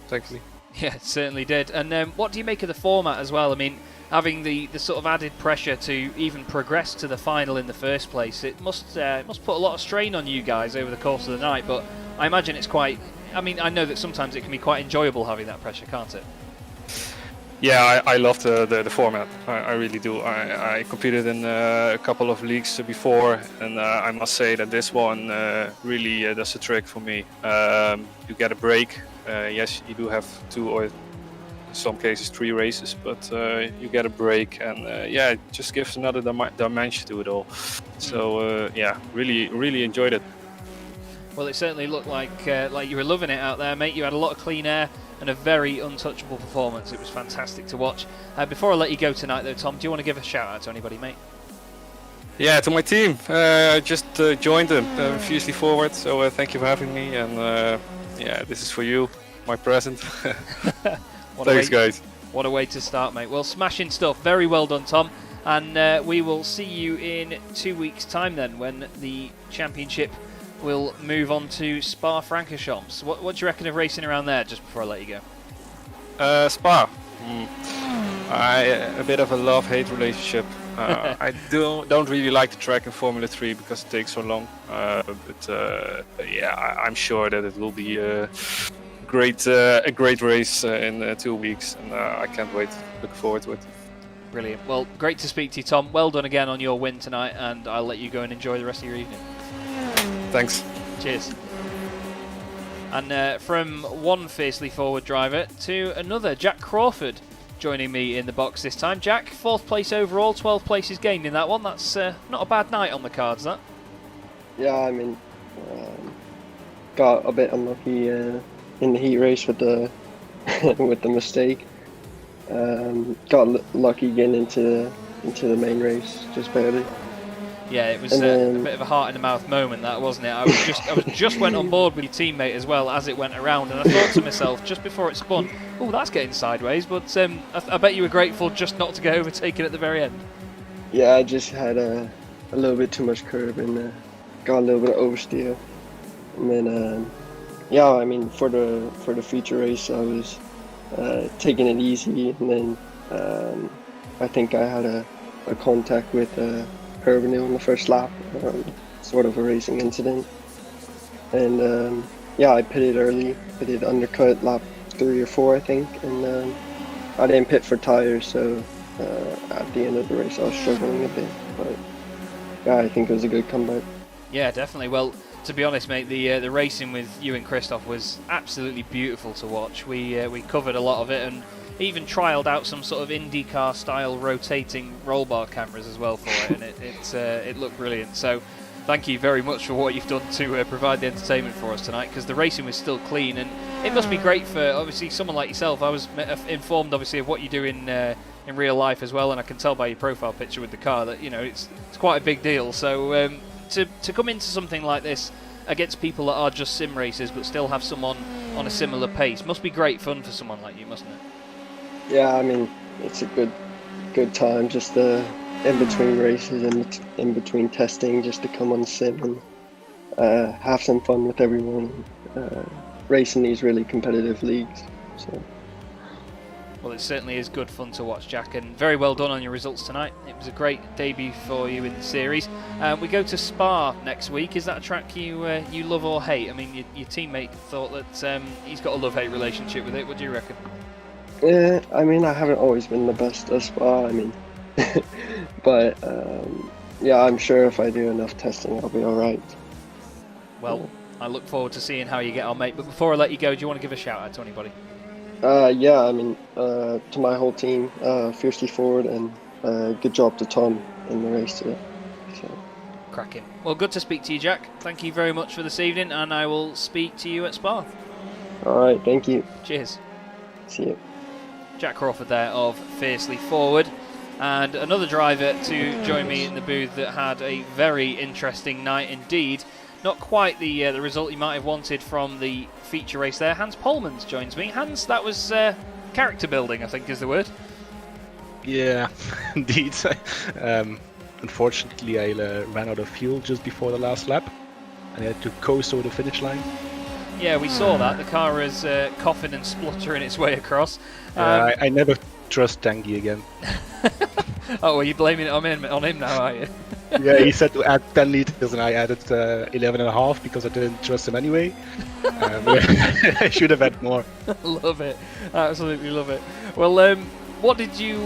Thankfully. Yeah, it certainly did. And what do you make of the format as well? I mean, having the sort of added pressure to even progress to the final in the first place, it must put a lot of strain on you guys over the course of the night, but I imagine it's quite... I mean, I know that sometimes it can be quite enjoyable having that pressure, can't it? Yeah, I love the format. I really do. I competed in a couple of leagues before, and I must say that this one really does the trick for me. You get a break. Yes, you do have 2 or in some cases 3 races, but you get a break, and yeah, it just gives another dimension to it all. So yeah, really enjoyed it. Well, it certainly looked like you were loving it out there, mate. You had a lot of clean air and a very untouchable performance. It was fantastic to watch. Before I let you go tonight, though, Tom, do you want to give a shout out to anybody, mate? Yeah, to my team. I just joined them, Fiercely Forward. So thank you for having me, and yeah, this is for you, my present. Thanks, guys. What a way to start, mate. Well, smashing stuff. Very well done, Tom. And we will see you in 2 weeks' time then, when the championship will move on to Spa-Francorchamps. What do you reckon of racing around there, just before I let you go? Spa. A bit of a love-hate relationship. I don't really like the track in Formula 3 because it takes so long. But yeah, I'm sure that it will be a great race in 2 weeks, and I can't wait. Look forward to it. Brilliant. Well, great to speak to you, Tom. Well done again on your win tonight, and I'll let you go and enjoy the rest of your evening. Thanks. Cheers. And from one fiercely forward driver to another, Jack Crawford joining me in the box this time. Jack, 4th place overall, 12 places gained in that one. That's not a bad night on the cards, that. Yeah, I mean, got a bit unlucky in the heat race with the with the mistake. Got lucky getting into the main race, just barely. Yeah, it was a bit of a heart in the mouth moment, that, wasn't it? I was just went on board with your teammate as well as it went around, and I thought to myself just before it spun, oh, that's getting sideways. But I bet you were grateful just not to get overtaken at the very end. Yeah, I just had a little bit too much curb and got a little bit of oversteer, and then yeah, I mean for the feature race I was taking it easy, and then I think I had a contact with Herbenil on the first lap, sort of a racing incident, and yeah, I pitted early, pitted undercut lap 3 or 4 I think, and I didn't pit for tires, so at the end of the race I was struggling a bit, but yeah, I think it was a good comeback. Yeah, definitely. Well, to be honest, mate, the racing with you and Christoph was absolutely beautiful to watch. We covered a lot of it, and even trialled out some sort of IndyCar style rotating roll bar cameras as well for it, and it looked brilliant. So thank you very much for what you've done to provide the entertainment for us tonight, because the racing was still clean, and it must be great for obviously someone like yourself. I was informed obviously of what you do in real life as well, and I can tell by your profile picture with the car that, you know, it's quite a big deal. So to come into something like this against people that are just sim racers but still have someone on a similar pace must be great fun for someone like you, mustn't it? Yeah, I mean, it's a good time just in between races and in between testing, just to come on sim and have some fun with everyone, racing these really competitive leagues. So. Well, it certainly is good fun to watch, Jack, and very well done on your results tonight. It was a great debut for you in the series. We go to Spa next week. Is that a track you love or hate? I mean, your teammate thought that he's got a love-hate relationship with it. What do you reckon? Yeah, I mean, I haven't always been the best at Spa, I mean, but yeah, I'm sure if I do enough testing, I'll be alright. Well, I look forward to seeing how you get on, mate, but before I let you go, do you want to give a shout out to anybody? Yeah, I mean, to my whole team, Fiercely Forward, and good job to Tom in the race today. So. Cracking. Well, good to speak to you, Jack. Thank you very much for this evening, and I will speak to you at Spa. Alright, thank you. Cheers. See you. Jack Crawford there of Fiercely Forward, and another driver to join me in the booth that had a very interesting night indeed. Not quite the result you might have wanted from the feature race there. Hans Polmans joins me. Hans, that was character building, I think is the word. Yeah, indeed. Unfortunately, I ran out of fuel just before the last lap, and I had to coast over the finish line. Yeah, we saw that. The car is coughing and spluttering its way across. I never trust Tanguy again. Oh, are you blaming it on him now, are you? Yeah, he said to add 10 liters and I added 11.5 because I didn't trust him anyway. I should have had more. Love it. Absolutely love it. Well, what did you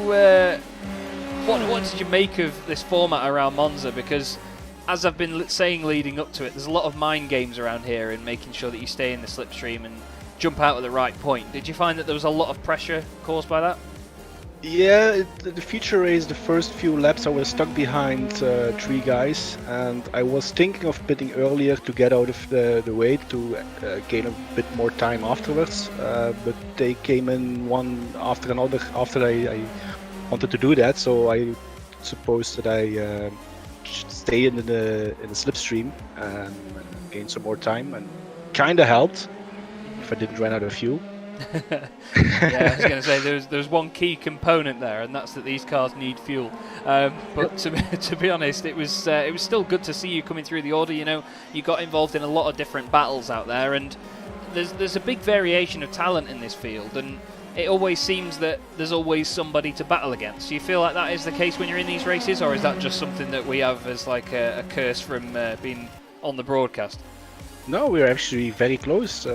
what did you make of this format around Monza? Because as I've been saying leading up to it, there's a lot of mind games around here and making sure that you stay in the slipstream and jump out at the right point. Did you find that there was a lot of pressure caused by that? Yeah, the feature race, the first few laps I was stuck behind 3 guys, and I was thinking of pitting earlier to get out of the way to gain a bit more time afterwards, but they came in one after another after I wanted to do that, so I suppose that I should stay in the slipstream and gain some more time, and kinda helped if I didn't run out of fuel. Yeah, I was going to say there's one key component there, and that's that these cars need fuel. But to be honest, it was still good to see you coming through the order. You know, you got involved in a lot of different battles out there, and there's a big variation of talent in this field, and it always seems that there's always somebody to battle against. Do you feel like that is the case when you're in these races, or is that just something that we have as like a curse from being on the broadcast? No, we're actually very close.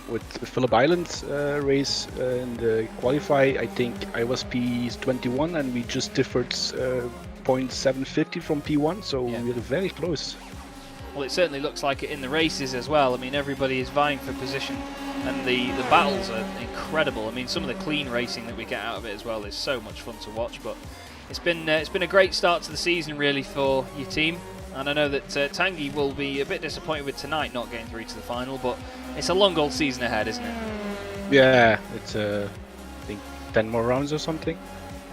With the Phillip Island race in the qualify, I think I was P21 and we just differed 0.750 from P1, so Yeah. we're very close. Well, it certainly looks like it in the races as well. I mean, everybody is vying for position, and the battles are incredible. I mean, some of the clean racing that we get out of it as well is so much fun to watch. But it's been a great start to the season, really, for your team. And I know that Tanguy will be a bit disappointed with tonight not getting through to the final, but it's a long old season ahead, isn't it? Yeah, it's I think 10 more rounds or something.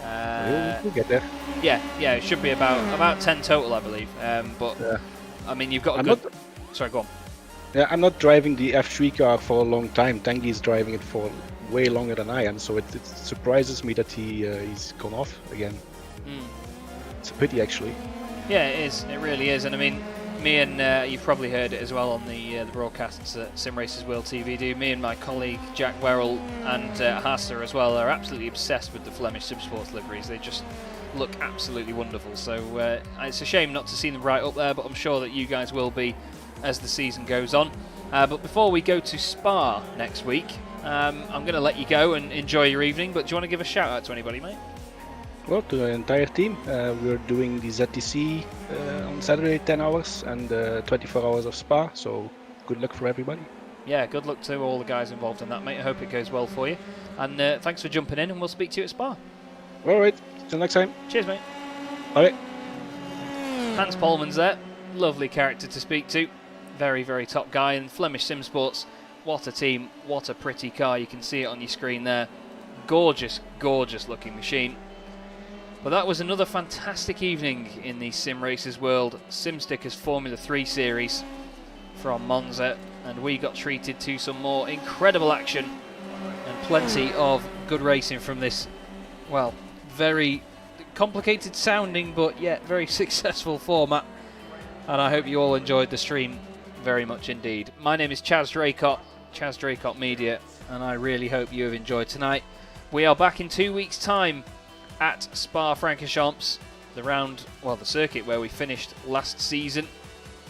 We'll get there. Yeah, it should be about 10 total, I believe. But Yeah. I mean, you've got a I'm good. not- Sorry, go on. Yeah, I'm not driving the F3 car for a long time. Tanguy is driving it for way longer than I am, so it surprises me that he's gone off again. It's a pity, actually. Yeah, it is. It really is. And I mean, me and you've probably heard it as well on the broadcasts that Simracersworld TV do. Me and my colleague Jack Werrell and Hassa as well are absolutely obsessed with the Flemish Simsports liveries. They just look absolutely wonderful. So it's a shame not to see them right up there, but I'm sure that you guys will be as the season goes on. But before we go to Spa next week, I'm going to let you go and enjoy your evening. But do you want to give a shout out to anybody, mate? Well, to the entire team, we're doing the ZTC on Saturday, 10 hours, and 24 hours of Spa, so good luck for everybody. Yeah, good luck to all the guys involved in that, mate. I hope it goes well for you. And thanks for jumping in, and we'll speak to you at Spa. Alright, till next time. Cheers, mate. Alright. Hans Polman's there. Lovely character to speak to. Very, very top guy. And Flemish Simsports, what a team, what a pretty car. You can see it on your screen there. Gorgeous, gorgeous looking machine. But that was another fantastic evening in the Simracersworld SimStickers Formula 3 series from Monza, and we got treated to some more incredible action and plenty of good racing from this, well, very complicated sounding but yet very successful format, and I hope you all enjoyed the stream very much indeed. My name is Chaz Draycott, Chaz Draycott Media, and I really hope you have enjoyed tonight. We are back in 2 weeks' time at Spa-Francorchamps, the circuit where we finished last season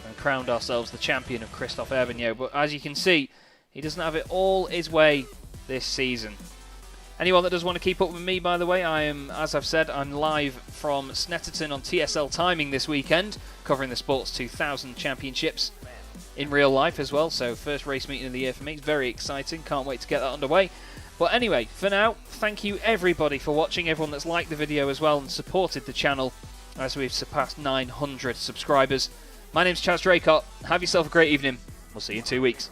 and crowned ourselves the champion of Christophe Hervignot. But as you can see, he doesn't have it all his way this season. Anyone that does want to keep up with me, by the way, as I've said, I'm live from Snetterton on TSL Timing this weekend, covering the Sports 2000 Championships in real life as well. So first race meeting of the year for me. It's very exciting. Can't wait to get that underway. But anyway, for now, thank you everybody for watching, everyone that's liked the video as well and supported the channel as we've surpassed 900 subscribers. My name's Chaz Draycott. Have yourself a great evening. We'll see you in 2 weeks.